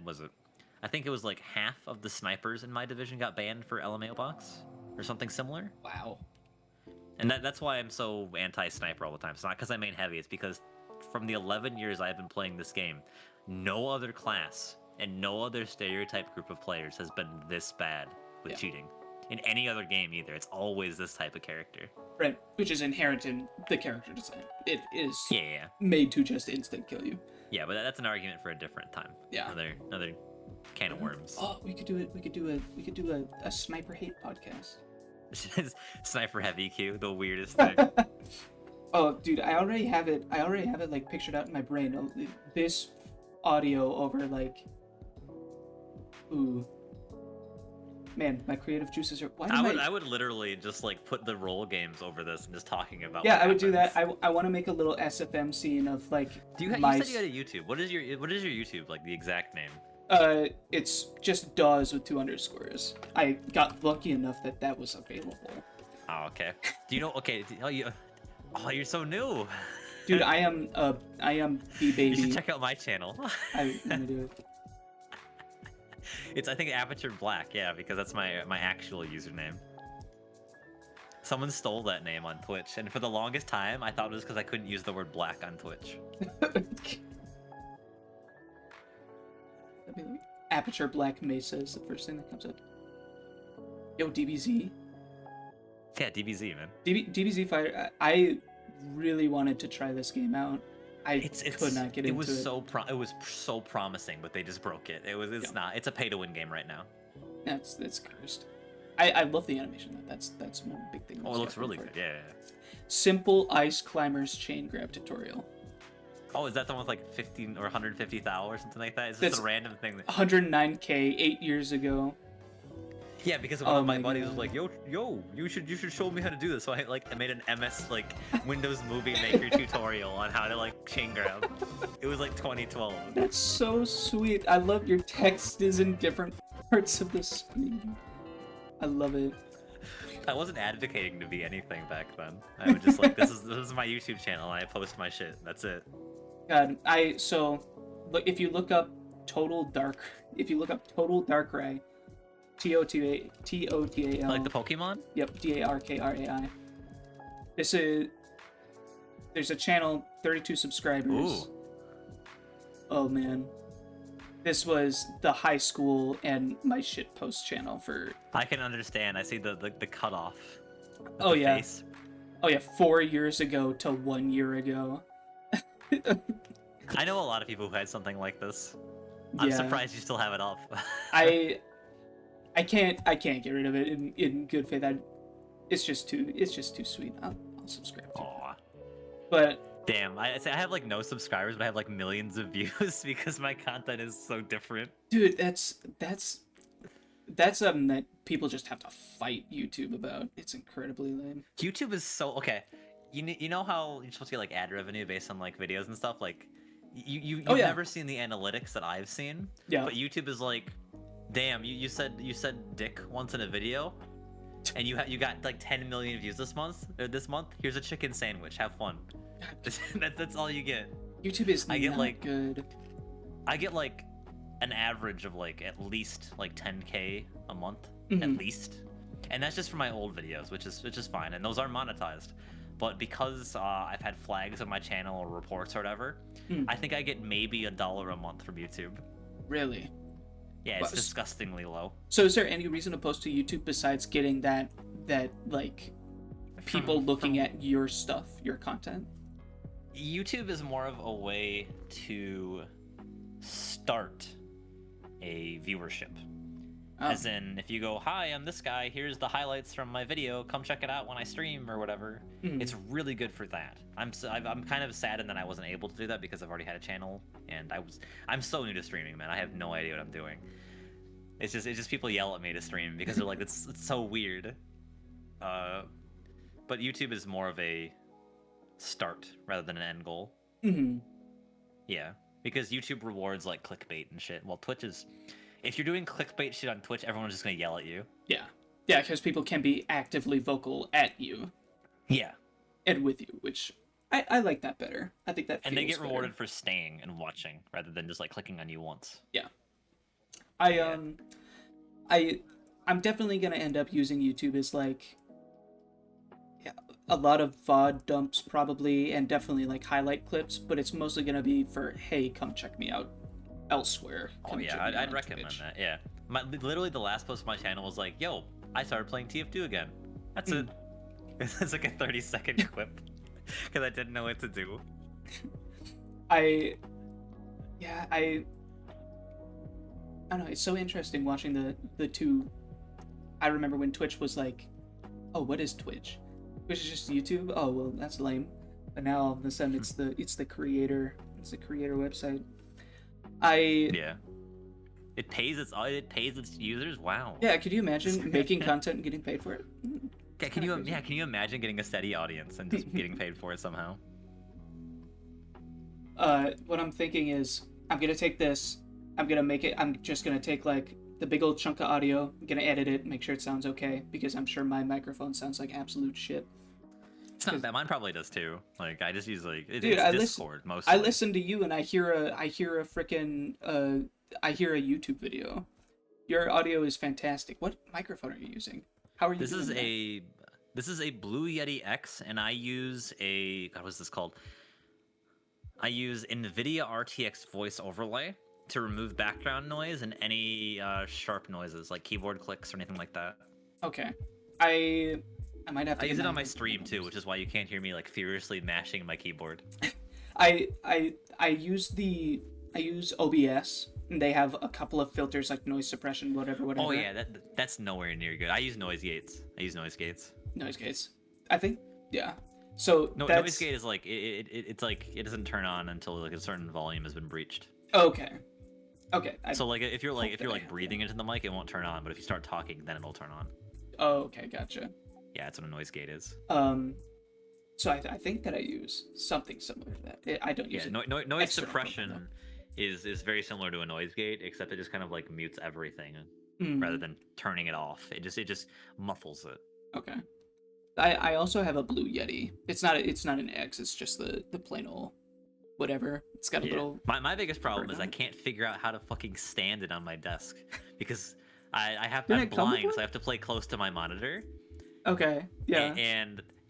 I think it was like half of the snipers in my division got banned for LMAO box or something similar. Wow. And that's why I'm so anti-sniper all the time. It's not because I main heavy. It's because from the 11 years I've been playing this game, no other class and no other stereotype group of players has been this bad with cheating. In any other game either. It's always this type of character. Right, which is inherent in the character design. It is Yeah. made to just instant kill you. Yeah, but that's an argument for a different time. Yeah. Another can of worms. Oh, we could do it. We could do a sniper hate podcast. Sniper heavy Q, the weirdest thing. Oh, dude, I already have it like pictured out in my brain. This audio over like, ooh, man, my creative juices are. I would literally just like put the role games over this and just talking about. Yeah, what I would do that. happens. I want to make a little SFM scene of like. You said you had a YouTube. What is your YouTube, like the exact name? It's just Dawes with 2 underscores. I got lucky enough that was available. Oh, okay. Do you know? Okay. You're so new. Dude, I am the baby. You should check out my channel. I'm gonna do it. It's I think Aperture Black, yeah, because that's my actual username. Someone stole that name on Twitch, and for the longest time, I thought it was because I couldn't use the word black on Twitch. Aperture Black Mesa is the first thing that comes up. Yo, DBZ. Yeah, DBZ, man. DBZ Fighter. I really wanted to try this game out. I could not get into it. It was so promising, but they just broke it. It's not. It's a pay-to-win game right now. That's cursed. I love the animation though. That's one big thing. Oh, it looks really good. Yeah. Simple ice climbers chain grab tutorial. Oh, is that the one with like 15 or 150,000 or something like that? Is this a random thing? 109K 8 years ago. Yeah, because one of my buddies was like, yo, you should show me how to do this. So I made an MS like Windows Movie Maker tutorial on how to like chain grab. It was like 2012. That's so sweet. I love your text is in different parts of the screen. I love it. I wasn't advocating to be anything back then. I was just like, this is my YouTube channel and I post my shit. That's it. God, if you look up Total Darkrai, TOTAL. Like the Pokemon? Yep, DARKRAI. There's a channel, 32 subscribers. Ooh. Oh man. This was the high school and my shitpost channel for. I can understand. I see the cutoff. Oh yeah. Face. Oh yeah, 4 years ago to 1 year ago. I know a lot of people who had something like this. I'm surprised you still have it up. I can't get rid of it in good faith. It's just too sweet. I'll subscribe to it. Aw. But damn, I have like no subscribers, but I have like millions of views because my content is so different. Dude, that's something that people just have to fight YouTube about. It's incredibly lame. YouTube is so okay. You know how you're supposed to get like ad revenue based on like videos and stuff. Like you've never seen the analytics that I've seen. Yeah. But YouTube is like, damn, you said dick once in a video, and you got like 10 million views this month. Here's a chicken sandwich. Have fun. That's all you get. YouTube is I get not like good. I get like an average of like at least like 10K a month at least, and that's just for my old videos, which is fine, and those aren't monetized. But because I've had flags on my channel or reports or whatever, I think I get maybe $1 a month from YouTube. Really? Yeah, it's disgustingly low. So is there any reason to post to YouTube besides getting that like people looking at your stuff, your content? YouTube is more of a way to start a viewership. As in, if you go, hi, I'm this guy, here's the highlights from my video, come check it out when I stream or whatever. It's really good for that. I'm kind of saddened that I wasn't able to do that because I've already had a channel, and I'm so new to streaming, man. I have no idea what I'm doing. It's just people yell at me to stream because they're like, it's so weird. But YouTube is more of a start rather than an end goal. Yeah. because YouTube rewards like clickbait and shit. Well, Twitch is, if you're doing clickbait shit on Twitch, everyone's just gonna yell at you. Yeah. Yeah, because people can be actively vocal at you Yeah, and with you, which I like that better. I think that feels and they get better. rewarded for staying and watching rather than just like clicking on you once. Yeah. Yeah. I'm definitely gonna end up using YouTube as like, yeah, a lot of VOD dumps probably, and definitely like highlight clips, but it's mostly gonna be for, hey, come check me out elsewhere. Oh Come yeah, check me out I'd on recommend Twitch. that. Yeah, literally the last post of my channel was like, "Yo, I started playing TF2 again." That's it. It's like a 30-second clip because I didn't know what to do. I don't know, it's so interesting watching the two. I remember when Twitch was like, oh, what is Twitch? Twitch is just YouTube? Oh well, that's lame. But now all of a sudden it's the creator website. Yeah, it pays its users. Wow. Yeah, could you imagine making content and getting paid for it? Yeah, can you imagine getting a steady audience and just getting paid for it somehow? What I'm thinking is I'm gonna take this, I'm just gonna take like the big old chunk of audio, I'm gonna edit it, make sure it sounds okay, because I'm sure my microphone sounds like absolute shit. It's not bad. Mine probably does too. Like I just use like it's Discord mostly. I listen to you and I hear a freaking I hear a YouTube video. Your audio is fantastic. What microphone are you using? How are you This doing is that? this is a Blue Yeti X, and I use a God, what's this called? I use NVIDIA RTX voice overlay to remove background noise and any sharp noises like keyboard clicks or anything like that. Okay. I might have to I use get it on my stream too, which is why you can't hear me like furiously mashing my keyboard. I use OBS, and they have a couple of filters like noise suppression, whatever. Oh yeah, that's nowhere near good. I use noise gates. Noise gates. I think, yeah. So no, that's... noise gate is like it's like it doesn't turn on until like a certain volume has been breached. Okay. So like if you're like breathing into the mic, it won't turn on, but if you start talking, then it'll turn on. Oh, okay, gotcha. Yeah, that's what a noise gate is. So I think that I use something similar to that. I don't use it. Noise suppression is very similar to a noise gate, except it just kind of like mutes everything rather than turning it off. It just muffles it. Okay. I also have a Blue Yeti. It's not an X. It's just the plain old whatever. It's got a little. My biggest problem is I can't figure out how to fucking stand it on my desk because I'm blind, so I have to play close to my monitor. Okay. Yeah.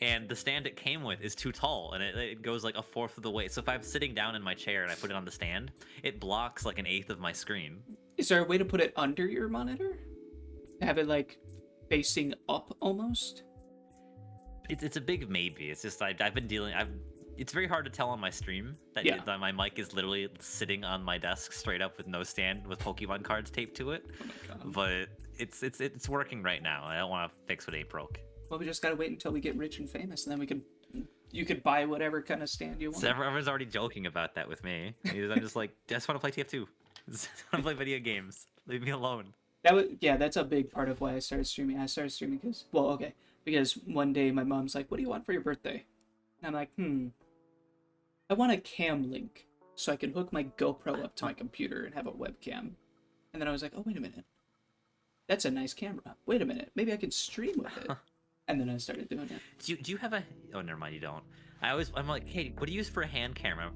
And the stand it came with is too tall, and it goes like a fourth of the way. So if I'm sitting down in my chair and I put it on the stand, it blocks like an eighth of my screen. Is there a way to put it under your monitor? Have it like facing up almost? It's a big maybe. It's just I've been dealing. It's very hard to tell on my stream that my mic is literally sitting on my desk straight up with no stand with Pokemon cards taped to it. Oh my God. But it's working right now. I don't want to fix what ain't broke. Well, we just gotta wait until we get rich and famous, and then you could buy whatever kind of stand you want. So everyone's already joking about that with me. I'm just like, I just want to play TF2. I just want to play video games. Leave me alone. That's a big part of why I started streaming. I started streaming because one day my mom's like, "What do you want for your birthday?" And I'm like, I want a cam link so I can hook my GoPro up to my computer and have a webcam. And then I was like, oh, wait a minute. That's a nice camera. Wait a minute. Maybe I could stream with it. And then I started doing it. Do you have a... Oh, never mind, you don't. I'm like, hey, what do you use for a hand camera?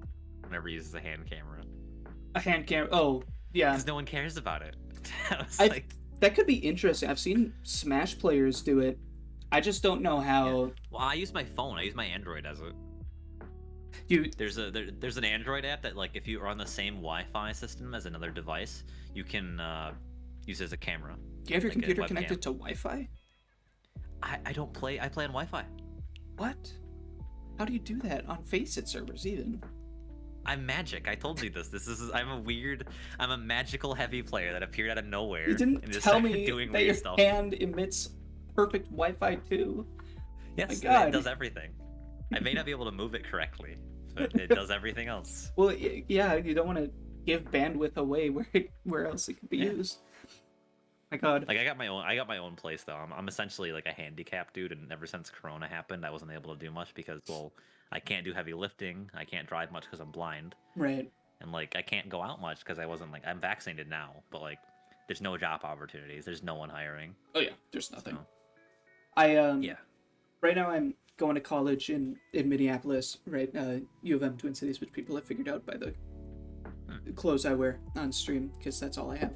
Never uses a hand camera. A hand camera? Oh, yeah. Because no one cares about it. That could be interesting. I've seen Smash players do it. I just don't know how... Yeah. Well, I use my phone. I use my Android as it. There's an Android app that, like, if you are on the same Wi-Fi system as another device, you can use it as a camera. Do you have your computer connected to Wi-Fi? I don't play. I play on Wi-Fi. What? How do you do that on FACEIT servers even? I'm magic. I told you this. I'm a magical heavy player that appeared out of nowhere. You didn't tell me that your stuff. hand emits perfect Wi-Fi too. Yes, it does everything. I may not be able to move it correctly, but it does everything else. Well, yeah, you don't want to give bandwidth away where else it could be used. My God. Like I got my own place though. I'm essentially like a handicapped dude, and ever since Corona happened, I wasn't able to do much because, well, I can't do heavy lifting. I can't drive much because I'm blind. Right. and like I can't go out much because I wasn't like I'm vaccinated now, but like there's no job opportunities. There's no one hiring. Oh yeah, there's nothing. So, I yeah. right now I'm going to college in Minneapolis, right? U of M Twin Cities, which people have figured out by the clothes I wear on stream, because that's all I have.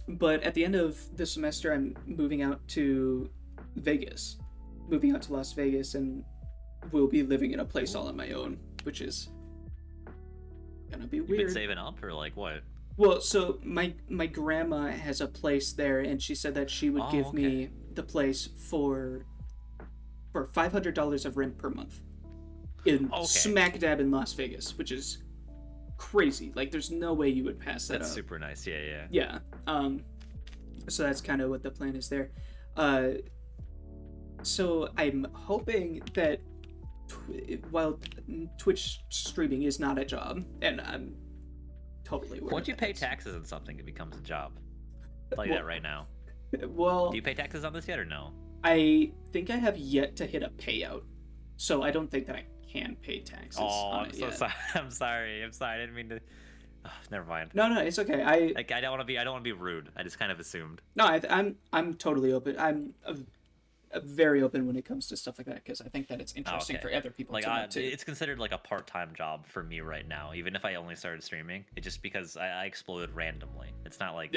But at the end of the semester, I'm moving out to Las Vegas, and will be living in a place all on my own, which is gonna be You've weird. been saving up or like what? Well, so my grandma has a place there, and she said that she would give me the place for $500 of rent per month in smack dab in Las Vegas, which is crazy. Like, there's no way you would pass that up. That's super nice. Yeah. Yeah. So that's kind of what the plan is there. So I'm hoping that while Twitch streaming is not a job, and I'm totally aware. Once you pay taxes on something, it becomes a job. I'll tell you that right now. Well, do you pay taxes on this yet or no? I think I have yet to hit a payout, so I don't think that I can pay taxes. I'm so sorry. I'm sorry. I didn't mean to. Oh, never mind. No, it's okay. I don't want to be rude. I just kind of assumed. No, I'm totally open. I'm very open when it comes to stuff like that, because I think that it's interesting for other people to know too. It's considered like a part-time job for me right now, even if I only started streaming. It just because I exploded randomly. It's not like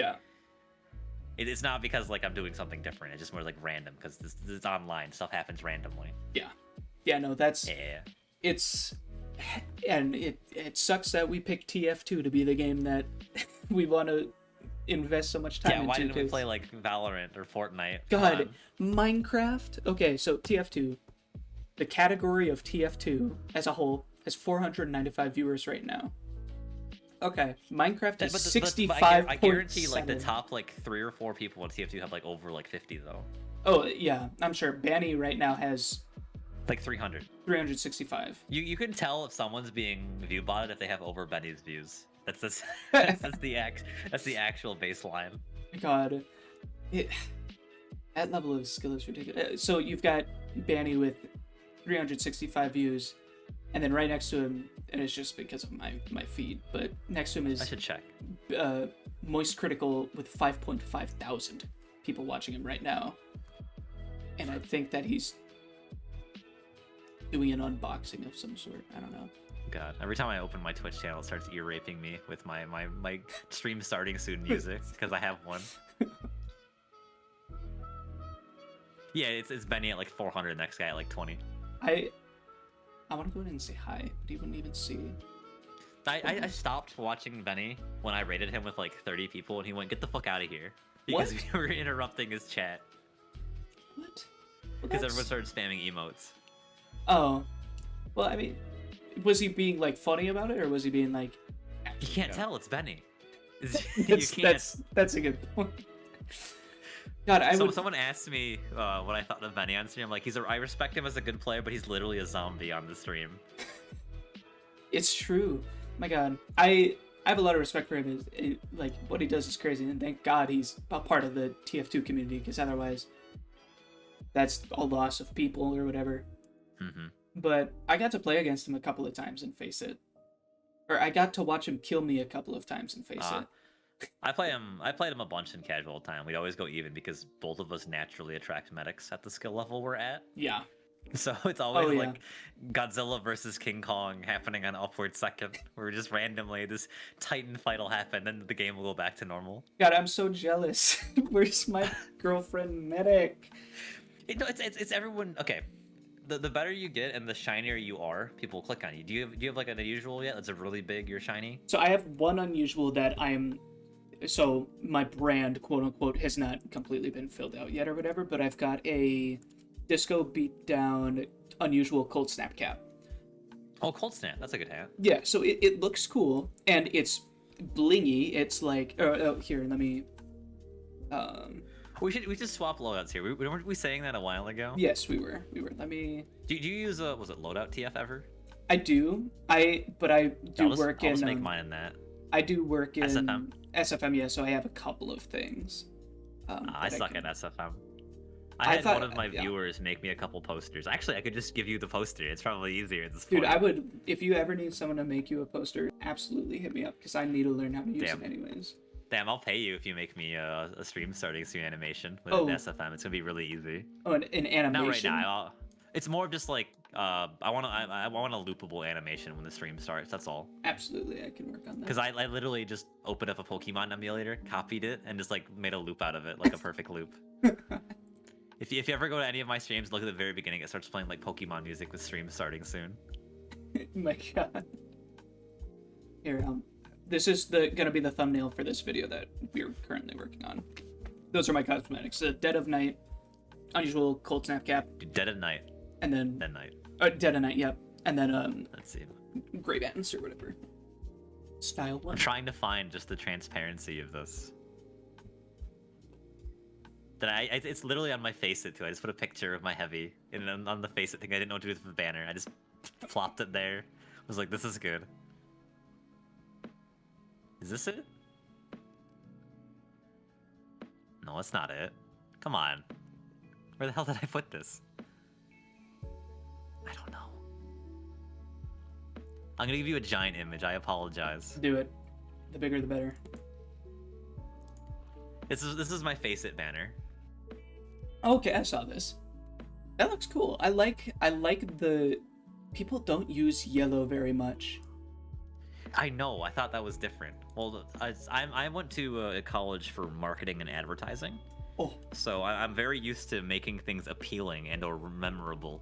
It's not because like I'm doing something different. It's just more like random because this is online. Stuff happens randomly. Yeah. No, that's it's, and it sucks that we picked TF2 to be the game that we want to invest so much time into. Yeah, why didn't we play like Valorant or Fortnite? God, Minecraft. Okay, so TF2, the category of TF2 as a whole has 495 viewers right now. Okay, Minecraft is 65. I guarantee like the top like 3 or 4 people on TF2 have like over like 50 though. Oh yeah, I'm sure. Banny right now has like 300. 365. You can tell if someone's being view botted if they have over Benny's views. That's the actual baseline. God, that level of skill is ridiculous. So you've got Banny with 365 views, and then right next to him, and it's just because of my feed, but next to him is I should check. Moist Critical with 5.5 thousand people watching him right now, and I think that he's doing an unboxing of some sort. I don't know. God, every time I open my Twitch channel, it starts ear raping me with my stream starting soon music because I have one. Yeah, it's Benny at like 400, next guy at like 20. I want to go ahead and say hi, but he wouldn't even see. I stopped watching Benny when I rated him with like 30 people, and he went, "Get the fuck out of here," because we were interrupting his chat. What? Because everyone started spamming emotes. Oh, well, I mean, was he being like funny about it, or was he being like? You can't tell. It's Benny. That's a good point. God, Someone asked me what I thought of Benny on stream. I'm like, I respect him as a good player, but he's literally a zombie on the stream. It's true. My God, I have a lot of respect for him. Like, what he does is crazy, and thank God he's a part of the TF2 community, because otherwise, that's a loss of people or whatever. Mm-hmm. But I got to play against him a couple of times in FACEIT, or I got to watch him kill me a couple of times in FACEIT. I played him a bunch in casual time. We'd always go even because both of us naturally attract medics at the skill level we're at. Yeah. So it's always like Godzilla versus King Kong happening on Upward Second, where just randomly this Titan fight will happen, and the game will go back to normal. God, I'm so jealous. Where's my girlfriend medic? It's everyone. Okay, the better you get and the shinier you are, people will click on you. Do you have like an unusual yet? That's a really big. You're shiny. So I have one unusual that so my brand, quote unquote, has not completely been filled out yet or whatever, but I've got a Disco Beatdown unusual Cold Snap cap. Oh, Cold Snap, that's a good hat. Yeah, so it looks cool, and it's blingy. It's like, here, let me... We should swap loadouts here. Weren't we saying that a while ago? Yes, we were. Let me... Do you use was it loadout TF ever? I do. But I do work in... I'll just make mine in that. I do work in... SFM? SFM, yeah, so I have a couple of things. I suck at SFM. I had thought, one of my yeah. viewers make me a couple posters. Actually, I could just give you the poster. It's probably easier at this Dude, point. I would, if you ever need someone to make you a poster, absolutely hit me up, because I need to learn how to use Damn. it anyways. Damn, I'll pay you if you make me a stream starting soon animation with Oh. SFM. It's gonna be really easy. Oh, an animation? Not right now. It's more of just like I want a loopable animation when the stream starts. That's all. Absolutely, I can work on that. Because I literally just opened up a Pokemon emulator, copied it, and just like made a loop out of it, like a perfect loop. If you ever go to any of my streams, look at the very beginning. It starts playing like Pokemon music with stream starting soon. My God. Here, this is gonna be the thumbnail for this video that we're currently working on. Those are my cosmetics: Dead of Night, unusual cold snap cap, Dead of Night. and then Dead Night. Dead of Night, yep, and then Let's see. Gray Bands or whatever. Style one. I'm trying to find just the transparency of this. It's literally on my FACEIT too. I just put a picture of my heavy and on the FACEIT thing. I didn't know what to do with the banner. I just plopped it there. I was like, this is good. Is this it? No, it's not it. Come on. Where the hell did I put this? I don't know. I'm gonna give you a giant image. I apologize. Do it. The bigger the better. This is my FACEIT banner. Okay, I saw this. That looks cool. I like the people don't use yellow very much. I know. I thought that was different. Well, I went to a college for marketing and advertising. Oh, So I'm very used to making things appealing and or memorable.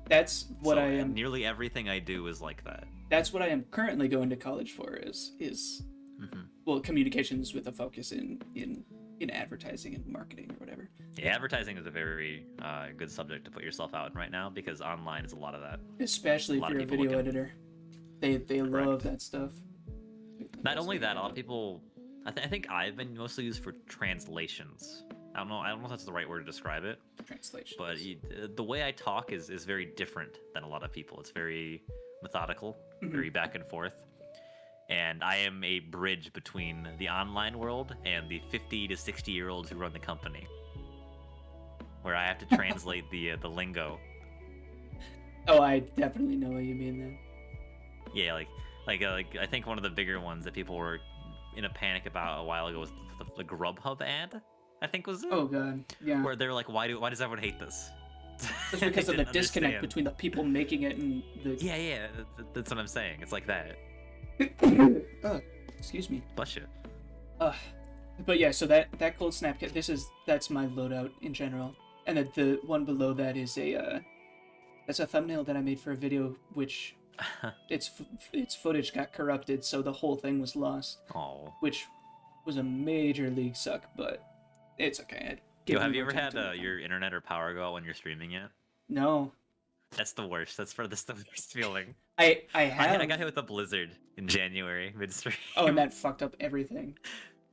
that's what So I am. Nearly everything I do is like that. That's what I am currently going to college for. Is well, communications with a focus in advertising and marketing or whatever. Yeah, advertising is a very good subject to put yourself out in right now because online is a lot of that. Especially A if lot you're a of people video looking- editor. They love that stuff. Not only that, a lot of people. I think I've been mostly used for translations. I don't know if that's the right word to describe it. Translation. But the way I talk is very different than a lot of people. It's very methodical, very back and forth. And I am a bridge between the online world and the 50 to 60-year-olds who run the company, where I have to translate the lingo. Oh, I definitely know what you mean then. Yeah, like I think one of the bigger ones that people were in a panic about a while ago was the Grubhub ad. I think was it? Oh god, yeah. Where they're like, why does everyone hate this? It's because of the Didn't disconnect understand. between the people making it and the. Yeah, that's what I'm saying. It's like that. Excuse me. Bless you. But yeah, so that cold snap kit. That's my loadout in general, and then the one below that is that's a thumbnail that I made for a video, which its footage got corrupted, so the whole thing was lost, Oh. which was a major league suck, but it's okay. Yo, have you ever had your internet or power go out when you're streaming yet? No, That's the worst. That's the worst feeling. I have. I got hit with a blizzard in January midstream. Oh, and that fucked up everything.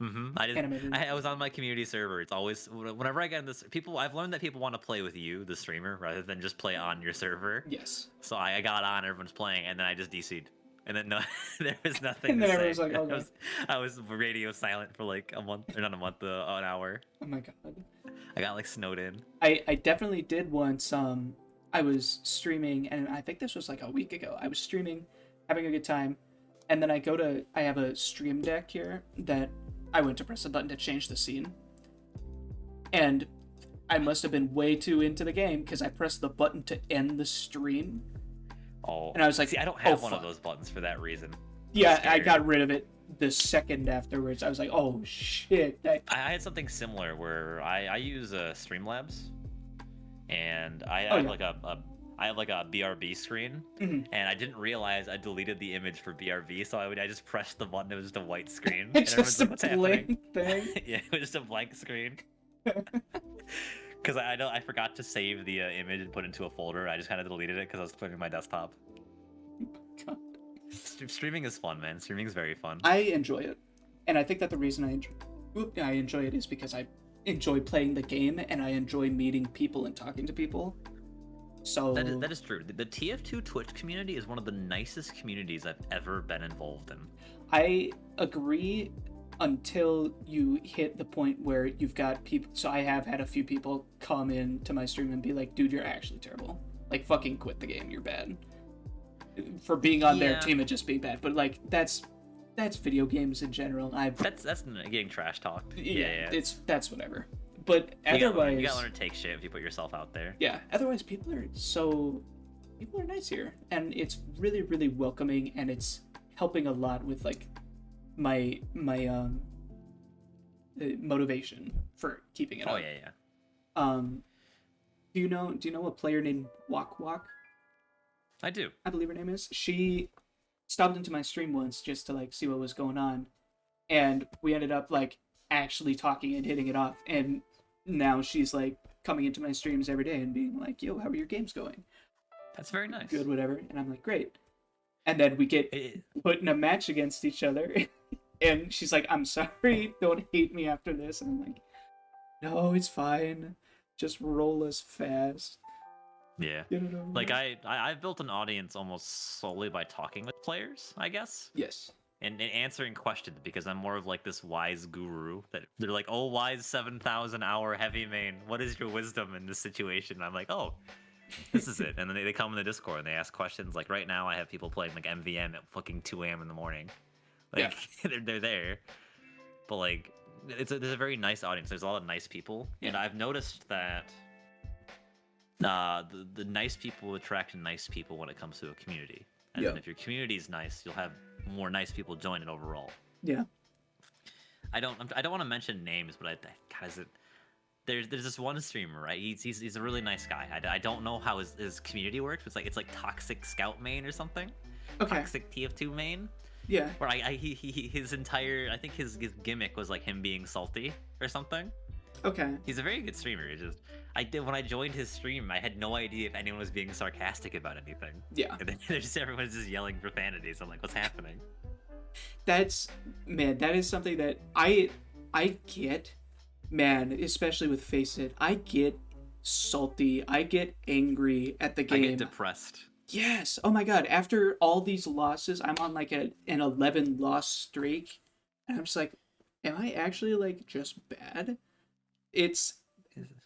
Animated. I was on my community server. It's always whenever I get in this people. I've learned that people want to play with you, the streamer, rather than just play on your server. Yes. So I got on, everyone's playing, and then I just DC'd. And then no, there was nothing And to then say. everyone's like, okay. I was radio silent for like a month, or not a month, an hour. Oh my god. I got like snowed in. I definitely did once. I was streaming, and I think this was like a week ago. I was streaming, having a good time, and then I have a stream deck here that I went to press a button to change the scene, and I must have been way too into the game because I pressed the button to end the stream. Oh, And I was like, see, I don't have oh, one of fuck. those buttons for that reason. Yeah, I scared. got rid of it the second afterwards. I was like, oh shit. I had something similar where I use Streamlabs, and I have like a BRB screen, Mhm. and I didn't realize I deleted the image for BRB, so I just pressed the button. It was just a white screen. and It's everyone's just a like, "What's happening?" blank thing. Yeah, it was just a blank screen. Because I forgot to save the image and put it into a folder. I just kind of deleted it because I was clearing my desktop. God. Streaming is fun, man. Streaming is very fun. I enjoy it, and I think that the reason I enjoy it is because I enjoy playing the game and I enjoy meeting people and talking to people. So That is true. The TF2 Twitch community is one of the nicest communities I've ever been involved in. I agree until you hit the point where you've got people. So I have had a few people come in to my stream and be like, dude, you're actually terrible. Like, fucking quit the game, you're bad. For being on their team and just being bad. But like, that's video games in general. That's getting trash talked. Yeah. That's whatever. But otherwise, you gotta learn to take shit if you put yourself out there. Yeah. Otherwise, people are nice here, and it's really, really welcoming, and it's helping a lot with like my motivation for keeping it up. Oh yeah. Do you know a player named Wak Wak? I do. I believe her name is. She stopped into my stream once just to like see what was going on, and we ended up like actually talking and hitting it off. And now she's like coming into my streams every day and being like, "Yo, how are your games going?" That's very nice. Good, whatever. And I'm like, "Great." And then we get put in a match against each other, and she's like, "I'm sorry, don't hate me after this." And I'm like, "No, it's fine. Just roll us fast." Yeah. You know, like I've built an audience almost solely by talking with players, I guess. Yes. And answering questions, because I'm more of like this wise guru that they're like, "Oh, wise 7,000 hour heavy main, what is your wisdom in this situation?" And I'm like, "Oh, this is it." And then they come in the Discord and they ask questions. Like right now I have people playing like MVM at fucking 2 a.m. in the morning. Like they're there. But like there's a very nice audience. There's a lot of nice people. Yeah. And I've noticed that the nice people attract nice people when it comes to a community. And then if your community is nice, you'll have more nice people join it overall. Yeah. I don't want to mention names, but there's this one streamer, right? He's a really nice guy. I don't know how his community works. It's like Toxic Scout main or something. Okay. Toxic TF2 main. Yeah. Where his entire, I think his gimmick was like him being salty or something. Okay. He's a very good streamer. When I joined his stream, I had no idea if anyone was being sarcastic about anything. Yeah. And then everyone's just yelling profanities. I'm like, what's happening? That is something that I get, man, especially with FACEIT. I get salty. I get angry at the game. I get depressed. Yes. Oh my god. After all these losses, I'm on like an 11 loss streak, and I'm just like, am I actually like just bad?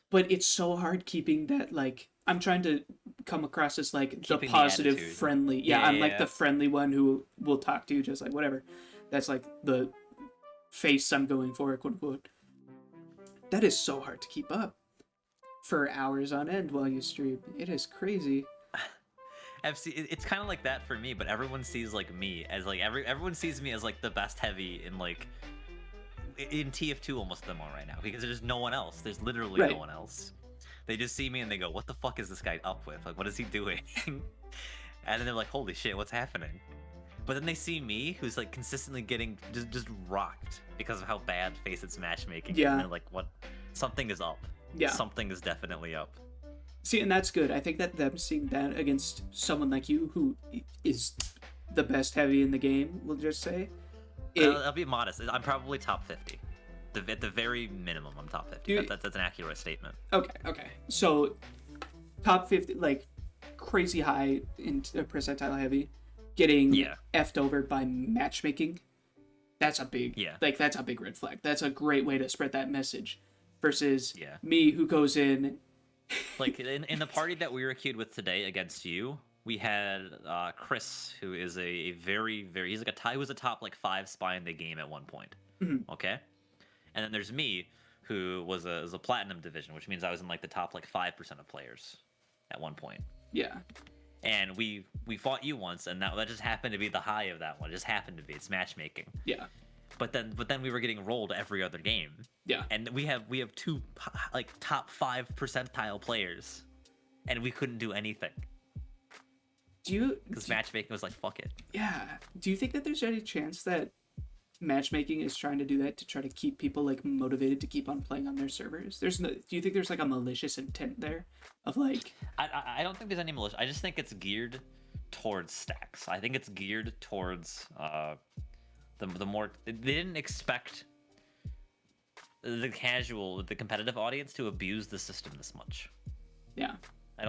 But it's so hard keeping that, like, I'm trying to come across as like the positive, friendly. Yeah, I'm like the friendly one who will talk to you just like whatever. That's like the face I'm going for, quote unquote. That is so hard to keep up for hours on end while you stream. It is crazy. It's kind of like that for me, but everyone sees like me as like everyone sees me as like the best heavy in like in TF2 almost them all right now, because there's no one else. There's literally no one else. They just see me and they go, "What the fuck is this guy up with? Like, what is he doing?" And then they're like, "Holy shit, what's happening?" But then they see me, who's like consistently getting just rocked because of how bad FACEIT's matchmaking. Yeah. And they're like, "What? Something is up. Yeah. Something is definitely up." See, and that's good. I think that them seeing that against someone like you, who is the best heavy in the game, we'll just say. I'll be modest. I'm probably top 50. At the very minimum, I'm top 50. That's an accurate statement. Okay. So, top 50, like, crazy high in percentile heavy, getting effed over by matchmaking. That's a big, that's a big red flag. That's a great way to spread that message. Versus me, who goes in. Like, in the party that we were queued with today against you, we had Chris, who is a very, very, he was a top like 5 spy in the game at one point. Mm-hmm. Okay. And then there's me, who was a platinum division, which means I was in like the top like 5% of players at one point. Yeah. And we fought you once, and that just happened to be the high of that one. It just happened to be. It's matchmaking. Yeah. But then we were getting rolled every other game. Yeah. And we have 2 like top 5 percentile players, and we couldn't do anything. Because matchmaking was like, fuck it. Yeah. Do you think that there's any chance that matchmaking is trying to do that to try to keep people like motivated to keep on playing on their servers? Do you think there's like a malicious intent there of like? I don't think there's any malicious. I just think it's geared towards stacks. I think it's geared towards the more. They didn't expect the competitive audience to abuse the system this much. Yeah. I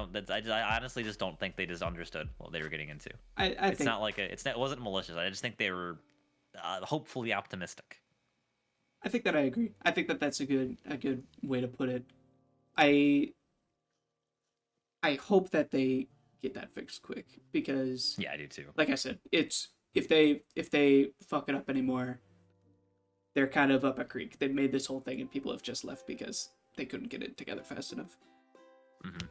honestly just don't think they just understood what they were getting into. I it's think not like it wasn't malicious. I just think they were hopefully optimistic. I think that I agree. I think that that's a good way to put it. I I hope that they get that fixed quick because, Yeah, I do too. like I said, it's if they fuck it up anymore, they're kind of up a creek. They made this whole thing and people have just left because they couldn't get it together fast enough. Mm-hmm.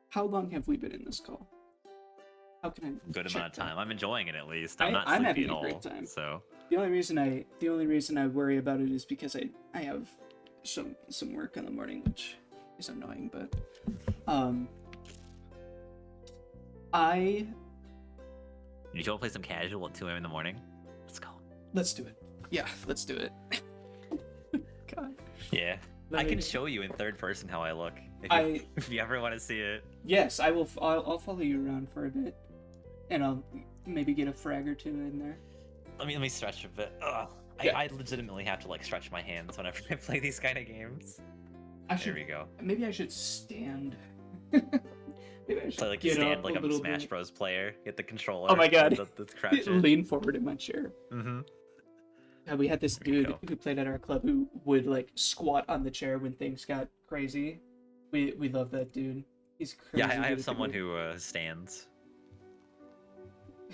How long have we been in this call? How can I Good check amount of that? time. I'm enjoying it at least. I'm not I'm sleepy having at a all. great time. So The only reason I worry about it is because I have some work in the morning, which is annoying, but I you want to play some casual at 2 a.m. in the morning? Let's go. let's do it. Yeah, let's do it. God. Yeah. Let I can me- show you in third person how I look. I If you ever want to see it. yes, I will. I'll follow you around for a bit, and I'll maybe get a frag or two in there. Let me stretch a bit. Ugh. Yeah. I legitimately have to like stretch my hands whenever I play these kind of games. There we go. Maybe I should stand. Maybe I should Play like get stand up like a a little Smash bit. Bros player. Get the controller. Oh my God. The crouch it. Lean forward in my chair. Mm-hmm. We had this There you dude go. who played at our club who would like squat on the chair when things got crazy. We love that dude. He's crazy. Yeah, I good have at someone the game. who stands.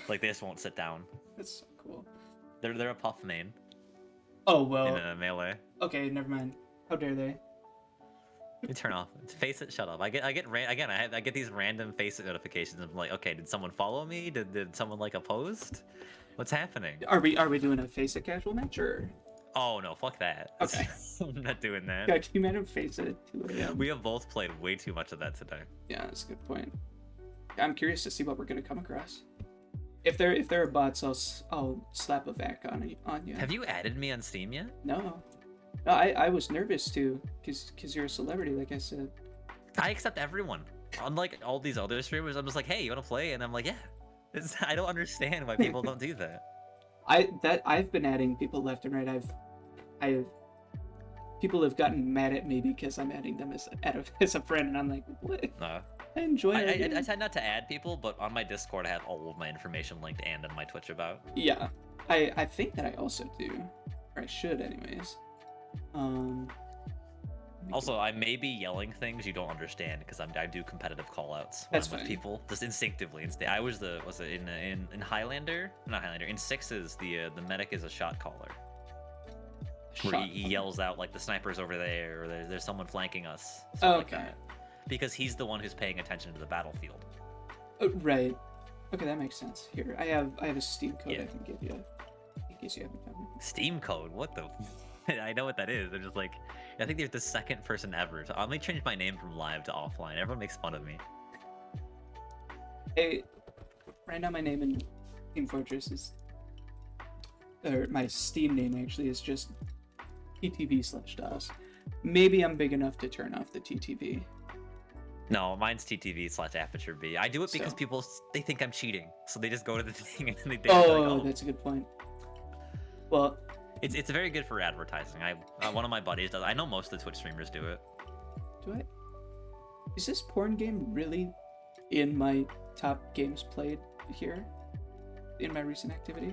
Like they just won't sit down. That's so cool. They're a puff main Oh in well. a melee. Okay, never mind. How dare they? Let me turn off. Face it. Shut up. I get these random face it notifications. I'm like, okay, did someone follow me? Did someone like a post? What's happening? Are we doing a face it casual match or? Oh no, fuck that. Okay. I'm not doing that. Yeah, can you imagine face it at 2 a.m.? We have both played way too much of that today. Yeah, that's a good point. I'm curious to see what we're gonna come across. If there are bots, I'll slap a vac on you. Have you added me on Steam yet? No. No, I was nervous too, cause you're a celebrity, like I said. I accept everyone. Unlike all these other streamers, I'm just like, hey, you wanna play? And I'm like, yeah. I don't understand why people don't do that. I've been adding people left and right. I've people have gotten mad at me because I'm adding them as a friend, and I'm like, what? I enjoy it. I tend not to add people, but on my Discord, I have all of my information linked and on my Twitch about. Yeah, I think that I also do, or I should, anyways. Also, I may be yelling things you don't understand because I do competitive callouts when That's I'm with fine. people, just instinctively. I was in Highlander, not Highlander, in Sixes, the medic is a shot caller. Where Shot. he yells out like the sniper's over there, or there's someone flanking us. Oh, Stuff like okay. that. Because he's the one who's paying attention to the battlefield. Oh, right. Okay, that makes sense. Here, I have a Steam code Yeah. I can give you in case you haven't found it. Steam code? What the? I know what that is. I'm just like, I think they're the second person ever. So I'm gonna change my name from live to offline. Everyone makes fun of me. Hey, right now my name in Team Fortress is, or my Steam name actually is just TTV/DOS. Maybe I'm big enough to turn off the TTV. No, mine's TTV/Aperture B. I do it because So- people they think I'm cheating, so they just go to the thing and they Oh, like, oh. that's a good point. Well, It's very good for advertising. One of my buddies does. I know most of the Twitch streamers do it. is this porn game really in my top games played here? In my recent activity? You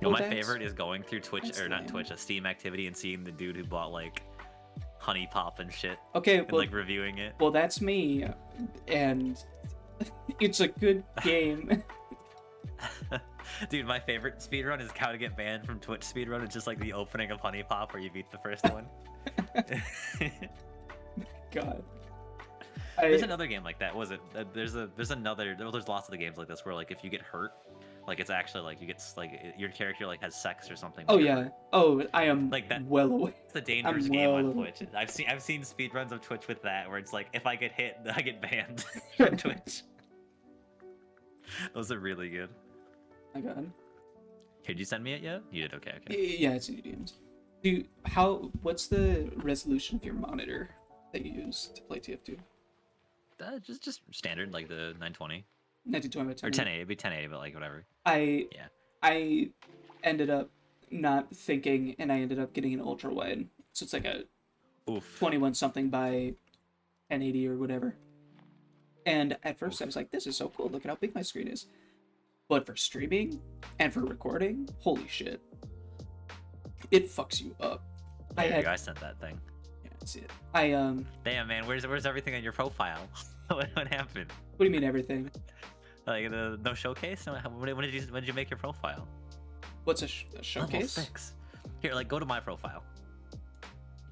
know, Oh, my that's- favorite is going through Twitch that's or not lame. Twitch, a Steam activity and seeing the dude who bought like Honey Pop and shit Okay, and well, like reviewing it. well, that's me, and it's a good game. Dude, my favorite speedrun is how to get banned from Twitch speedrun. It's just like the opening of Honey Pop where you beat the first one. God. There's another game like that. Was it? There's another. There's lots of the games like this where like if you get hurt, like it's actually like you get like your character like has sex or something. Oh when you're yeah. hurt. Oh, I am Like that- well aware. It's the dangerous I'm game well on aware. Twitch. I've seen speedruns of Twitch with that where it's like if I get hit, I get banned from Twitch. Those are really good. My God. Did you send me it yet? You did. Okay. Yeah, it's in your DMs. What's the resolution of your monitor that you use to play TF2? Just standard like the 920 1920 by or 1080. It'd be 1080, but like whatever. I Yeah. ended up not thinking, and I ended up getting an ultra wide, so it's like a Oof. 21 something by 1080 or whatever. And at first I was like, this is so cool. Look at how big my screen is. But for streaming and for recording, holy shit. it fucks you up. There you go, I sent that thing. Yeah, that's it. Damn, man, where's everything on your profile? what happened? What do you mean everything? Like no showcase? When did you make your profile? What's a showcase? Level 6. Here, like, go to my profile.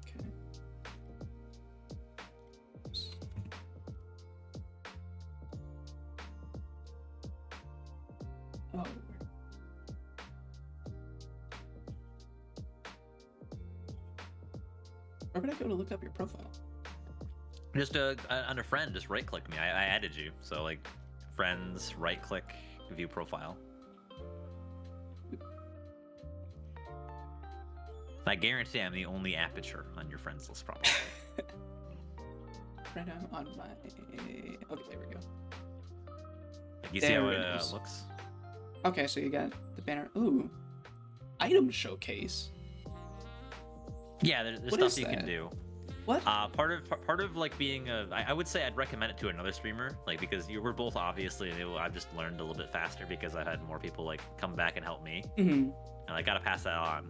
Okay. Oh. Where would I go to look up your profile? Just under friend, just right click me. I added you. So like, friends, right click, view profile. I guarantee I'm the only Aperture on your friends list, probably. Right now on my. Okay, there we go. You see how it looks? Okay, so you got the banner. Ooh, item showcase. Yeah, there's What stuff is you can that? do. What? Part of like being I would say I'd recommend it to another streamer, like, because you were both obviously new. I've just learned a little bit faster because I've had more people like come back and help me, Mm-hmm. and I gotta pass that on.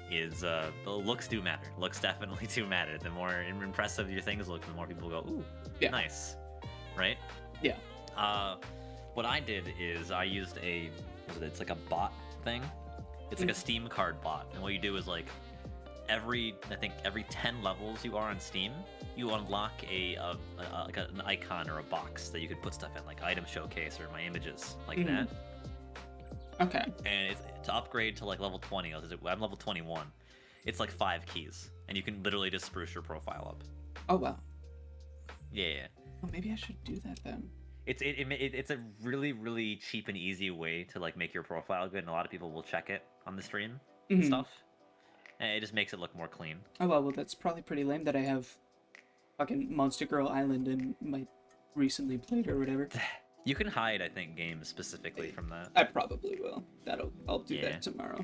Is the looks do matter. Looks definitely do matter. The more impressive your things look, the more people go, ooh, Yeah. nice, right? Yeah. What I did is I used it's like a bot thing. It's like a Steam card bot, and what you do is like every 10 levels you are on Steam, you unlock like an icon or a box that you could put stuff in, like item showcase or my images, like that. Okay. And to upgrade to like level 20, I'm level 21. It's like 5 keys, and you can literally just spruce your profile up. Oh wow. Yeah. Well, maybe I should do that then. It's a really, really cheap and easy way to like make your profile good, and a lot of people will check it on the stream and stuff. And it just makes it look more clean. Oh well, that's probably pretty lame that I have fucking Monster Girl Island in my recently played or whatever. You can hide, I think, games specifically from that. I probably will. I'll do that tomorrow.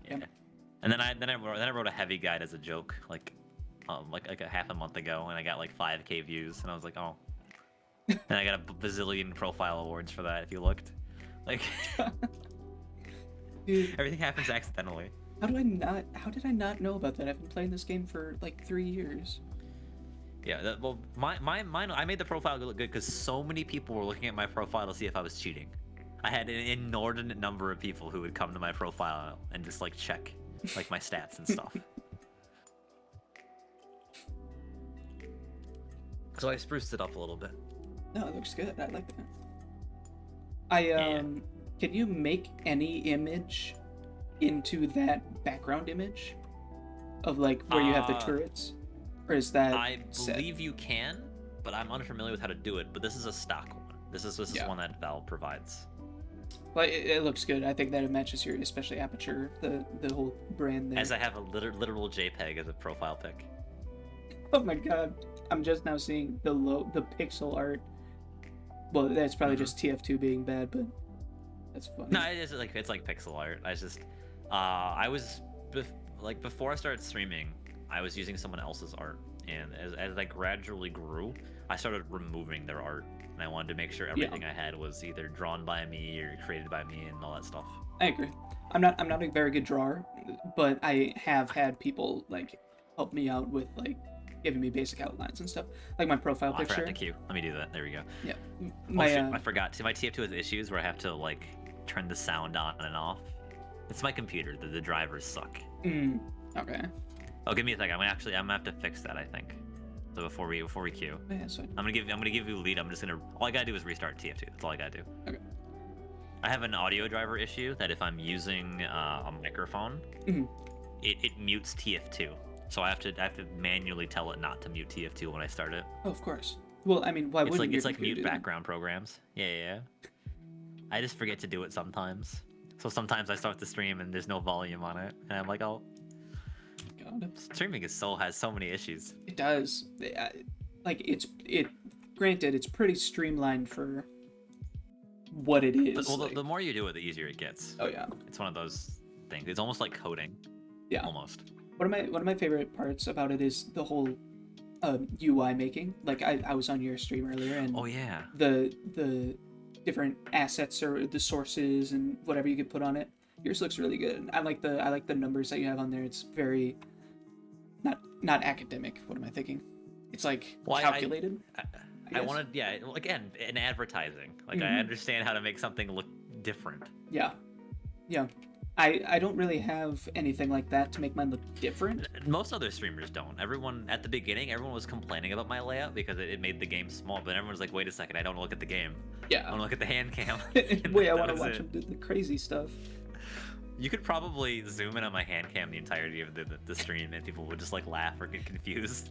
Yeah. And then I wrote a heavy guide as a joke, like a half a month ago, and I got like 5K views, and I was like, oh. And I got a bazillion profile awards for that. If you looked, like, Dude, everything happens accidentally. how did I not know about that? I've been playing this game for like 3 years. Yeah, well, mine, I made the profile look good because so many people were looking at my profile to see if I was cheating. I had an inordinate number of people who would come to my profile and just like check like my stats and stuff. So I spruced it up a little bit. No, it looks good. I like that. Can you make any image into that background image of like where you have the turrets? Or is that I set? believe you can, but I'm unfamiliar with how to do it. But this is a stock one. This is one that Valve provides. Well, it looks good. I think that it matches your, especially Aperture, the whole brand there. As I have a literal JPEG as a profile pic. Oh my god! I'm just now seeing the pixel art. Well, that's probably just TF2 being bad, but that's funny. No, it's like pixel art. I was before I started streaming, I was using someone else's art, and as I gradually grew, I started removing their art, and I wanted to make sure everything I had was either drawn by me or created by me and all that stuff. I agree. I'm not a very good drawer, but I have had people like help me out with like giving me basic outlines and stuff, like my profile picture. I forgot to queue. Let me do that. There we go. Yeah. I forgot. See, my TF2 has issues where I have to like turn the sound on and off. It's my computer. The drivers suck. Okay. Oh, give me a second. I'm gonna have to fix that, I think. So before we queue, Yeah, that's fine. I'm gonna give you a lead. All I gotta do is restart TF2. That's all I gotta do. Okay. I have an audio driver issue that if I'm using a microphone, it mutes TF2. So I have to manually tell it not to mute TF2 when I start it. Oh, of course. Well, I mean, why wouldn't It's like mute background programs. Yeah. I just forget to do it sometimes. So sometimes I start the stream and there's no volume on it, and I'm like, oh. God. Streaming has so many issues. It does. Granted, it's pretty streamlined for what it is. Well, the more you do it, the easier it gets. Oh yeah. It's one of those things. It's almost like coding. Yeah. Almost. One of my favorite parts about it is the whole UI making. Like I was on your stream earlier, and oh yeah, the different assets or the sources and whatever you could put on it. Yours looks really good. I like the numbers that you have on there. It's very not academic. What am I thinking? It's like Well, calculated. I wanted, yeah, again, in advertising. Like, I understand how to make something look different. Yeah, yeah. I don't really have anything like that to make mine look different. Most other streamers don't. Everyone, at the beginning, everyone was complaining about my layout because it made the game small, but everyone's like, wait a second, I don't look at the game. Yeah. I want to look at the hand cam. Wait, I want to watch them do the crazy stuff. You could probably zoom in on my hand cam the entirety of the stream, and people would just like laugh or get confused.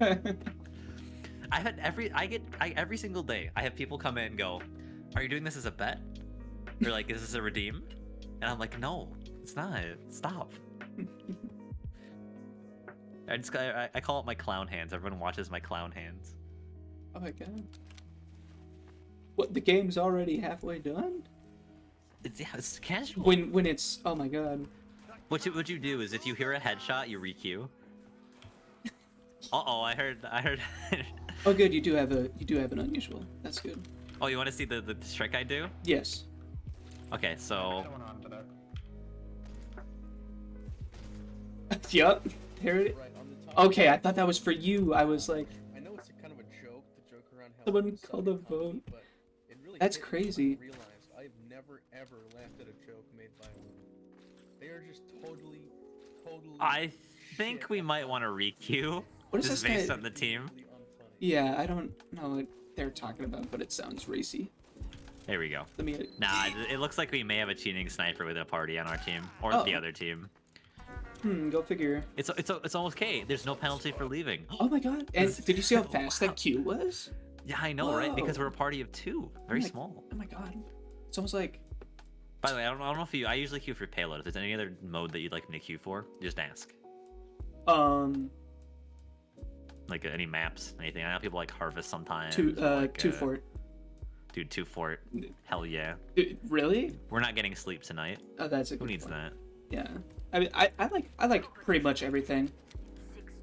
I've had every single day, I have people come in and go, "Are you doing this as a bet? Or like, is this a redeem?" And I'm like, "No, it's not. Stop." I call it my clown hands. Everyone watches my clown hands. Oh my god. What, the game's already halfway done? It's casual. When it's, oh my god. What you do is if you hear a headshot, you requeue. Uh-oh, I heard Oh good, you do have an unusual. That's good. Oh, you want to see the trick I do? Yes. Okay, so Yup. There it is. Okay, I thought that was for you. I was like, I know it's a kind of a joke to joke around how someone called a vote. but it really That's hit me crazy. when I realized I've never ever laughed at a joke made by a woman. They are just totally I think shit we at might that. want to requeue. What is Just this based guy? on the team. Really unfunny. Yeah, I don't know what they're talking about, but it sounds racy. There we go. Let me. Nah, it looks like we may have a cheating sniper with a party on our team or Oh. the other team. Go figure. It's okay. There's no penalty for leaving. Oh my god! And did you see how fast that queue was? Yeah, I know, right? Because Whoa. we're a party of two. Very Oh my- small. Oh my god! It's almost like. By the way, I don't know if I usually queue for payload. If there's any other mode that you'd like me to queue for, just ask. Like any maps, anything. I know people like Harvest sometimes. or, like, Two fort. Dude, 2 fort. Hell yeah. Really? We're not getting sleep tonight. Oh, that's a Who good needs point. that? Yeah. I mean, I like pretty much everything.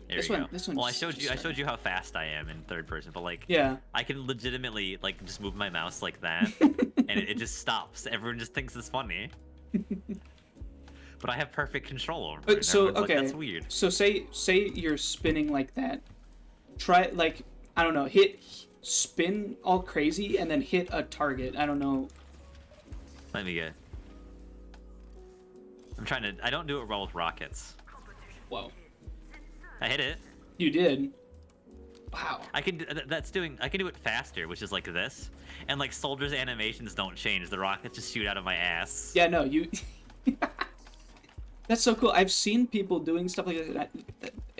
There This you one- go. this Well, I one's showed you. I just showed you how fast I am in third person, but like, Yeah. I can legitimately like just move my mouse like that, and it just stops. Everyone just thinks it's funny. But I have perfect control over it. So Everyone's like, okay. that's weird. So say you're spinning like that. Try like I don't know, spin all crazy and then hit a target. I don't know. Let me get. I'm trying to. I don't do it well with rockets. Whoa. I hit it. You did. Wow. I can. That's doing. I can do it faster, which is like this. And like soldiers' animations don't change. The rockets just shoot out of my ass. Yeah, no, you. That's so cool. I've seen people doing stuff like that,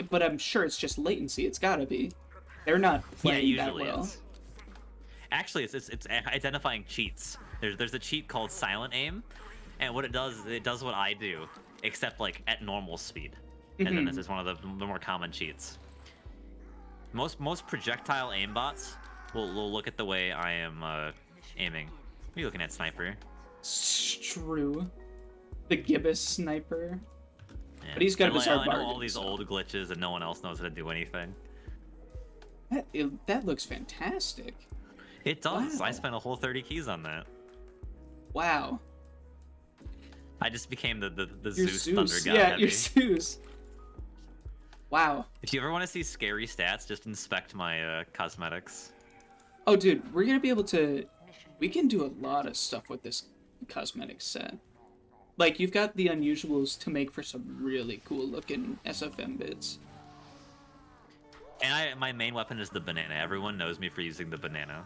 but I'm sure it's just latency. It's gotta be. They're not Yeah, playing it that usually well. is. Actually, it's identifying cheats. There's a cheat called silent aim, and what it does is it does what I do, except like at normal speed. And then this is one of the more common cheats. Most projectile aimbots will look at the way I am aiming. What are you looking at, sniper? It's true. The gibbous sniper. Yeah. But he's got a I bizarre know all bargain, these so. old glitches, and no one else knows how to do anything. That looks fantastic. It does. Wow. I spent a whole 30 keys on that. Wow. I just became the You're Zeus Thunder Zeus. God Yeah, heavy. you're Zeus. Wow. If you ever want to see scary stats, just inspect my cosmetics. Oh, dude, we're gonna be able to. We can do a lot of stuff with this cosmetic set. Like, you've got the unusuals to make for some really cool looking SFM bits. And my main weapon is the banana. Everyone knows me for using the banana.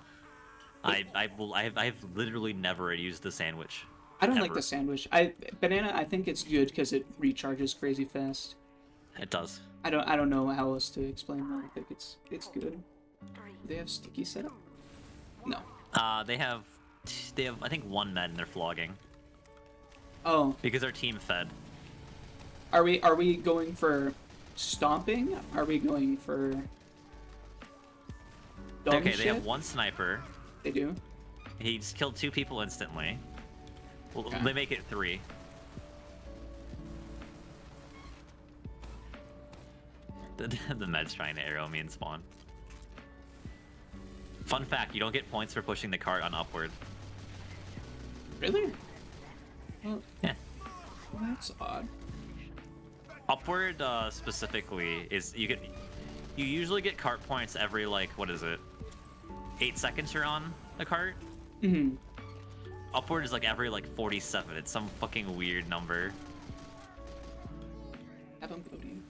I've literally never used the sandwich. I don't like Ever. the sandwich. Banana. I think it's good because it recharges crazy fast. It does. I don't know how else to explain that. I think it's good. Do they have sticky setup? No. They have I think one med and they're flogging Oh, because our team fed. are we going for stomping? Are we going for dumb Okay, shit? they have one sniper. They do. He just killed 2 people instantly. Well, Okay. they make it 3. The med's trying to arrow me and spawn. Fun fact, you don't get points for pushing the cart on upward. Really? Well, Yeah. Well, that's odd. Upward specifically is you usually get cart points every like what is it? 8 seconds you're on the cart. Mm-hmm. Upward is like every like 47. It's some fucking weird number. Have them go to you.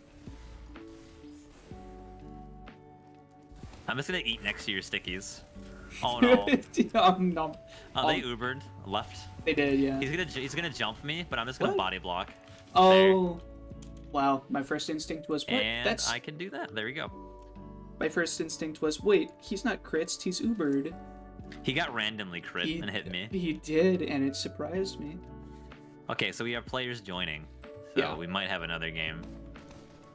I'm just gonna eat next to your stickies. Oh no. Oh, no. They Ubered left. They did, yeah. He's gonna jump me, but I'm just gonna What? body block. Oh. Wow. My first instinct was, what? And I can do that. There we go. My first instinct was, wait, he's not critzed, he's Ubered. He got randomly crit and hit me. He did, and it surprised me. Okay, so we have players joining. So Yeah. we might have another game.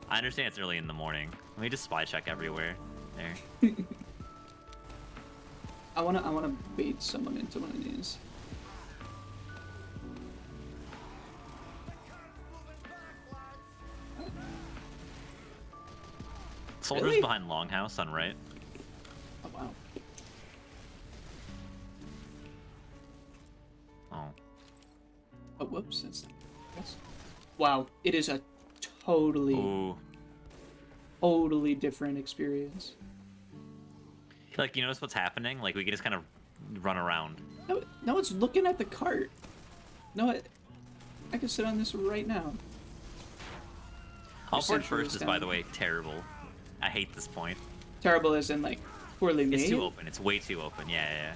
I understand it's early in the morning. Let me just spy check everywhere. There. I wanna bait someone into one of these. Soldiers Really? behind Longhouse on right. Oh wow. Oh. Oh whoops, that's wow. It is a totally Ooh. different experience. Like, you notice what's happening? Like, we can just kind of run around. No, it's looking at the cart. No, I can sit on this right now. Upward Sentry first is is, by down. the way, terrible. I hate this point. Terrible as in like poorly made. It's too open. It's way too open. Yeah.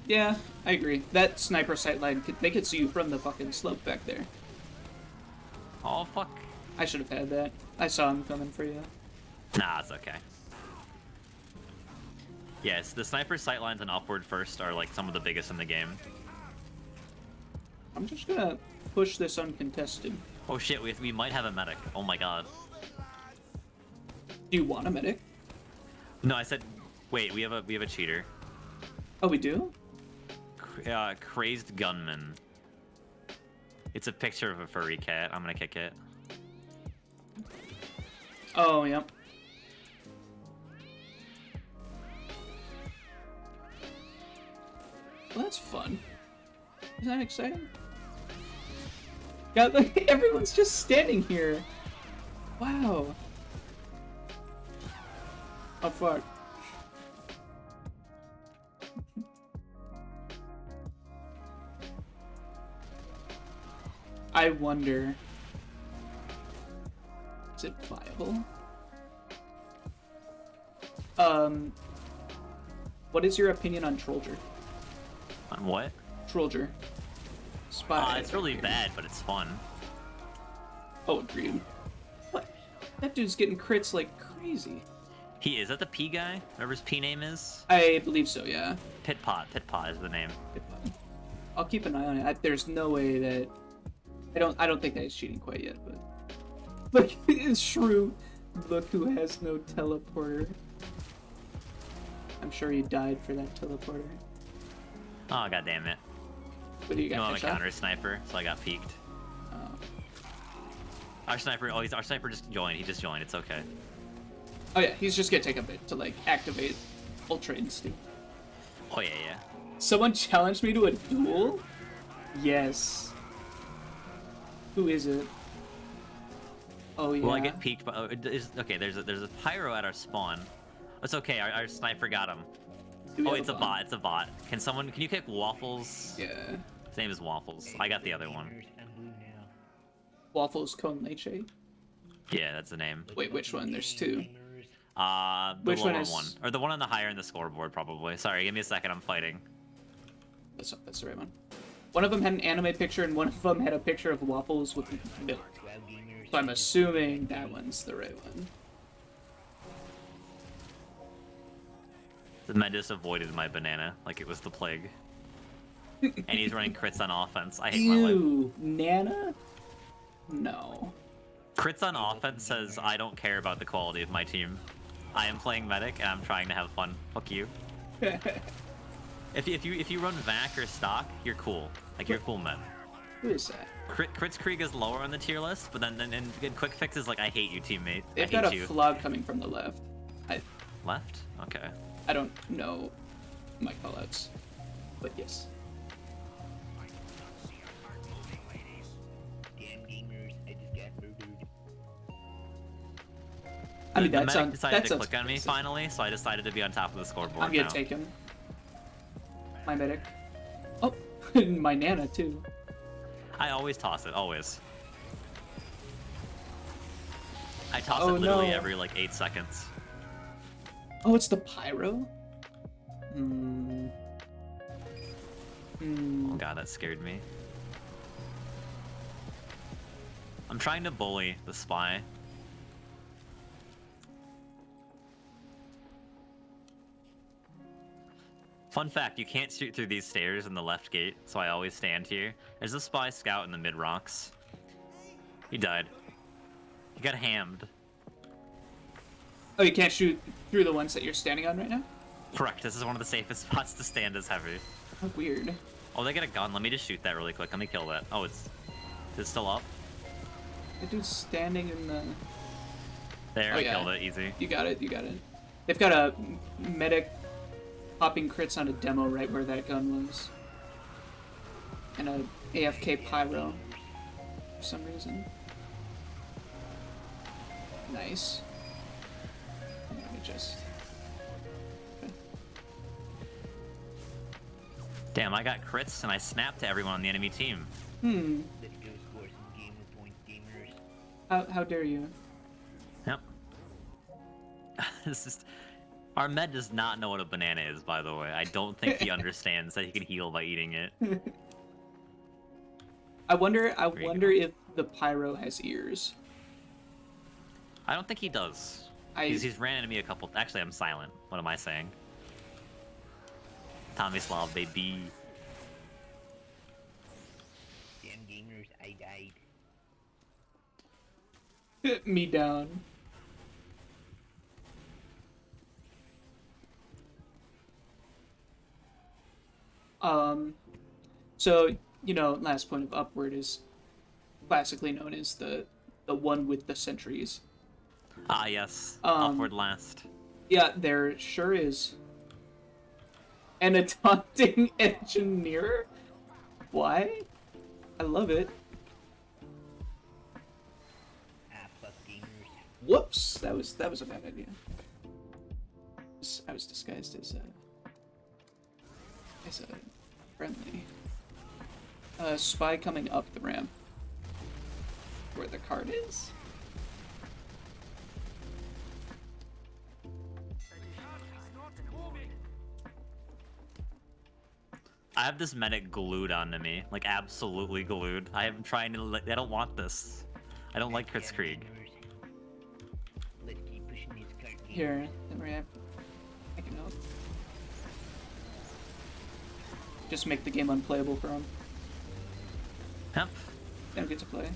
Yeah, I agree. That sniper sight line, they could see you from the fucking slope back there. Oh, fuck. I should have had that. I saw him coming for you. Nah, it's okay. Yes, the sniper sightlines on Upward first are like some of the biggest in the game. I'm just gonna push this uncontested. Oh shit, we might have a medic. Oh my god. Do you want a medic? No, I said, wait, we have a cheater. Oh, we do? Crazed gunman. It's a picture of a furry cat. I'm gonna kick it. Oh, yep. Well, that's fun. Isn't that exciting? God, look, everyone's just standing here. Wow. Oh, fuck. I wonder... Is it viable? What is your opinion on Trollger? On what? Trollger. Spy. It's really bad, but it's fun. Oh, agreed. What? That dude's getting crits like crazy. He is that the P guy? Whatever his P name is? I believe so, yeah. Pitpot. Pitpot is the name. I'll keep an eye on it. There's no way that... I don't think that he's cheating quite yet, but... Look, it's Shrew. Look who has no teleporter. I'm sure he died for that teleporter. Oh, god damn it. What do you got? No, I'm a headshot? counter sniper, so I got peeked. Oh. Our sniper, our sniper just joined. He just joined. It's okay. Oh yeah, he's just gonna take a bit to like activate Ultra Instinct. Oh yeah. Someone challenged me to a duel? Yes. Who is it? Oh yeah. Will I get peeked? By, okay, there's a pyro at our spawn. It's okay. Our sniper got him. Do we Oh, have it's a bot. It's a bot. Can you kick Waffles? Yeah. His name is Waffles. I got the other one. Waffles con leche. Yeah, that's the name. Wait, which one? There's two. The Which lower one is- one, or the one on the higher in the scoreboard, probably. Sorry, give me a second. I'm fighting. That's the right one. One of them had an anime picture, and one of them had a picture of Waffles with milk. So I'm assuming that one's the right one. The man just avoided my banana like it was the plague. And he's running crits on offense. I hate my life. Ew, Nana? No. Crits on offense says I don't care about the quality of my team. I am playing medic and I'm trying to have fun. Fuck you. If you run vac or stock, you're cool. Like you're a cool med. Who is that? Crits Krieg is lower on the tier list, but then quick fix is like I hate you, teammate. They've I got hate a you. flog coming from the left. Left? Okay. I don't know my callouts, but yes. I mean, the that medic sounds. decided That to sounds click on me consistent. finally, so I decided to be on top of the scoreboard I'm gonna now. take him. My medic. Oh, my Nana too. I always toss it, always. I toss Oh, it literally no. every like 8 seconds. Oh, it's the pyro. Hmm. Hmm. Oh god, that scared me. I'm trying to bully the spy. Fun fact, you can't shoot through these stairs in the left gate, so I always stand here. There's a spy scout in the mid-rocks. He died. He got hammed. Oh, you can't shoot through the ones that you're standing on right now? Correct, this is one of the safest spots to stand as heavy. Oh, weird. Oh, they got a gun. Let me just shoot that really quick. Let me kill that. Oh, is it still up? The dude's standing in the... There, Oh, I yeah. killed it. Easy. You got it, you got it. They've got a medic popping crits on a demo right where that gun was. And a AFK pyro for some reason. Nice. Let me just... Okay. Damn, I got crits and I snapped to everyone on the enemy team. Hmm. Let's go score some gamer points, gamers. How dare you? Yep. This is... Our med does not know what a banana is, by the way. I don't think he understands that he can heal by eating it. I wonder you if the pyro has ears. I don't think he does. He's ran into me a couple... Actually, I'm silent. What am I saying? Tomislav, baby. Damn gamers, I died. Me down. So, you know, last point of upward is classically known as the one with the sentries. Ah, yes. Um, Upward last. Yeah, there sure is. And a taunting engineer? Why? I love it. Ah, fuck gamers. Whoops, that was a bad idea. I was disguised as a friendly. Spy coming up the ramp. Where the card is. I have this medic glued onto me. Like, absolutely glued. I am trying to... I don't want this. I don't like Damn Kritzkrieg. gamers. Let's keep pushing this cart, gamers. Here, don't worry, I can help. Just make the game unplayable for him. Yep. They don't get to play.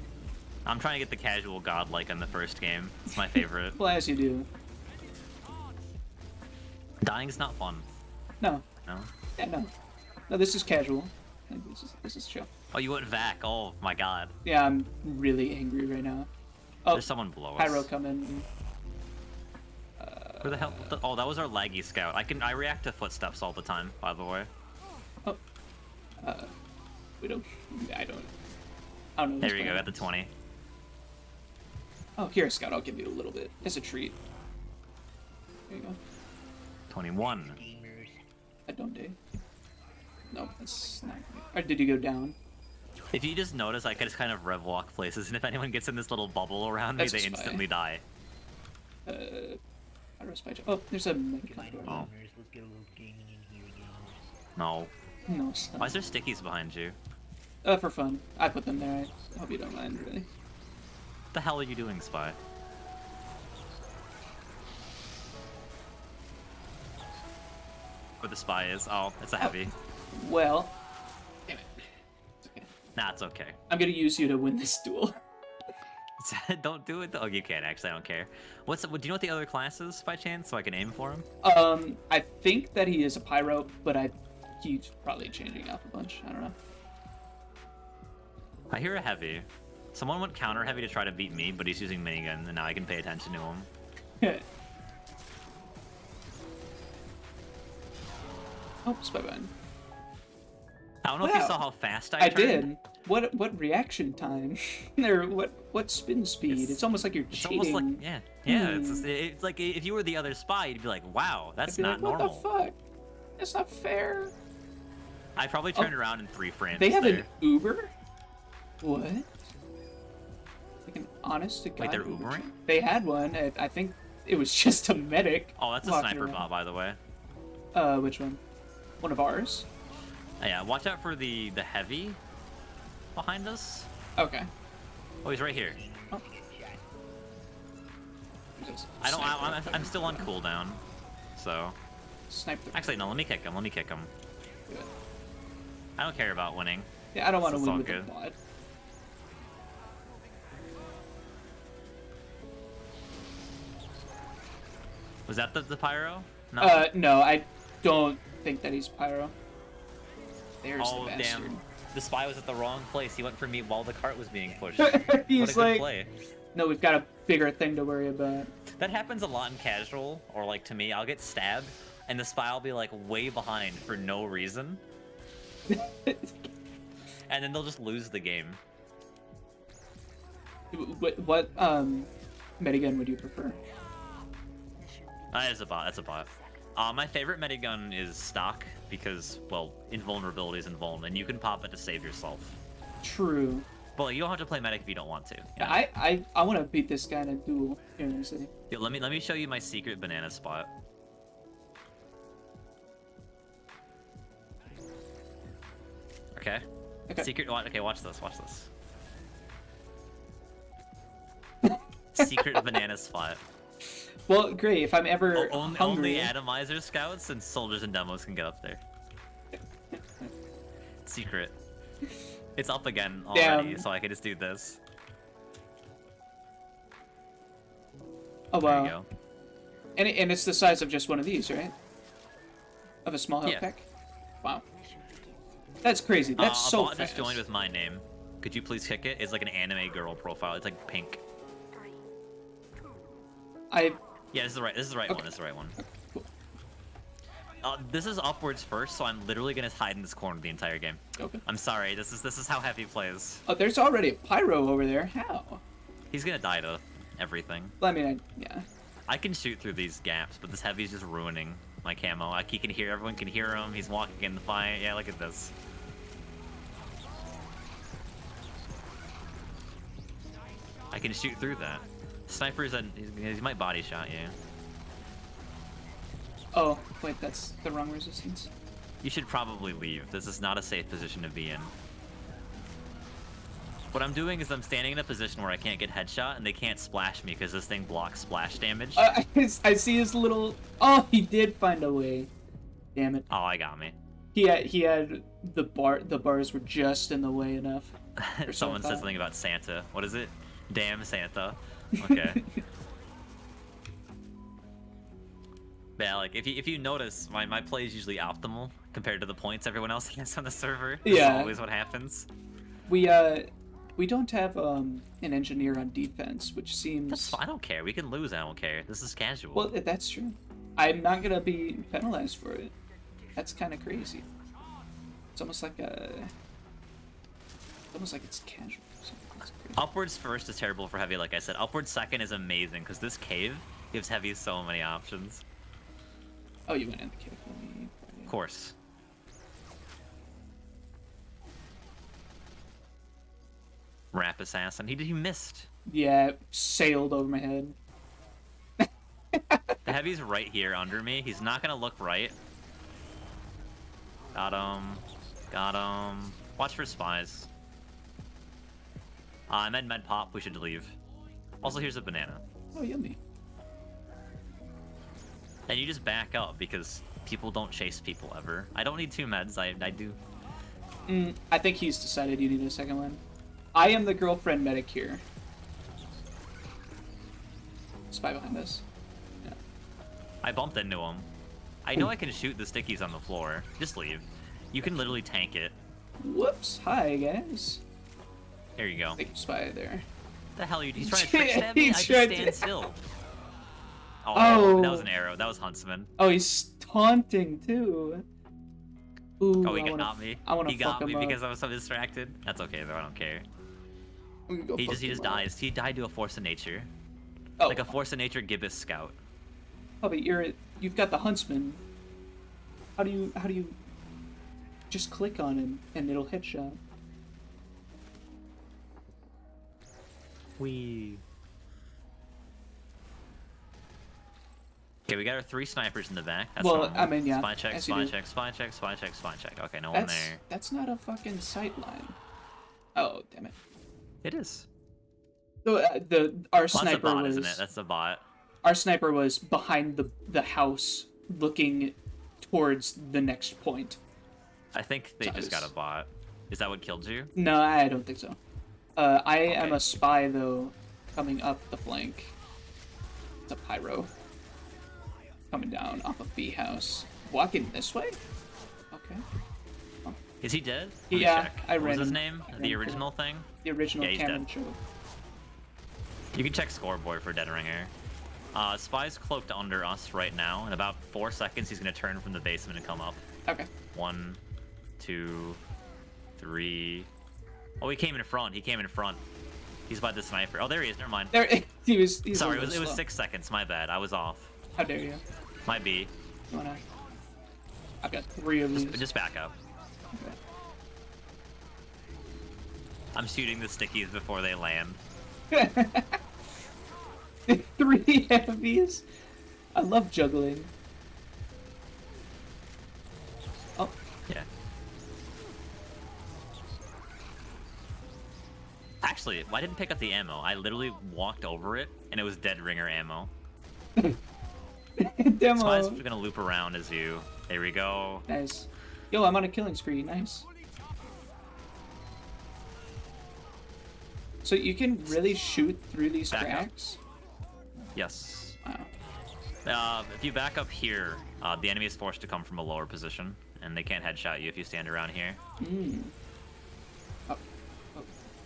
I'm trying to get the casual godlike in the first game. It's my favorite. Well, as you do. Dying's not fun. No. No? Yeah, no. No, this is casual. This is chill. Oh, you went Vac. Oh, my god. Yeah, I'm really angry right now. Oh, There's someone below us. pyro coming. Who the hell? Oh, that was our laggy scout. I react to footsteps all the time, by the way. Oh. We don't... I don't know. There you go, at the 20. Oh, here, Scout, I'll give you a little bit. As a treat. There you go. 21. Gamers. I don't do. No, that's not good. Or did you go down? If you just notice, I can just kind of rev walk places, and if anyone gets in this little bubble around me, That's a they spy. instantly die. How do I spy check? Oh, there's a med Come on, door. Oh. gamers. Let's get a little gaming in here, gamers. No. No, it's Why not. is there stickies behind you? For fun. I put them there. I hope you don't mind, really. What the hell are you doing, Spy? Where the spy is? Oh, it's a heavy. Well, damn it. It's okay. Nah, it's okay. I'm gonna use you to win this duel. Don't do it. Oh, you can actually. I don't care. Do you know what the other class is by chance, so I can aim for him? I think that he is a pyro, but he's probably changing up a bunch. I don't know. I hear a heavy. Someone went counter heavy to try to beat me, but he's using minigun, and now I can pay attention to him. Oh, spy button. I don't know if you Wow. saw how fast I turned. did. What reaction time? Or what spin speed? It's almost like you're It's cheating. almost like yeah. Hmm. It's like if you were the other spy, you'd be like, wow, I'd that's be not like, what normal. the fuck? That's not fair. I probably turned around in 3 frames. They have there. an Uber? What? Like an honest to God. Wait, they're Uber Ubering? truck? They had one. I think it was just a medic. Oh, that's a walking sniper around. bot, by the way. Which one? One of ours? Yeah, watch out for the heavy behind us. Okay. Oh, he's right here. Oh. Just I don't. snipe I'm still on cooldown, so Snipe the actually no. Let me kick him. Let me kick him. do it. I don't care about winning. Yeah, I don't want to It's win all with good. the quad. Was that the pyro? No. No, I don't think that he's pyro. There's Oh the bastard. damn! The spy was at the wrong place. He went for me while the cart was being pushed. He's what a good like, play. no, we've got a bigger thing to worry about. That happens a lot in casual, or like to me, I'll get stabbed, and the spy will be like way behind for no reason, and then they'll just lose the game. what metagun would you prefer? That's a bot. That's a bot. My favorite medigun is stock because, well, invulnerability is invuln, and you can pop it to save yourself. True. But you don't have to play medic if you don't want to. Yeah, I want to beat this guy in a duel. Here, let me see. Yeah, let me show you my secret banana spot. Okay. Okay. Secret. Okay, watch this. Watch this. Secret banana spot. Well, great. If I'm ever Only hungry, atomizer scouts and soldiers and demos can get up there. Secret. It's up again already, Damn. so I can just do this. oh There wow, you go. and it's the size of just one of these, right? Of a small health Yeah. pack. Wow, that's crazy. That's A so bot fast. just joined with my name. Could you please kick it? It's like an anime girl profile. It's like pink. Yeah, this is the right. This is the right one. Okay. This is the right one. Cool. This is upwards first, so I'm literally gonna hide in this corner the entire game. Okay. I'm sorry. This is how heavy plays. Oh, there's already a pyro over there. How? He's gonna die to everything. Well, I mean, yeah. I can shoot through these gaps, but this heavy's just ruining my camo. He can hear. Everyone can hear him. He's walking in the fight. Yeah, look at this. I can shoot through that. Sniper's he might body shot you. Oh, wait, that's the wrong resistance. You should probably leave. This is not a safe position to be in. What I'm doing is I'm standing in a position where I can't get headshot and they can't splash me because this thing blocks splash damage. I see his little. Oh, he did find a way. Damn it. Oh, I got me. He had the bars were just in the way enough. Or so I Someone said thought. something about Santa. What is it? Damn Santa. Okay. Yeah, like if you notice, my play is usually optimal compared to the points everyone else gets on the server. This is Yeah. always what happens. We don't have an engineer on defense, which seems. That's fine. I don't care. We can lose. I don't care. This is casual. Well, that's true. I'm not gonna be penalized for it. That's kind of crazy. It's almost like it's casual. That's crazy. Upwards first is terrible for heavy, like I said. Upwards second is amazing because this cave gives heavy so many options. Oh, you went in the cave with me. Of course. Rap assassin. He missed. Yeah, it sailed over my head. The heavy's right here under me. He's not gonna look right. Got him. Got him. Watch for spies. Med pop. We should leave. Also, here's a banana. Oh, yummy. And you just back up because people don't chase people ever. I don't need 2 meds. I do. I think he's decided you need a second one. I am the girlfriend medic here. Spy behind us. Yeah. I bumped into him. I know I can shoot the stickies on the floor. Just leave. You can literally tank it. Whoops. Hi, guys. There you go. Thank you, spy there. The hell are you? He's trying to trick stab me? I He's just trying stand to- still. Oh. That was an arrow. That was Huntsman. Oh, he's taunting too. Ooh, Oh, he I wanna, got me. I wanna He fuck got me him up. because I was so distracted. That's okay though. I don't care. We can go He fuck just him up. dies. He died to a force of nature, Oh, like a force of nature gibbous scout. oh, but you've got the huntsman. How do you just click on him and it'll headshot? We. Okay, we got our 3 snipers in the back. That's Well, normal. I mean, yeah, Spy check, as you spy do. check, spy check, spy check, spy check. Okay, no one there. That's not a fucking sight line. Oh, damn it. It is. So, our Well, that's a sniper bot, was isn't it? That's a bot. our sniper was behind the house, looking towards the next point. I think they So just got a bot. Is that what killed you? No, I don't think so. I am Okay. a spy though, coming up the flank. It's a pyro. Coming down off of B house. Walking this way? Okay. Is he dead? Let me Yeah, check. I What was ran his him. name? I ran The him. original thing? The original Yeah, he's Cameron dead. show. You can check scoreboard for Dead Ringer. Spy's cloaked under us right now. In about 4 seconds, he's gonna turn from the basement and come up. Okay. 1, 2, 3. Oh, he came in front. He came in front. He's by the sniper. Oh, there he is. Never mind. There, he's Sorry, a it little was slow. 6 seconds. My bad. I was off. How dare you? Might be. You wanna... I've got 3 of these. Just back up. Okay. I'm shooting the stickies before they land. 3 heavies. I love juggling. Oh, Yeah. Actually, I didn't pick up the ammo. I literally walked over it, and it was Dead Ringer ammo. demo. Spy's gonna loop around as you. There we go. Nice. Yo, I'm on a killing spree. Nice. So you can really shoot through these Back up. cracks? Yes. Wow. If you back up here, the enemy is forced to come from a lower position, and they can't headshot you if you stand around here. Mm. Oh. Oh.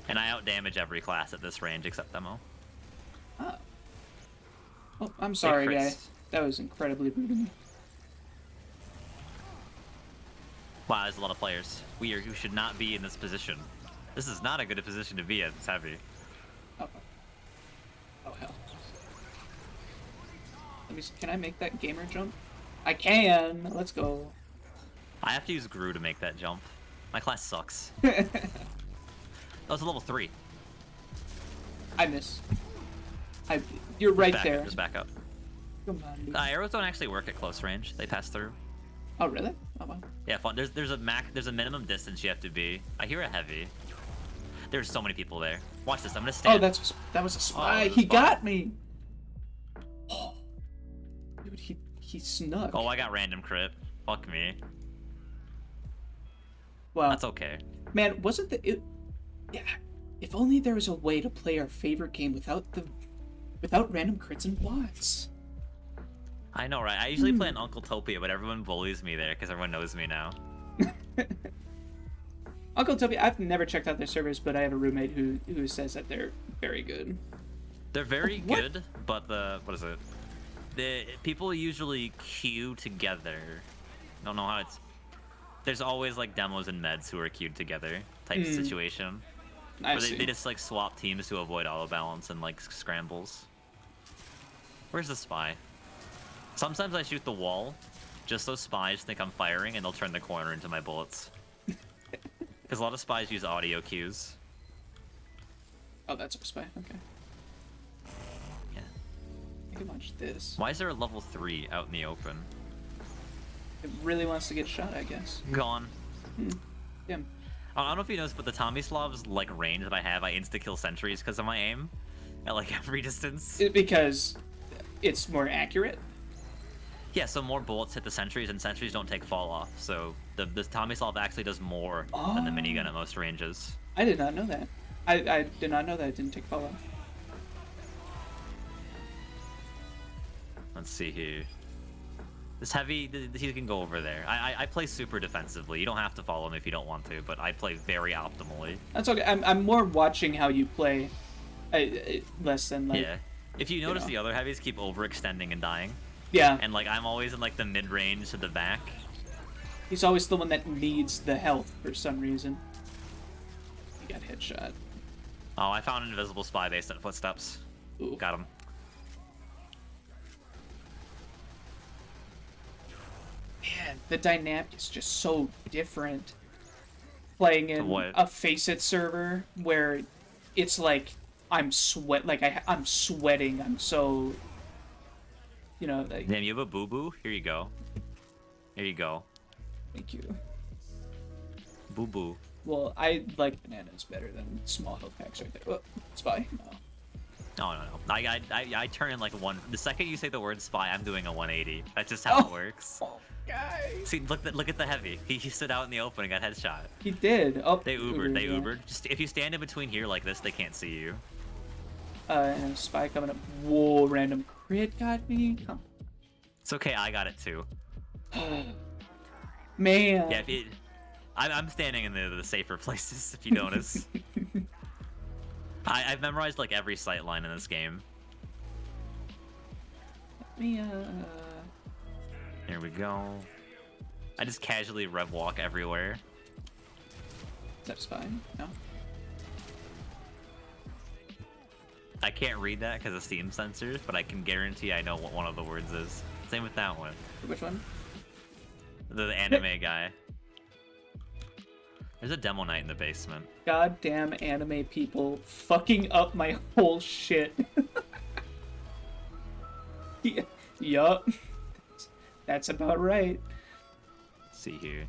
And I outdamage every class at this range except demo. Oh. Oh, I'm sorry, guy. crits. That was incredibly rude of me. Wow, there's a lot of players. We should not be in this position. This is not a good position to be in. It's heavy. Oh. Oh, hell. Let me see. Can I make that gamer jump? I can. Let's go. I have to use Gru to make that jump. My class sucks. I That was a level 3. miss. You're right Back there. Up, just back up. Come on, dude. Arrows don't actually work at close range. They pass through. Oh, really? Oh, wow. Yeah, fun. There's a minimum distance you have to be. I hear a heavy. There's so many people there. Watch this. I'm gonna stand. Oh, that was a spy. it was He a spy. got me. Oh. Dude, he snuck. Oh, I got random crit. Fuck me. Wow. That's okay. Man, wasn't yeah. If only there was a way to play our favorite game without random crits and bots. I know, right? I usually play an Uncle Topia, but everyone bullies me there because everyone knows me now. Uncle Toby, I've never checked out their servers, but I have a roommate who says that they're very good. They're very What? good, but what is it? The people usually queue together. I don't know how it's. There's always like demos and meds who are queued together type situation. I Where see. they just like swap teams to avoid auto balance and like scrambles. Where's the spy? Sometimes I shoot the wall, just so spies think I'm firing and they'll turn the corner into my bullets. Because a lot of spies use audio cues. Oh, that's a spy. Okay. Yeah. I can watch this. Why is there a level 3 out in the open? It really wants to get shot, I guess. Gone. Damn. I don't know if you noticed, but the Tomislav's like range that I have, I insta-kill sentries because of my aim at like every distance. Because it's more accurate. Yeah, so more bullets hit the sentries, and sentries don't take fall off. So the Tomislav actually does more than the minigun at most ranges. I did not know that. I did not know that it didn't take follow. Let's see here. This heavy, he can go over there. I play super defensively. You don't have to follow him if you don't want to, but I play very optimally. That's okay. I'm more watching how you play, less than like. Yeah. If you notice, know. the other heavies keep overextending and dying. Yeah. And like I'm always in like the mid range to the back. He's always the one that needs the health for some reason. He got headshot. Oh, I found an invisible spy based on footsteps. Ooh. Got him. Man, the dynamic is just so different. Playing in What? a FACEIT server where it's like I'm I'm sweating. I'm so, you know, like. Damn, you have a boo boo? Here you go. Here you go. Thank you. Boo boo. Well, I like bananas better than small health packs right there. Oh, spy. No. No, no, no. I turn in like one. The second you say the word spy, I'm doing a 180. That's just how it works. Oh, guys. See, look at the heavy. He stood out in the open and got headshot. He did. Oh, They Ubered. They yeah. Ubered. Just if you stand in between here like this, they can't see you. And a spy coming up. Whoa, random crit got me. Come It's okay. I got it too. on. Man. Yeah, I'm standing in the safer places. If you notice, I've memorized like every sight line in this game. Me, Here we go. I just casually rev walk everywhere. Is that a spy? No. I can't read that because of Steam censors, but I can guarantee I know what one of the words is. Same with that one. Which one? The anime guy. There's a demo night in the basement. Goddamn anime people fucking up my whole shit. Yup. That's about right. Let's see here.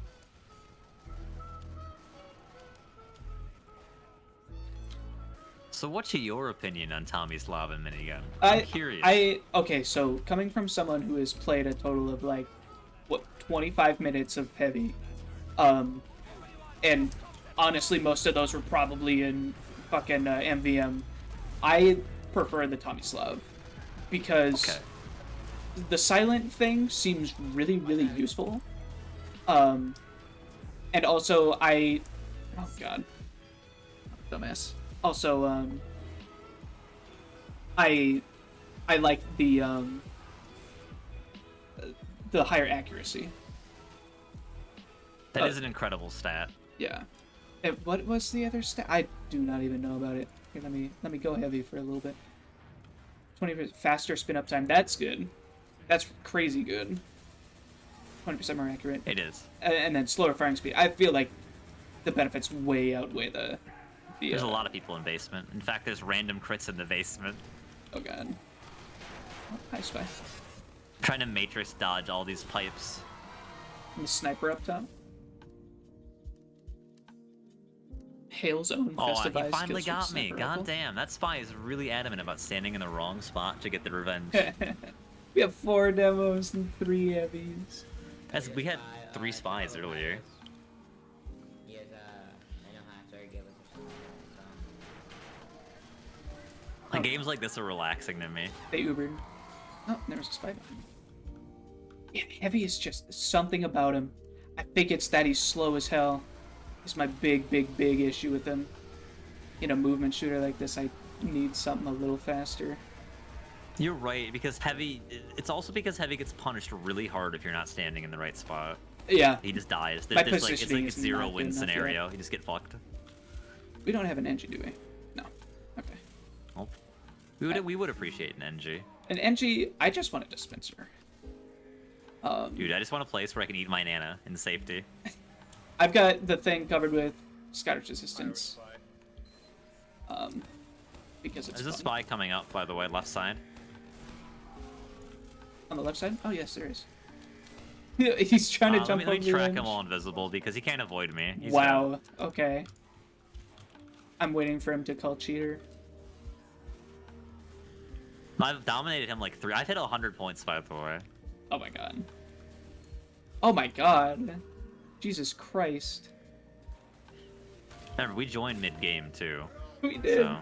So what's your opinion on Tommyslav and minigun? I'm curious. Okay, so coming from someone who has played a total of like, what, 25 minutes of heavy, and honestly most of those were probably in fucking MVM, I prefer the Tommyslav because Okay. the silent thing seems really, really useful. And also oh god. Dumbass. Also, I like the higher accuracy. That is an incredible stat. Yeah. And what was the other stat? I do not even know about it. Here, let me go heavy for a little bit. 20% faster spin up time. That's good. That's crazy good. 20% more accurate. It is. And then slower firing speed. I feel like the benefits way outweigh the There's a lot of people in basement. In fact, there's random crits in the basement. Oh god. Oh, hi, spy. Trying to matrix dodge all these pipes. And the sniper up top. Hail zone. Oh, he Festivized finally kills from got me. sniper God rifle. damn, that spy is really adamant about standing in the wrong spot to get the revenge. We have 4 demos and 3 heavies. As we had 3 spies earlier. Yes, I know how to give us Like, games like this are relaxing to me. They Ubered. Oh, there was a spy behind me. Yeah, heavy is just something about him. I think it's that he's slow as hell. It's my big issue with him. In a movement shooter like this, I need something a little faster. You're right, because heavy. It's also because heavy gets punished really hard if you're not standing in the right spot. Yeah, He just dies. My There's like it's positioning like a is zero not good win enough scenario. You just get fucked. we don't have an NG, do we? No. Okay. Well, we would appreciate an NG. An NG, I just want a dispenser. Dude, I just want a place where I can eat my nana in safety. I've got the thing covered with Scottish resistance. Because it's There's a fun. spy coming up, by the way, left side. On the left side? Oh yes, there is. He's trying to jump let me over the track edge. him while invisible because he can't avoid me. He's Wow. Okay. I'm waiting for him to call cheater. I've dominated him like 3. I've hit 100 points, by the way. Oh my god. Oh my god. Jesus Christ. Remember, we joined mid-game, too. We did. So,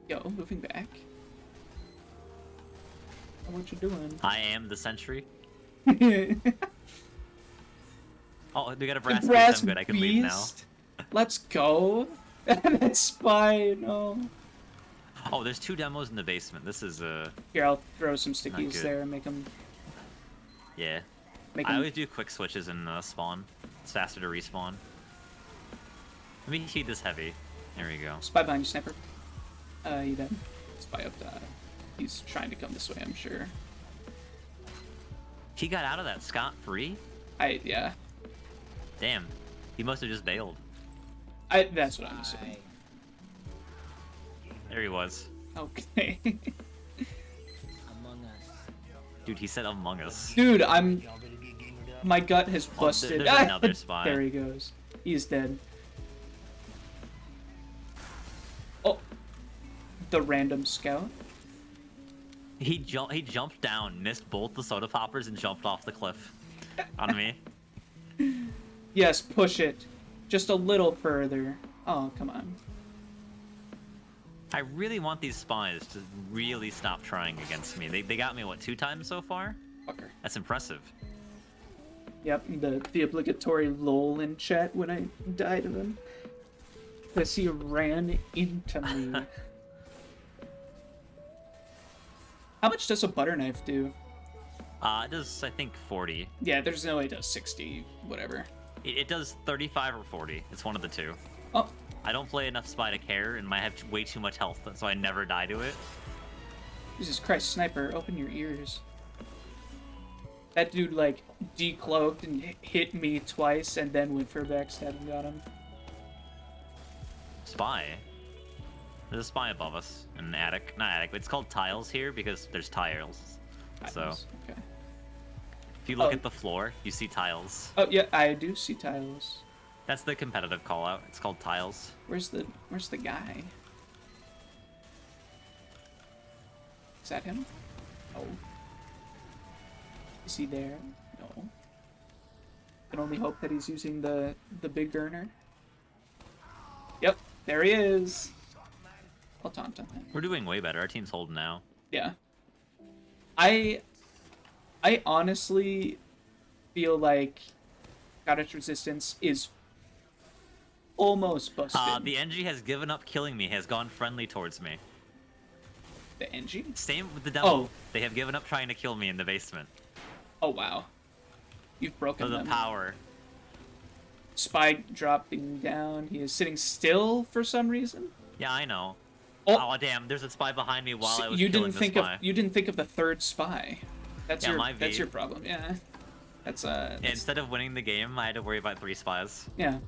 Yo, moving back. Oh, what you doing? I am the sentry. The Oh, we got a brass piece. brass I'm good. I can leave now. beast? Let's go. That spy, no. Oh, there's 2 demos in the basement. This is, Here, I'll throw some Not stickies good. there and make them... yeah. Make I him... always do quick switches in spawn. It's faster to respawn. Let me heat this heavy. There we go. Spy behind you, sniper. He dead. Spy up that. He's trying to come this way, I'm sure. He got out of that scot-free? Yeah. Damn. He must have just bailed. That's what I'm assuming. There he was. Okay. Among Us. Dude, he said Among Us. Dude, my gut has busted. There's another spy. There he goes. He's dead. Oh. The random scout. He jumped down, missed both the soda poppers, and jumped off the cliff. On me. Yes, push it. Just a little further. Oh, come on. I really want these spies to really stop trying against me. They got me, what, 2 times so far? Fucker. That's impressive. Yep, the obligatory lol in chat when I died of him. Because he ran into me. How much does a butter knife do? It does, I think, 40. Yeah, there's no way it does 60, whatever. It does 35 or 40. It's one of the two. Oh, I don't play enough spy to care, and I have way too much health, so I never die to it. Jesus Christ, sniper, open your ears. That dude, like, decloaked and hit me twice and then went for a backstab and got him. Spy? There's a spy above us in an attic. Not attic, it's called tiles here because there's tiles. So, Okay. if you look Oh. at the floor, you see tiles. Oh, yeah, I do see tiles. That's the competitive call out. It's called tiles. Where's the guy? Is that him? Oh. Is he there? No. Can only hope that he's using the big burner. Yep, there he is. I'll taunt him. We're doing way better. Our team's holding now. Yeah. I honestly feel like Goddess Resistance is almost busted. The NG has given up killing me, has gone friendly towards me. The NG? Same with the demo. Oh. They have given up trying to kill me in the basement. Oh, wow. You've broken For the them. power. Spy dropping down. He is sitting still for some reason. Yeah, I know. Oh. Oh, damn, there's a spy behind me while I was you killing didn't the think spy. you didn't think of the third spy. That's Yeah, your my that's V. your problem. Yeah. That's Instead of winning the game, I had to worry about 3 spies. yeah.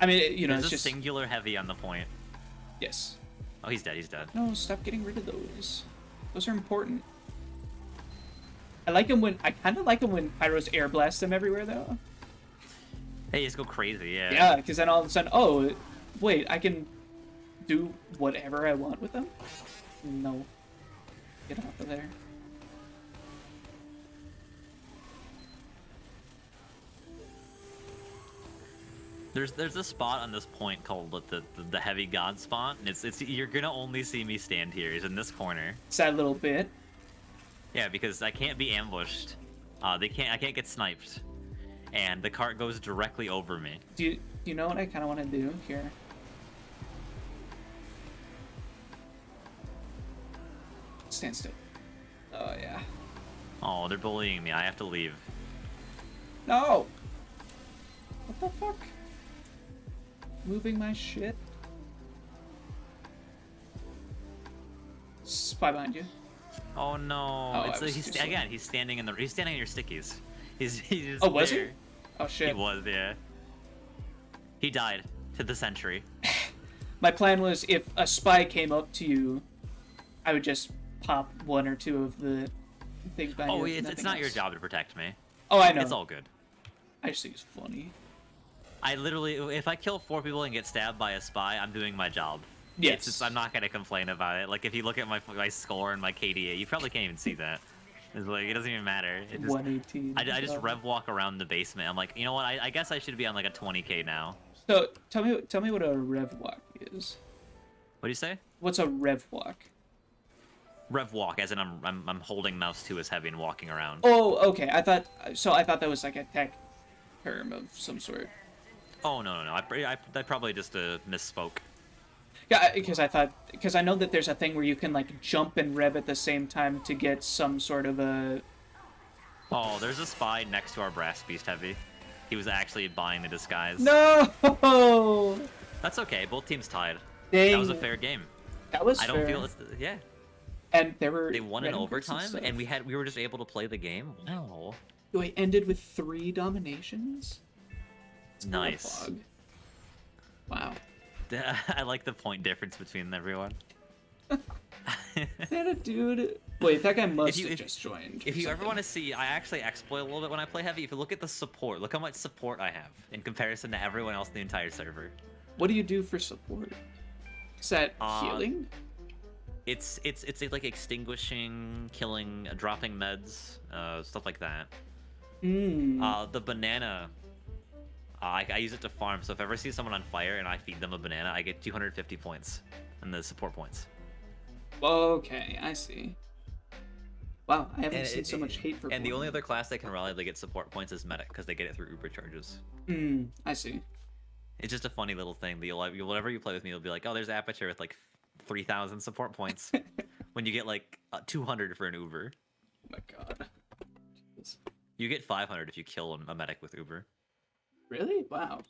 I mean, you know, There's it's a just singular heavy on the point. yes. Oh, he's dead, he's dead. No, stop getting rid of those. Those are important. I like him when I kind of like him when Pyros air blast them everywhere though. Hey, just go crazy, yeah. Yeah, because then all of a sudden, oh, wait, I can do whatever I want with them. No, get off of there. There's a spot on this point called the heavy god spot, and it's you're gonna only see me stand here. He's in this corner. It's that little bit. Yeah, because I can't be ambushed. I can't get sniped, and the cart goes directly over me. Do you know what I kind of want to do here? Stand still. Oh yeah. Oh, they're bullying me. I have to leave. No. What the fuck? Moving my shit. Spy behind you. Oh no! Oh, I was too slow. Again. He's standing in your stickies. He's Oh, was he? there. Oh shit. He was, yeah. He died to the sentry. My plan was if a spy came up to you, I would just pop 1 or 2 of the things behind you. Oh, if it's nothing not your else. job to protect me. Oh, I know. It's all good. I just think it's funny. I literally, if I kill 4 people and get stabbed by a spy, I'm doing my job. Yes. I'm not gonna complain about it. Like if you look at my score and my KDA, you probably can't even see that. It's like it doesn't even matter. It just, 118. I just rev walk around the basement. I'm like, you know what? I guess I should be on like a 20k now. So tell me what a rev walk is. What do you say? What's a rev walk? Rev walk, as in I'm holding mouse 2 as heavy and walking around. Oh, okay. I thought that was like a tech term of some sort. Oh no. I probably just misspoke. Yeah, because I know that there's a thing where you can like jump and rev at the same time to get some sort of a Oh, there's a spy next to our brass beast heavy. He was actually buying the disguise. No! That's okay. Both teams tied. Dang. That was a fair game. That was I don't fair. feel it's yeah. And there were They won in red inputs overtime, stuff. and we were just able to play the game. Wow. Wait, ended with 3 dominations? It's kind of Nice. fog. Wow. I like the point difference between everyone. That a dude. Wait, that guy must you- have if- just joined. If you ever something. want to see, I actually exploit a little bit when I play heavy. If you look at the support, look how much support I have in comparison to everyone else in the entire server. What do you do for support? Is that Uh, healing? It's like extinguishing, killing, dropping meds, stuff like that. Hmm. The banana, I use it to farm. So if I ever see someone on fire and I feed them a banana, I get 250 points in the support points. Okay, I see. Wow, I haven't And seen so much hate for. And the only porn. other class that can reliably get support points is medic because they get it through Uber charges. Hmm. I see. It's just a funny little thing that whenever you play with me, you'll be like, oh, there's Aperture with like 3,000 support points. When you get like 200 for an Uber. Oh my god. Jeez. You get 500 if you kill a medic with Uber. Really? Wow.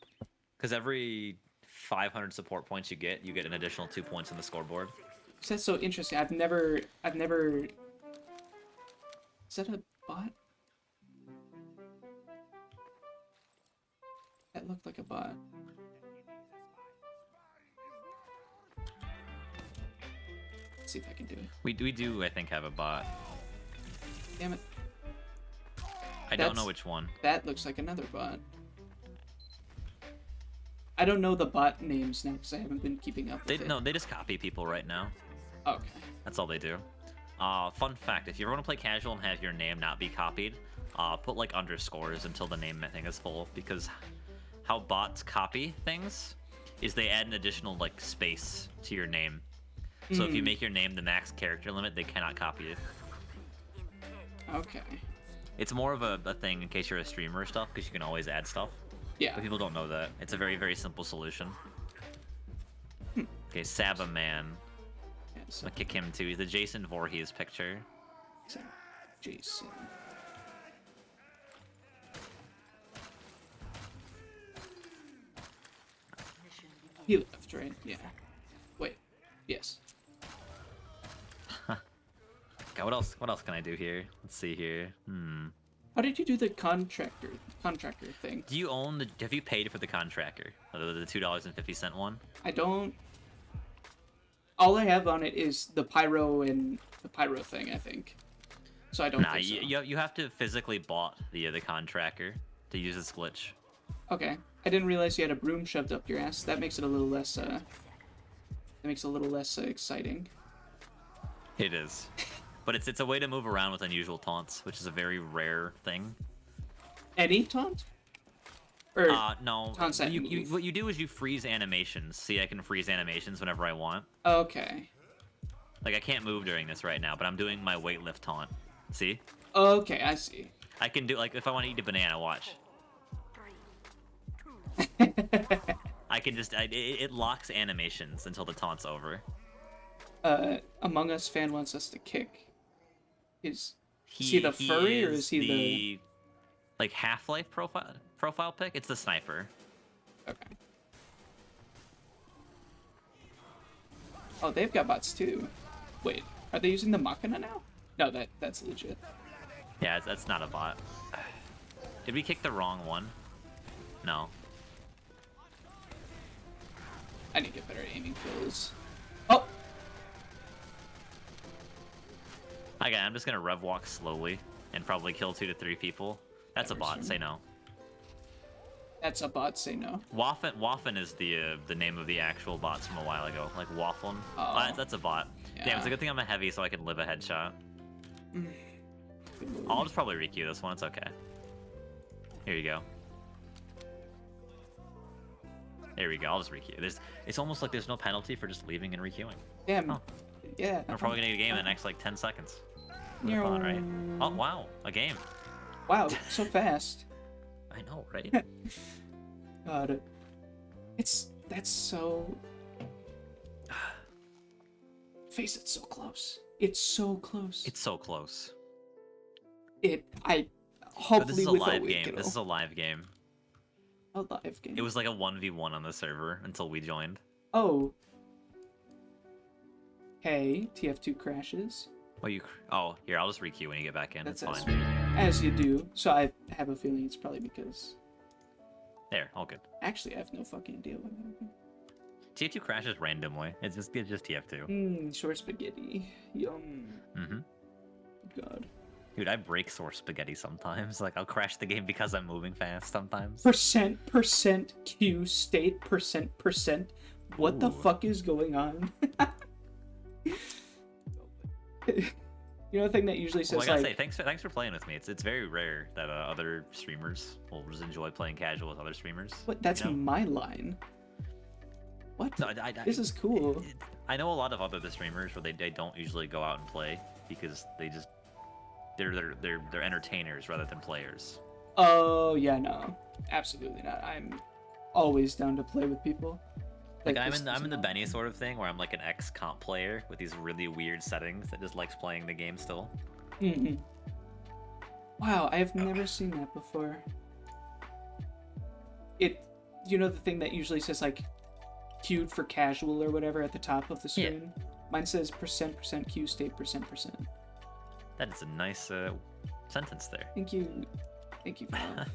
Because every 500 support points you get an additional 2 points in the scoreboard. That's so interesting. I've never. Is that a bot? That looked like a bot. Let's see if I can do it. We do, I think, have a bot. Damn it. I don't That's- know which one. That looks like another bot. I don't know the bot names now because I haven't been keeping up with it. No, they just copy people right now. Okay. That's all they do. Fun fact, if you ever want to play casual and have your name not be copied, put like underscores until the name thing is full, because how bots copy things is they add an additional like space to your name. So if you make your name the max character limit, they cannot copy it. Okay. It's more of a thing in case you're a streamer or stuff, because you can always add stuff. Yeah. But people don't know that. It's a very, very simple solution. Okay, Saba Man. Yeah, so, I'll kick him too. He's the Jason Voorhees picture. Jason. He left, right? Yeah. Wait. Yes. Okay, what else? What else can I do here? Let's see here. How did you do the contractor thing? Do you own the? Have you paid for the contractor? The $2.50 one? I don't. All I have on it is the pyro and the pyro thing, I think. So I don't Nah, think so. you have to physically bought the contractor to use this glitch. Okay. I didn't realize you had a broom shoved up your ass. That makes it a little less exciting. It is, but it's a way to move around with unusual taunts, which is a very rare thing. Any taunt? Or No. taunts that You move? what you do is you freeze animations. See, I can freeze animations whenever I want. Okay. Like I can't move during this right now, but I'm doing my weightlift taunt. See? Okay, I see. I can do like if I want to eat a banana. Watch. I can just it locks animations until the taunt's over. Among Us fan wants us to kick. Is He, he the furry or is he the like Half-Life profile pic? It's the sniper. Okay. Oh, they've got bots too. Wait, are they using the Machina now? No, that's legit. Yeah, that's not a bot. Did we kick the wrong one? No. I need to get better at aiming kills. Oh! Okay, I'm just gonna rev walk slowly and probably kill 2 to 3 people. That's a bot. Say no. That's a bot, say no. Waffen is the name of the actual bots from a while ago, like Waffen. Oh. That's a bot. Damn, it's a good thing I'm a heavy so I can live a headshot. I'll just probably requeue this one. It's okay. Here you go. There we go. I'll just requeue. It's almost like there's no penalty for just leaving and requeuing. Damn. Oh. Yeah. We're probably gonna get a game in the next like 10 seconds. What a fun, right? Oh wow, a game. Wow, so fast. I know, right? God. That's so... Face it, so close. It's so close. It's so close. I hopefully this is a with live a week game. it'll... This is a live game. a live game. It was like a 1v1 on the server until we joined. Oh. Hey, TF2 crashes. Well, oh, here, I'll just requeue when you get back in. It's That's fine. as you do. So I have a feeling it's probably because... There, all good. Actually, I have no fucking idea what happened. TF2 crashes randomly. It's just TF2. Short spaghetti. Yum. Mm-hmm. God. Dude, I break source spaghetti sometimes. Like, I'll crash the game because I'm moving fast sometimes. Percent Q state percent. What the Ooh. fuck is going on? You know the thing that usually says Well, I gotta like... say, thanks for playing with me. It's very rare that other streamers will just enjoy playing casual with other streamers. What? That's you know? my line. What? No, This is cool. I know a lot of other streamers where they don't usually go out and play because they're entertainers rather than players. Oh yeah, no, absolutely not. I'm always down to play with people. Like I'm this in the not- Benny sort of thing where I'm like an ex-comp player with these really weird settings that just likes playing the game still. Mhm. Wow, I have never seen that before. You know the thing that usually says like queued for casual or whatever at the top of the Yeah. screen? Mine says percent Q state percent. That is a nice sentence there. Thank you. Valve.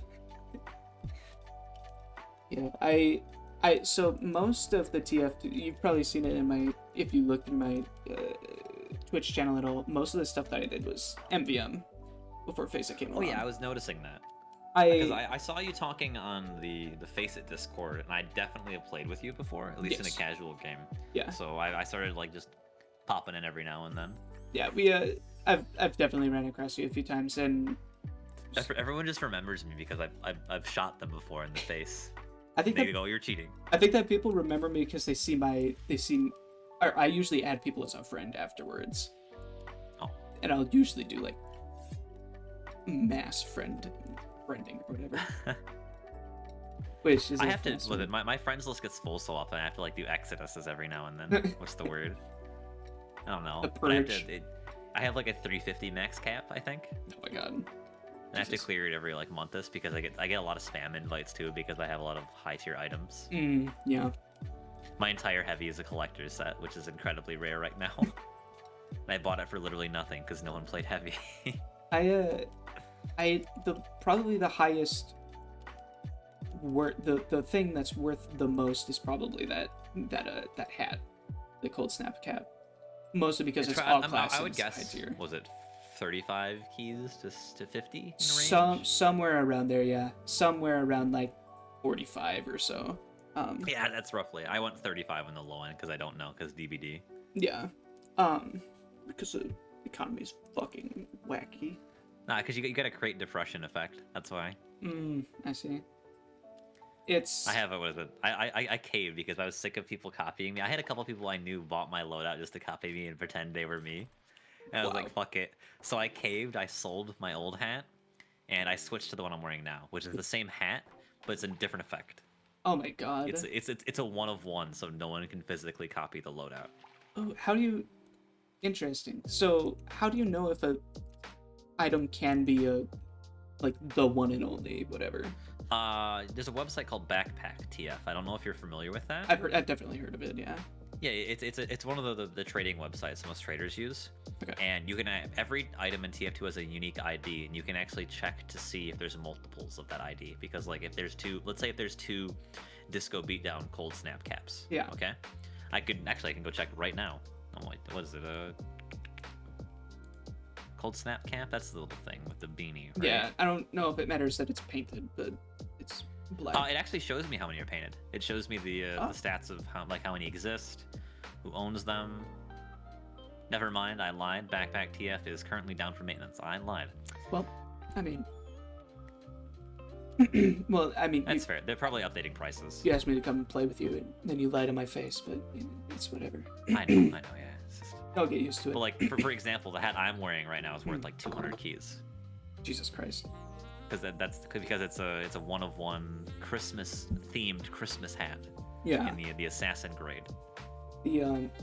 Yeah, so most of the TF2, you've probably seen it in my, if you looked in my Twitch channel at all, most of the stuff that I did was MVM before FACEIT came Oh along. yeah, I was noticing that. I Because I saw you talking on the FACEIT Discord, and I definitely have played with you before, at least in a Yes. casual game. Yeah. So I started like just popping in every now and then. Yeah, I've definitely ran across you a few times, and Everyone just remembers me because I've shot them before in the face. I think They that go, "You're cheating." people remember me because or I usually add people as a friend afterwards. Oh. And I'll usually do like mass friending or whatever. Which is I have to live it. My friends list gets full so often I have to like do exoduses every now and then. What's the word? I don't know. The But purge. I have like a 350 max cap, I think. Oh my god. And I have to Jesus. clear it every like month because I get a lot of spam invites too because I have a lot of high tier items. Yeah. My entire heavy is a collector's set, which is incredibly rare right now. And I bought it for literally nothing because no one played heavy. Probably the highest the thing that's worth the most is probably that hat, the cold snap cap. Mostly because it's all classes. I would high guess, tier. was it 35 keys to 50 in range? Somewhere around there, yeah. Somewhere around like 45 or so. Yeah, that's roughly. I went 35 on the low end because I don't know because DBD. Yeah. Because the economy's fucking wacky. Nah, because you got to create depression effect. That's why. I see. It's... I have I caved because I was sick of people copying me. I had a couple people I knew bought my loadout just to copy me and pretend they were me. And I was Wow. like, fuck it. So I caved, I sold my old hat, and I switched to the one I'm wearing now, which is the same hat, but it's a different effect. Oh my god. It's a one of one, so no one can physically copy the loadout. Oh, how do you... Interesting. So, how do you know if a item can be the one and only, whatever? There's a website called Backpack TF. I don't know if you're familiar with that. I've definitely heard of it, yeah. Yeah, it's one of the trading websites most traders use. Okay. And you can every item in TF2 has a unique ID, and you can actually check to see if there's multiples of that ID. Because like if there's two, let's say if there's two Disco Beatdown Cold Snap caps. Yeah. Okay. I can go check right now. I'm like, what is it? Cold Snap cap? That's the little thing with the beanie. Right? Yeah, I don't know if it matters that it's painted, but it's black. It actually shows me how many are painted. It shows me the stats of how many exist, who owns them. Never mind, I lied. Backpack TF is currently down for maintenance. I lied. Well, I mean... That's fair. They're probably updating prices. You asked me to come and play with you, and then you lied to my face, but it's whatever. I know, yeah. It's just... I'll get used to it. But like, for example, the hat I'm wearing right now is worth like 200 keys. Jesus Christ. Because it's a one of one Christmas themed Christmas hat. Yeah. In the assassin grade.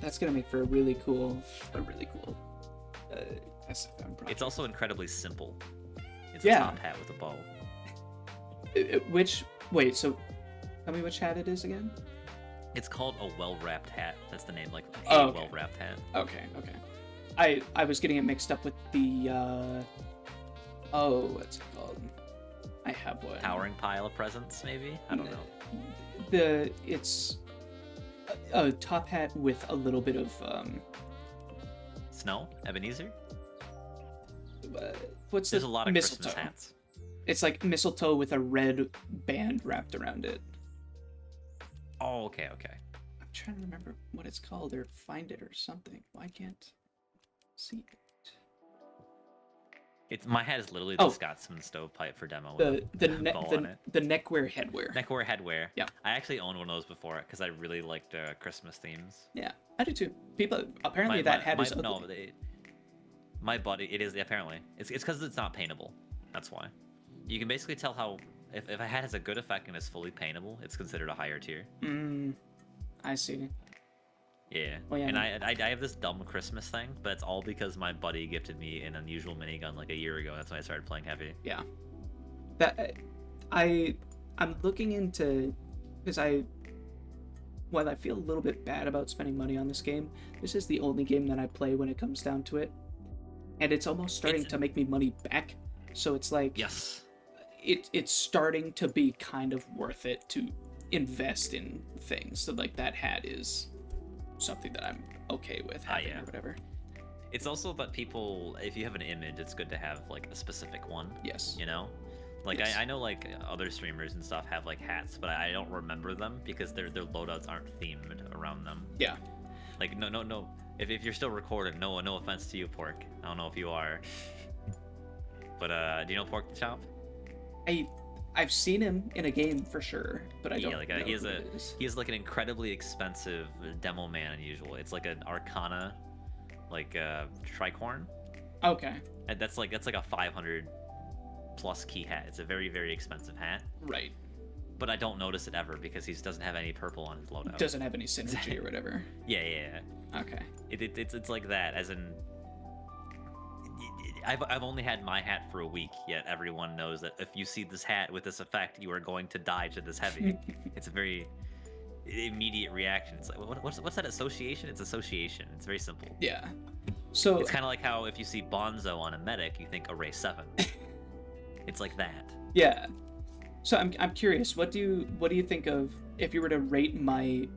That's gonna make for a really cool SFM project. It's also incredibly simple, It's a Yeah. top hat with a bow. Wait, so tell me which hat it is again? It's called a well-wrapped hat. That's the name, like a Oh, okay. well-wrapped hat. Okay. I was getting it mixed up with the what's it called? I have one. Towering pile of presents, maybe? I don't know. It's a top hat with a little bit of Snow? Ebenezer? what's There's the a lot of mistletoe? Christmas hats. It's like mistletoe with a red band wrapped around it. Oh, okay. I'm trying to remember what it's called or find it or something. Why can't see it? My hat is literally Oh. the Scotsman stovepipe for demo. with The a bow on it. the neckwear headwear. Neckwear headwear. Yeah. I actually owned one of those before because I really liked Christmas themes. Yeah, I do too. People apparently that hat is ugly. No, my buddy, it is apparently. It's because it's not paintable. That's why. You can basically tell how if a hat has a good effect and is fully paintable, it's considered a higher tier. I see. Yeah. Well, yeah, And no. I have this dumb Christmas thing, but it's all because my buddy gifted me an unusual minigun like a year ago. That's when I started playing heavy. Yeah. That I'm looking into because while I feel a little bit bad about spending money on this game, this is the only game that I play when it comes down to it, and it's almost starting to make me money back. So it's like Yes. it's starting to be kind of worth it to invest in things. So like that hat is something that I'm okay with having yeah. or whatever. It's also that people, if you have an image, it's good to have like a specific one. Yes. You know, like Yes. I know like other streamers and stuff have like hats, but I don't remember them because their loadouts aren't themed around them. Yeah. Like no. If you're still recording, no offense to you, Pork. I don't know if you are. But do you know Pork the Chop? I've seen him in a game for sure, but I don't Yeah, like know he has who a it is. he has like an incredibly expensive demo man unusual. It's like an Arcana, like tricorn. Okay. And that's like a 500 plus key hat. It's a very, very expensive hat. Right. But I don't notice it ever because he doesn't have any purple on his loadout. Doesn't have any synergy or whatever. Yeah. Okay. It's like that, as in I've only had my hat for a week, yet everyone knows that if you see this hat with this effect, you are going to die to this heavy. It's a very immediate reaction. It's like, what's that association? It's association. It's very simple. Yeah. So It's kind of like how if you see Bonzo on a medic, you think Array 7. It's like that. yeah. So I'm curious. What do you think of if you were to rate my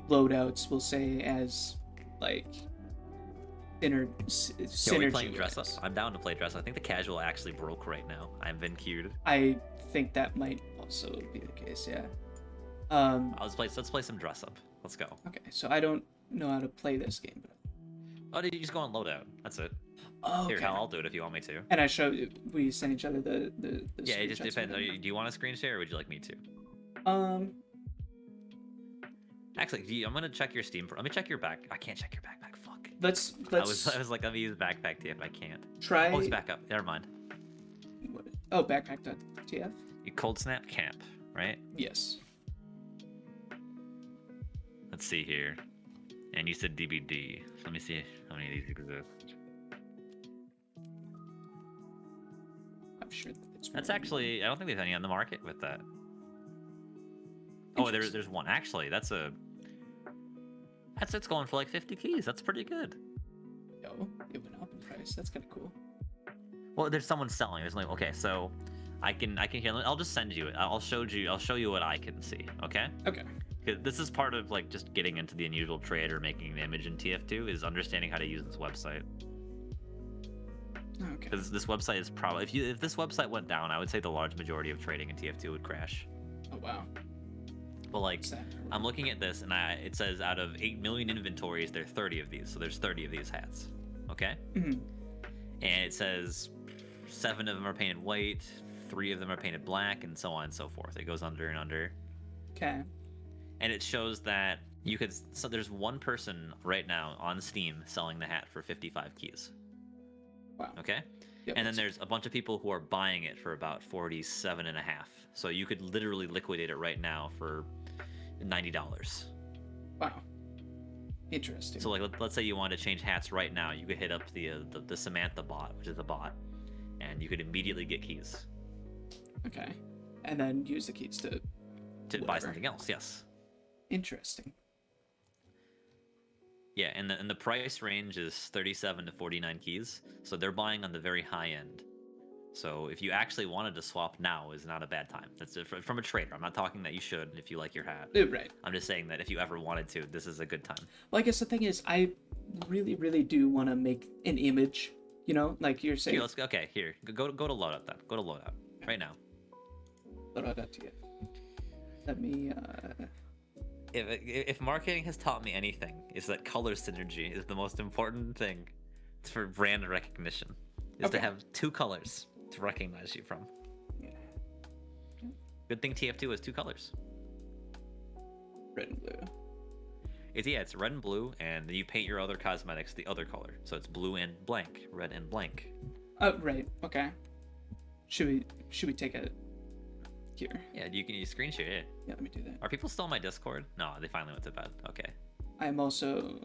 loadouts? We'll say as like synergy. Yo, are we playing dress up? wise? I'm down to play dress up. I think the casual actually broke right now. I've been queued. I think that might also be the case. Yeah. Let's play some dress up. Let's go. Okay. So I don't know how to play this game, but Oh, did you just go on loadout? That's it. oh, Here, okay. I'll do it if you want me to. And we send each other the Yeah, it just screenshots or depends. whatever. Do you want a screen share or would you like me to? Actually, I'm gonna check your Steam. Let me check your back. I can't check your backpack. Fuck. Let's I was like, let me use backpack TF. I can't. try. Oh, it's back up. Never mind. Oh, backpack.tf. You cold snap camp, right? Yes. Let's see here. And you said DBD. So let me see how many of these exist. I'm sure it's. That's actually, I don't think there's any on the market with that. Oh, there's one. Actually, it's going for like 50 keys. That's pretty good. Yo, it went up in price. That's kind of cool. Well, there's someone selling. There's like, okay, so I can hear. I'll just send you it. I'll show you what I can see. Okay. Okay. 'Cause this is part of like just getting into the unusual trade or making an image in TF2 is understanding how to use this website. Okay. Because this website is probably if this website went down, I would say the large majority of trading in TF2 would crash. Oh wow. But like, What's that? I'm looking at this and it says out of 8 million inventories, there are 30 of these. So there's 30 of these hats. Okay. Mhm. And it says 7 of them are painted white, 3 of them are painted black, and so on and so forth. It goes under and under. Okay. And it shows that so there's one person right now on Steam selling the hat for 55 keys. Wow. Okay. Yep, And then that's- there's a bunch of people who are buying it for about 47 and a half. So you could literally liquidate it right now for $90. Wow. Interesting. So like let's say you wanted to change hats right now, you could hit up the Samantha bot, which is a bot, and you could immediately get keys Okay. And then use the keys to to buy whatever. something else. Yes. Interesting. Yeah, and the price range is 37 to 49 keys, so they're buying on the very high end. So if you actually wanted to swap now is not a bad time. That's from a trader. I'm not talking that you should if you like your hat. Right. I'm just saying that if you ever wanted to, this is a good time. Well, I guess the thing is, I really, really do want to make an image. You know, like you're saying. Here, let's go. Okay, here, go to loadout then. Go to loadout right now. Let me. If marketing has taught me anything, is that color synergy is the most important thing for brand recognition. Is to Okay. have two colors to recognize you from. Yeah. Good thing TF2 has two colors. Red and blue. It's red and blue, and then you paint your other cosmetics the other color. So it's blue and blank, red and blank. Oh, right. Okay. Should we take a here? Yeah, you screen share it. Yeah, let me do that. Are people still on my Discord? No, they finally went to bed. Okay. I'm also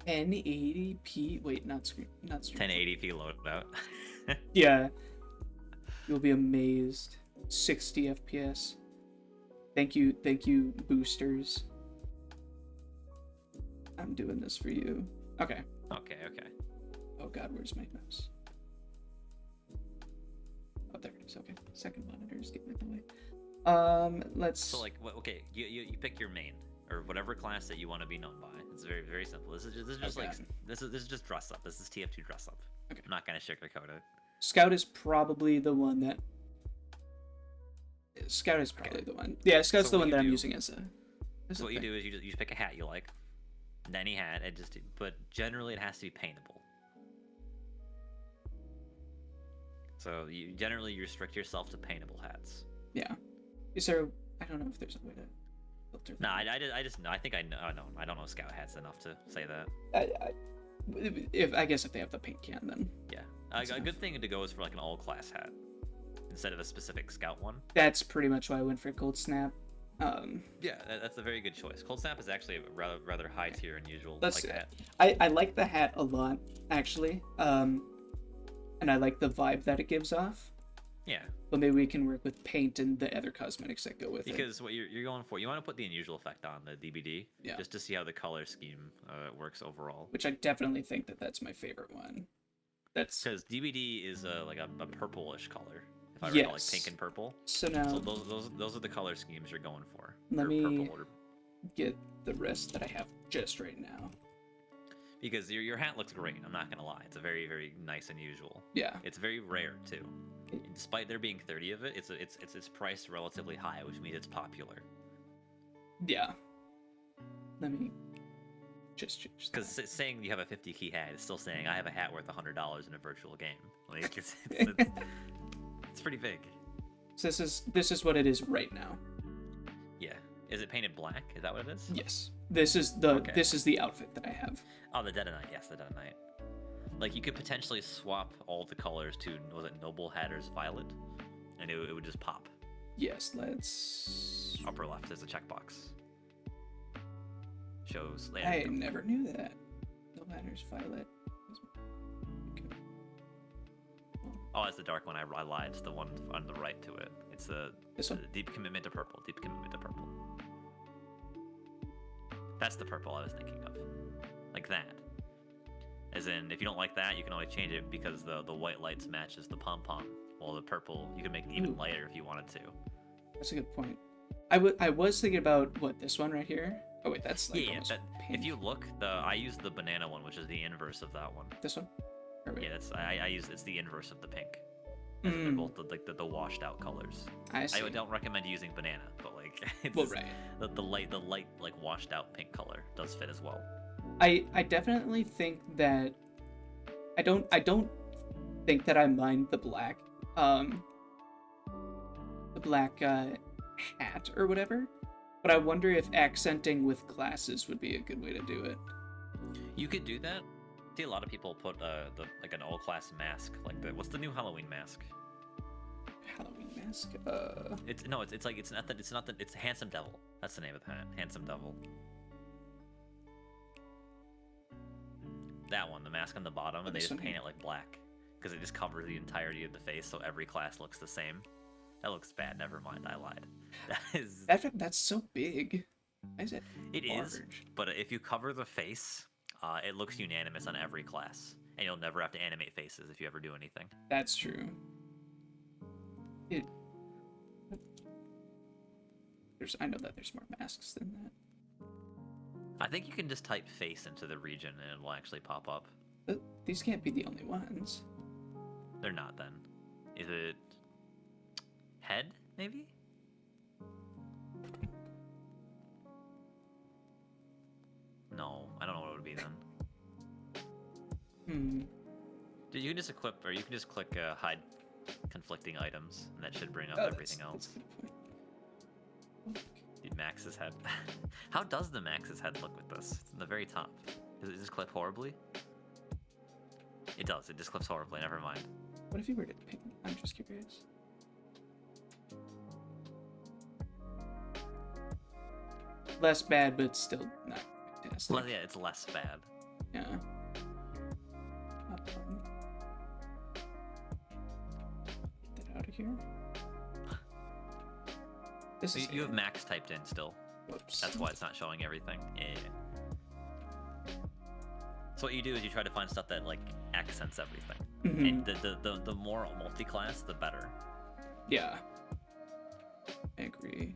1080p. Wait, not screen. 1080p loadout. Yeah. You'll be amazed. 60 FPS. Thank you, boosters. I'm doing this for you. Okay. Okay. Oh god, where's my mouse? Oh, there it is. Okay. Second monitor is getting in the way. Let's. So like, okay, you pick your main or whatever class that you want to be known by. It's very very simple. This is just Okay. like this is just dress up. This is TF2 dress up. Okay. I'm not gonna sugarcoat it. Scout is probably the one that. Scout is probably the one. Yeah, Scout's So the what one you that I'm do- using as a. So what you do is you just pick a hat you like, any hat, and but generally it has to be paintable. So you generally restrict yourself to paintable hats. Yeah. Is there? I don't know if there's a way to filter. No, I just know. I think I know. Oh, no, I don't know scout hats enough to say that. I guess if they have the paint can, then Yeah, That's a enough. good thing to go is for like an all class hat instead of a specific scout one. that's pretty much why I went for Cold Snap. Yeah, that's a very good choice. Cold snap is actually a rather high tier and usual Let's. like hat. I like the hat a lot, actually. And I like the vibe that it gives off. Yeah, But maybe we can work with paint and the other cosmetics that go with it. because what you're going for, you want to put the unusual effect on the DBD, Yeah. just to see how the color scheme works overall. Which I definitely think that's my favorite one. That's Because DBD is like a purplish color, if I recall, like Yes. pink and purple. so now. So those are the color schemes you're going for. Let or me- purple or Get the rest that I have just right now. because your hat looks great. I'm not gonna lie, it's a very very nice and usual. Yeah. It's very rare too. And despite there being 30 of it, it's priced relatively high, which means it's popular. Yeah. Let me just change Because that. saying you have a 50 key hat is still saying I have a hat worth $100 in a virtual game. Like it's pretty big. So this is what it is right now. Yeah. Is it painted black? Is that what it is? Yes. This is the outfit that I have. Oh, the Dead of Night. Yes, the Dead of Night. Like you could potentially swap all the colors to was it Noble Hatter's Violet, and it would just pop. Yes, let's. Upper left is a checkbox. Shows. I never knew that. No matters, Violet. Okay. Oh, it's the dark one. I lied. It's the one on the right to it. It's the This one? Deep Commitment to Purple. Deep Commitment to Purple. That's the purple I was thinking of. Like that. As in, if you don't like that, you can always change it because the white lights matches the pom-pom. While the purple, you can make it even Ooh. lighter if you wanted to. That's a good point. I was thinking about what this one right here. Oh wait, that's like Yeah, almost if pink. you look, I use the banana one, which is the inverse of that one. This one. Or wait. Yeah, it's the inverse of the pink. As in they're both the washed out colors. I see. I don't recommend using banana, but like it's Well, right. the light like washed out pink color does fit as well. I definitely think that I don't think that I mind the black hat or whatever, but I wonder if accenting with glasses would be a good way to do it. You could do that. I see a lot of people put like an all class mask, like what's the new Halloween mask? Halloween mask. It's Handsome Devil. That's the name of the hat. Handsome Devil. That one, the mask on the bottom, and they this just one paint here. it like black because it just covers the entirety of the face, so every class looks the same. That looks bad. Never mind, I lied. That is. That's so big. Why is it? It is, large? but if you cover the face, it looks unanimous on every class, and you'll never have to animate faces if you ever do anything. That's true. I know that there's more masks than that. I think you can just type face into the region and it will actually pop up. But these can't be the only ones. They're not then. Is it head, maybe? No, I don't know what it would be then. Hmm. Dude, you can just equip, or you can just click hide conflicting items, and that should bring up Oh, everything that's else. a good point. Dude, Max's head. How does the Max's head look with this? It's in the very top. Does it just clip horribly? It does. It just clips horribly. Never mind. What if you were to ping? I'm just curious. Less bad, but still not fantastic. Well, yeah, it's less bad. Yeah. Get that out of here. This So is you have Max typed in still. Whoops. That's why it's not showing everything. Yeah. So what you do is you try to find stuff that like accents everything. Mhm. And the more multi-class, the better. Yeah. I agree.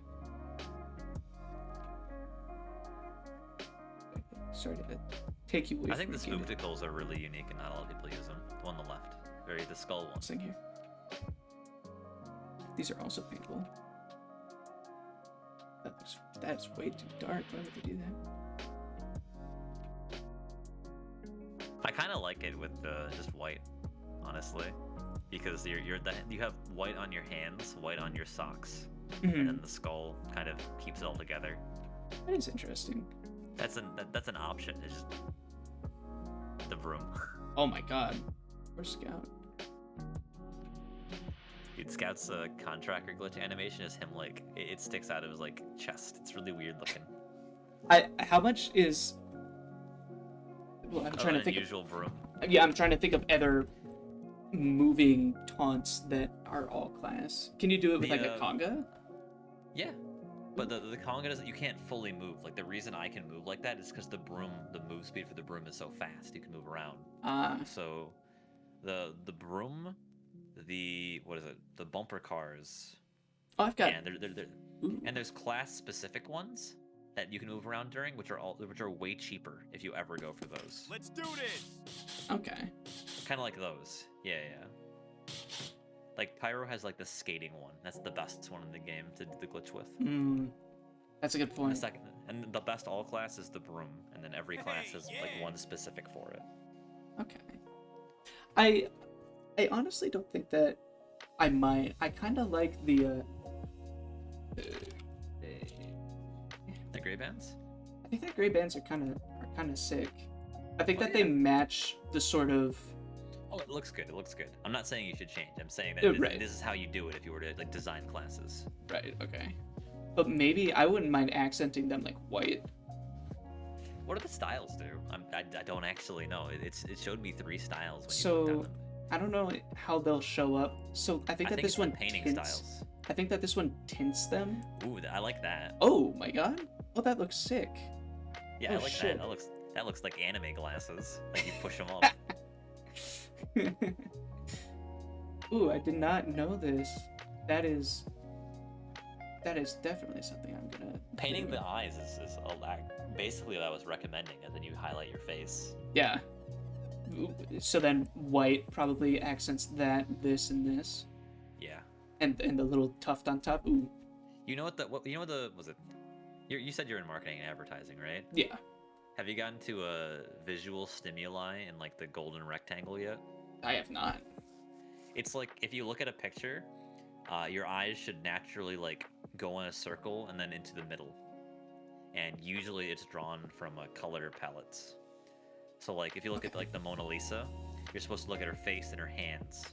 Sorry to take you away I think the from your game. spookticles are really unique and not a lot of people use them. The one on the left. The skull one. Thing here. These are also paintable. That's way too dark. Why would they do that? I kind of like it with just white, honestly, because you have white on your hands, white on your socks, and then the skull kind of keeps it all together. That is interesting. That's an option. It's just the broom. Oh my god. Where's Scout? Dude, Scout's contractor glitch animation is him like it sticks out of his like chest. It's really weird looking. How much is? Well, I'm trying to think. Unusual broom. Yeah, I'm trying to think of other moving taunts that are all class. Can you do it with like a conga? Yeah, but the conga doesn't. You can't fully move. Like the reason I can move like that is because the move speed for the broom is so fast. You can move around. So, the broom, what is it? The bumper cars. Oh, I've got. And there's class specific ones that you can move around during, which are way cheaper if you ever go for those. Let's do this. Okay. Kind of like those. Yeah. Like Pyro has like the skating one. That's the best one in the game to do the glitch with. That's a good point. And the best all class is the broom, and then every class has like one specific for it. Okay. I honestly don't think that I might. I kind of like the gray bands? I think that gray bands are kind of sick. I think that they match the sort of. Oh, it looks good. It looks good. I'm not saying you should change. I'm saying that this is how you do it if you were to like design classes. Right. Okay. But maybe I wouldn't mind accenting them like white. What do the styles do? I don't actually know. It showed me 3 styles. When So you looked at them. I don't know how they'll show up. So I think this one painting tints. styles. I think that this one tints them. Ooh, I like that. Oh my god! Oh, that looks sick. Yeah, Oh, I like shit. that. That looks like anime glasses. Like you push them up. Ooh, I did not know this. That is definitely something I'm gonna Painting do. the eyes is basically what I was recommending, and then you highlight your face. Yeah. Ooh, so then white probably accents that, this, and this, Yeah. and the little tuft on top. Ooh. You know was it? You said you're in marketing and advertising, right? Yeah. Have you gotten to a visual stimuli in like the golden rectangle yet? I have not. It's like if you look at a picture, your eyes should naturally like go in a circle and then into the middle. And usually it's drawn from color palettes. So like if you look at like the Mona Lisa, you're supposed to look at her face and her hands.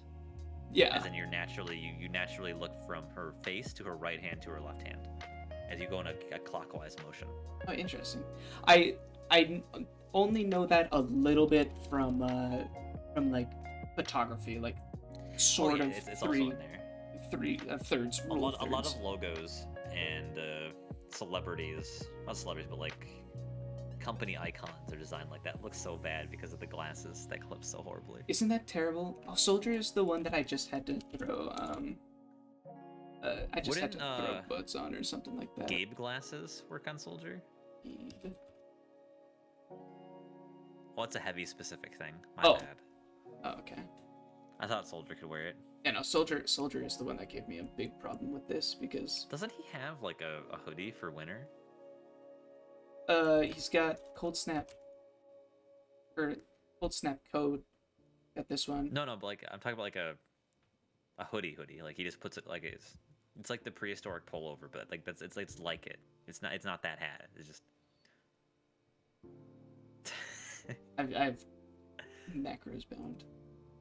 Yeah. As in you naturally look from her face to her right hand to her left hand, as you go in a clockwise motion. Oh, interesting. I only know that a little bit from like photography, like sort of it's also in there. thirds A rule lot, of a lot of thirds. logos and celebrities, not celebrities, but like company icons are designed like that. It looks so bad because of the glasses that clip so horribly. Isn't that terrible? Oh, Soldier is the one that I just had to throw. I just had to Wouldn't, throw buds on or something like that. Gabe glasses work on Soldier? Gabe. Well, it's a heavy specific thing. My Oh. bad. Oh, okay. I thought Soldier could wear it. Yeah, no, Soldier is the one that gave me a big problem with this because Doesn't he have like a hoodie for winter? he's got Cold Snap or Cold Snap code at this one. No, but like I'm talking about like a hoodie. Like he just puts it like it's like the prehistoric pullover, but like it's like it. It's not that hat. It's just I've macros bound,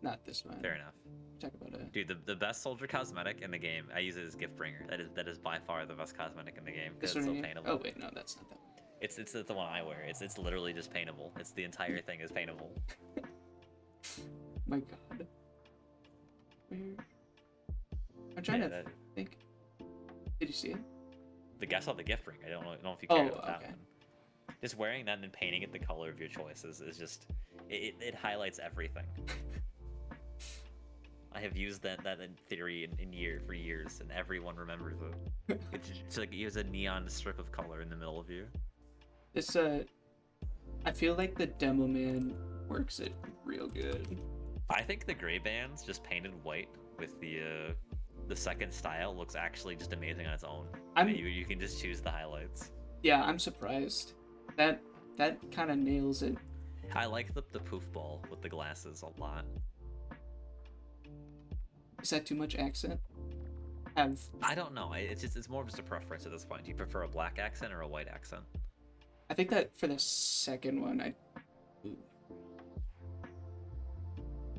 not this one. fair enough. Talk about it. Dude, the best Soldier cosmetic in the game, I use it as gift bringer. That is by far the best cosmetic in the game because This it's one so here? paintable. Oh wait, no, that's not that one. It's the one I wear. It's literally just paintable. It's the entire thing is paintable. My God. Where? I'm trying Yeah, to think. Did you see it? I saw the gift ring. I don't know if you care about that okay. one. Just wearing that and then painting it the color of your choice is just it highlights everything. I have used that in theory for years, and everyone remembers it. It's like you use a neon strip of color in the middle of you. This I feel like the demo man works it real good. I think the gray bands just painted white with the second style looks actually just amazing on its own. You can just choose the highlights. Yeah, I'm surprised. That kind of nails it. I like the poof ball with the glasses a lot. Is that too much accent? I don't know. It's more of just a preference at this point. Do you prefer a black accent or a white accent? I think that for the second one,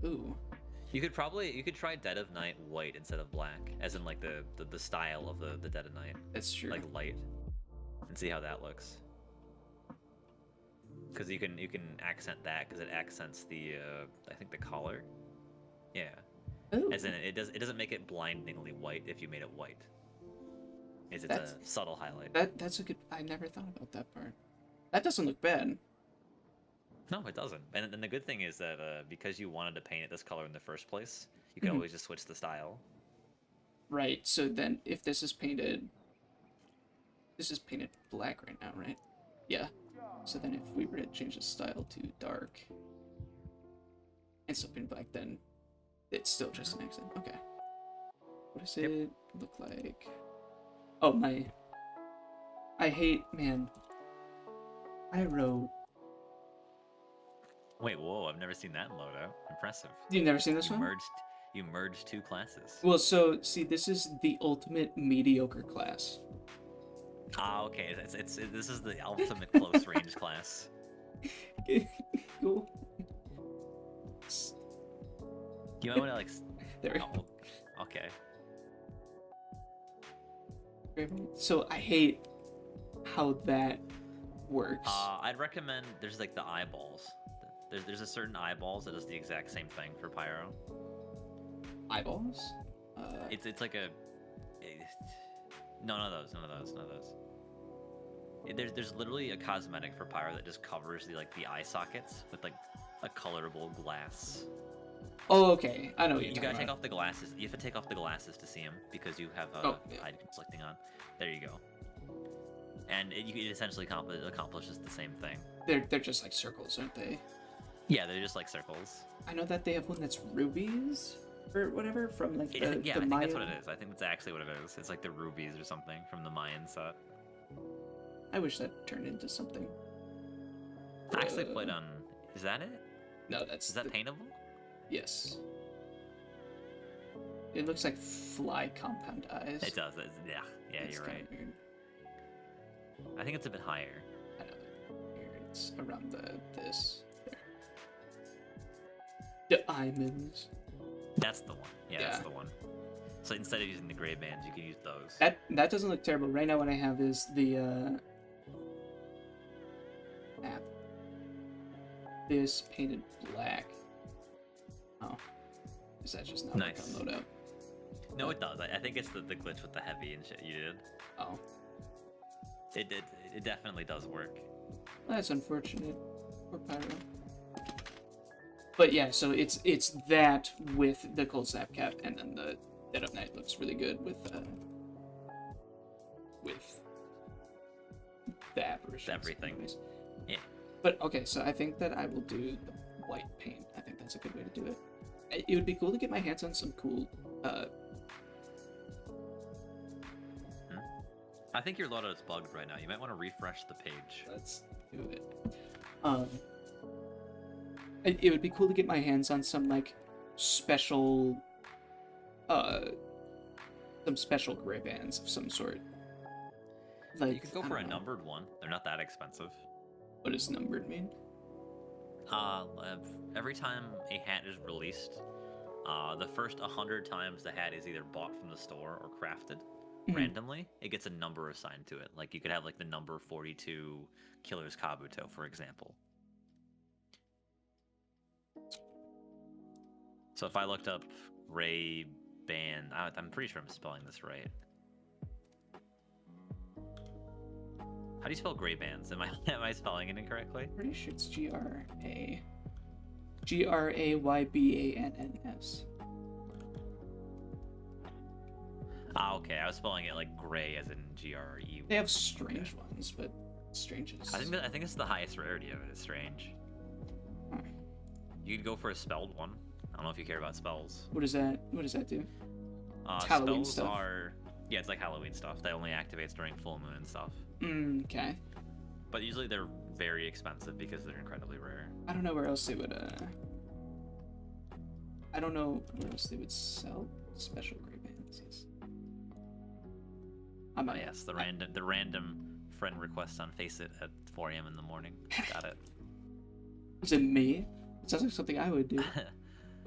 Ooh. You could try Dead of Night white instead of black, as in like the style of the Dead of Night, That's true. like light, and see how that looks. Because you can accent that because it accents the I think the collar. Yeah. Ooh. As in it doesn't make it blindingly white if you made it white. It's That's- a subtle highlight. That's a good. I never thought about that part. That doesn't look bad. No, it doesn't. And the good thing is that because you wanted to paint it this color in the first place, you can Mhm. always just switch the style. Right. So then, if this is painted black right now, right? Yeah. So then, if we were to change the style to dark and still paint black, then it's still just an accent. Okay. What does Yep. it look like? Oh my! I hate, man. I wrote. Wait, whoa! I've never seen that in loadout. Impressive. You've never seen this You one? merged two classes. Well, so see, this is the ultimate mediocre class. Ah, okay. This is the ultimate close range class. Cool. You might want to like. There we go. Oh, okay. So I hate how that works. I'd recommend there's like the eyeballs. There's a certain eyeballs that does the exact same thing for pyro. Eyeballs? It's like none of those. There's literally a cosmetic for pyro that just covers the eye sockets with like a colorable glass. Oh, okay. I know what you're You talking gotta take about. off the glasses. You have to take off the glasses to see them because you have Yeah. eye selecting on. There you go. And it essentially accomplishes the same thing. They're just like circles, aren't they? Yeah, they're just like circles. I know that they have one that's rubies or whatever from like the I think Mayan. that's what it is. I think that's actually what it is. It's like the rubies or something from the Mayan set. I wish that turned into something. I actually played on. Is that it? No, that's Is that paintable? Yes. It looks like fly compound eyes. It does. Yeah, It's you're kinda right. Weird. I think it's a bit higher. I know. Here, it's around this. There. The diamonds. That's the one. Yeah, that's Yeah. the one. So instead of using the gray bands, you can use those. That doesn't look terrible. Right now, what I have is the app. this painted black. Oh, is that just not Nice. like on loadout? No, it does. I think it's the glitch with the heavy and shit you did. Oh, It definitely does work. that's unfortunate. Poor Pyro. But yeah, so it's that with the cold snap cap, and then the Dead of Night looks really good with the apparitions. Everything. Anyways. Yeah. But okay, so I think that I will do the white paint. I think that's a good way to do it. It would be cool to get my hands on some cool. I think your loadout's bugged right now. You might want to refresh the page. Let's do it. It would be cool to get my hands on some like special, some special gray bands of some sort. Like You could go I for a don't know. numbered one. They're not that expensive. What does numbered mean? Every time a hat is released, the first 100 times the hat is either bought from the store or crafted Mhm. randomly, it gets a number assigned to it. Like you could have like the number 42 Killer's Kabuto, for example. So if I looked up Ray Ban, I'm pretty sure I'm spelling this right. How do you spell gray bands? Am I spelling it incorrectly? Pretty sure it's Graybanns. Ah, okay. I was spelling it like gray, as in GRE. They have strange ones, but strange is. I think it's the highest rarity of it. Is strange. Huh. You could go for a spelled one. I don't know if you care about spells. What does that do? It's Halloween Spells stuff. are it's like Halloween stuff. That only activates during full moon and stuff. Okay. But usually they're very expensive because they're incredibly rare. I don't know where else they would. I don't know where else they would sell special gray bands. I'm Oh not. yes, the random friend request on FACEIT at 4 a.m. in the morning. Got it. Is it me? It sounds like something I would do.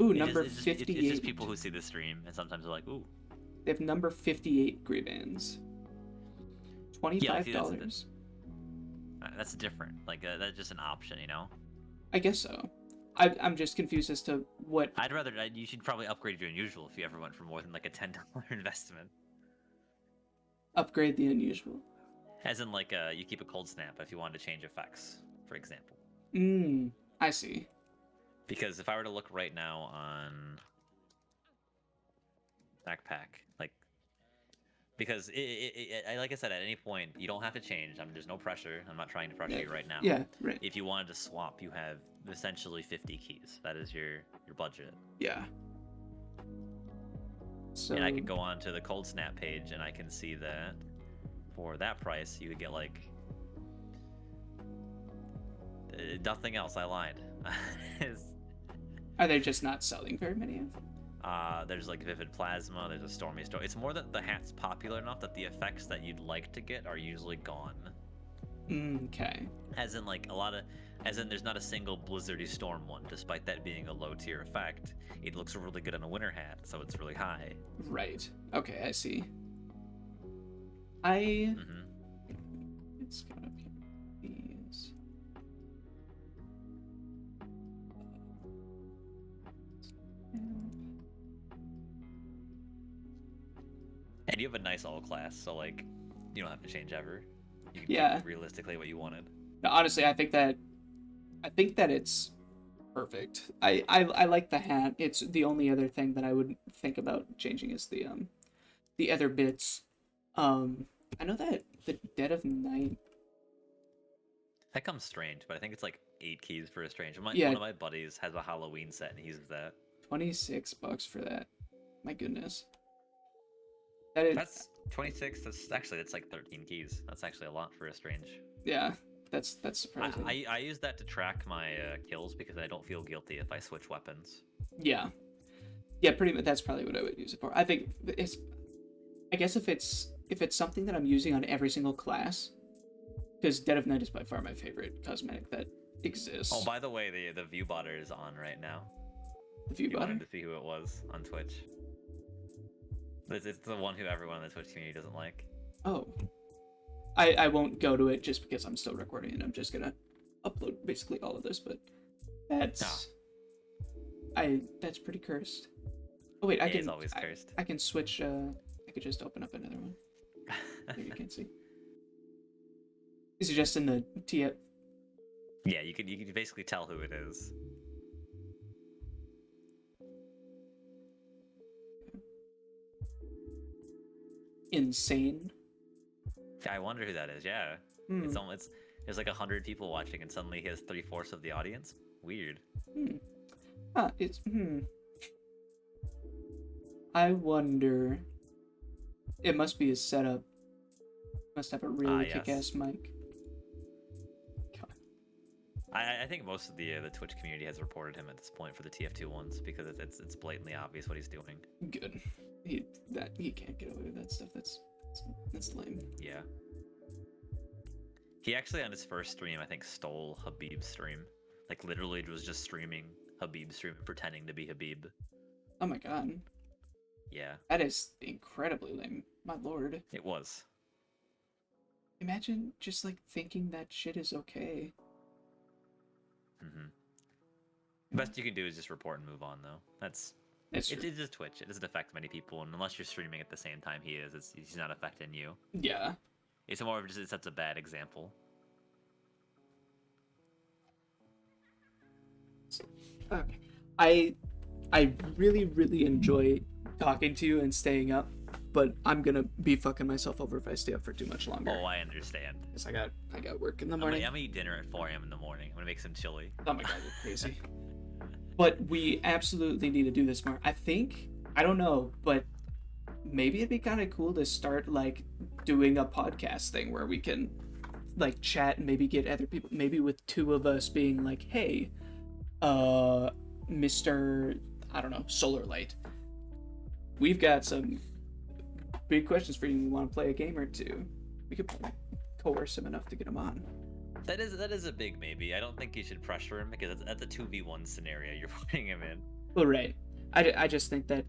Ooh, number it's 58. It's just people who see the stream, and sometimes they're like, ooh. They have number 58 gray bands. $25. That's different. Like, that's just an option, you know? I guess so. I'm just confused as to what. You should probably upgrade your unusual if you ever went for more than like a $10 investment. Upgrade the unusual. As in, like, you keep a cold snap if you wanted to change effects, for example. I see. Because if I were to look right now on backpack, like, because like I said, at any point you don't have to change. There's no pressure. I'm not trying to pressure you right now. Yeah, right. If you wanted to swap, you have essentially 50 keys. That is your budget. Yeah. So. And I could go on to the cold snap page and I can see that for that price you would get like nothing else. I lied. Are they just not selling very many of them? There's like Vivid Plasma, there's a Stormy Storm. It's more that the hat's popular enough that the effects that you'd like to get are usually gone. Okay. As in there's not a single Blizzardy Storm one, despite that being a low tier effect. It looks really good on a winter hat, so it's really high. Right. Okay, I see. It's coming up here. These. And you have a nice all class, so like you don't have to change ever. You can Yeah. pick realistically what you wanted. No, honestly, I think that it's perfect. I like the hat. It's the only other thing that I would think about changing is the other bits. I know that the Dead of Night. That comes strange, but I think it's like 8 keys for a strange. Yeah. One of my buddies has a Halloween set and he uses that. $26 for that. My goodness. That is. That's 26. That's like 13 keys. That's actually a lot for a strange. Yeah. That's surprising. I use that to track my kills because I don't feel guilty if I switch weapons. Yeah. Yeah, pretty much. That's probably what I would use it for. I think it's. I guess if it's something that I'm using on every single class, because Dead of Night is by far my favorite cosmetic that exists. Oh, by the way, the view botter is on right now. The view You wanted botter. to see who it was on Twitch. It's the one who everyone in the Twitch community doesn't like. Oh. I won't go to it just because I'm still recording and I'm just gonna upload basically all of this, but That's that's pretty cursed. Oh wait, It's always cursed. I can switch. I could just open up another one. Maybe you can't see. Is it just in the TF? Yeah, you can basically tell who it is. Insane. I wonder who that is. Yeah, it's almost there's like 100 people watching, and suddenly he has 3/4 of the audience. Weird. It's I wonder. It must be his setup. Must have a really Yes. kick-ass mic. God. I think most of the Twitch community has reported him at this point for the TF2 ones because it's blatantly obvious what he's doing. Good. He can't get away with that stuff. That's lame. Yeah. He actually on his first stream I think stole Habib's stream. Like literally was just streaming Habib's stream and pretending to be Habib. Oh my god. Yeah. That is incredibly lame. My lord. It was. Imagine just like thinking that shit is okay. Best you can do is just report and move on though. It's just Twitch. It doesn't affect many people, and unless you're streaming at the same time he is, he's not affecting you. Yeah. It's more of just it sets a bad example. Okay. I really enjoy talking to you and staying up, but I'm gonna be fucking myself over if I stay up for too much longer. Oh, I understand. Because I got work in the I'm morning. gonna eat dinner at 4 a.m. in the morning. I'm gonna make some chili. Oh my god, you're crazy. But we absolutely need to do this more. I don't know, but maybe it'd be kind of cool to start like doing a podcast thing where we can like chat and maybe get other people, maybe with two of us being like, hey, Mr. I don't know, Solar Light, we've got some big questions for you. You want to play a game or two? We could coerce him enough to get him on. That is a big maybe. I don't think you should pressure him because that's a 2v1 scenario you're putting him in. Well, right. I just think that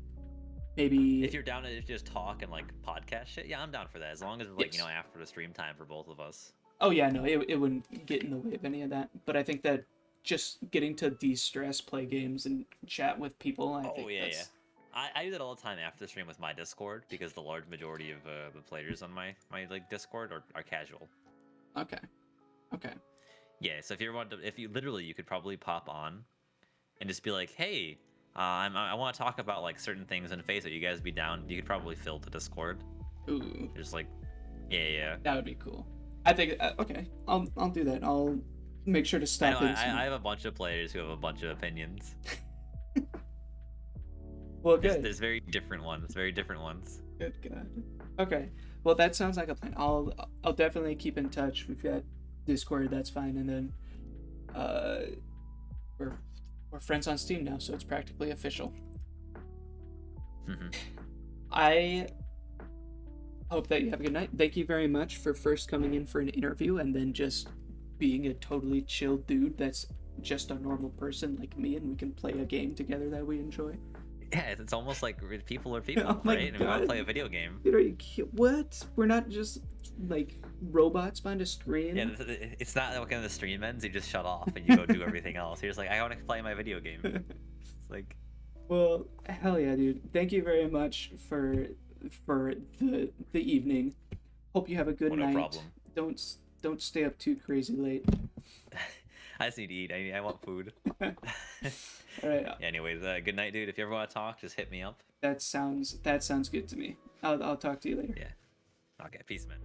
maybe If you're down to just talk and like podcast shit, yeah, I'm down for that. As long as it's like, Yes. after the stream time for both of us. Oh yeah, no, it wouldn't get in the way of any of that. But I think that just getting to de-stress, play games, and chat with people, I think Yeah. that's... I do that all the time after the stream with my Discord because the large majority of the players on my like Discord are casual. Okay. Yeah, so if you literally, you could probably pop on and just be like, hey, I want to talk about like certain things in FACEIT. You guys be down? You could probably fill the Discord. Ooh, Just like, yeah. that would be cool. I think okay, I'll do that. I'll make sure to I stop know, in. I have a bunch of players who have a bunch of opinions. Well, good. There's very different ones. Good God. Okay. Well, that sounds like a plan. I'll definitely keep in touch. We've got Discord. That's fine. And then, we're friends on Steam now, so it's practically official. I hope that you have a good night. Thank you very much for first coming in for an interview and then just being a totally chill dude that's just a normal person like me, and we can play a game together that we enjoy. Yeah, it's almost like people are people, Oh my right? And we want God. to play a video game. Dude, are you what? We're not just like robots behind a screen. Yeah, it's not like when the stream ends, you just shut off and you go do everything else. You're just like, I want to play my video game. It's like, Well, hell yeah, dude. Thank you very much for the evening. Hope you have a good no night. problem. Don't stay up too crazy late. I just need to eat. I want food. All right. Anyways, good night, dude. If you ever want to talk, just hit me up. That sounds good to me. I'll talk to you later. Yeah. Okay, peace, man.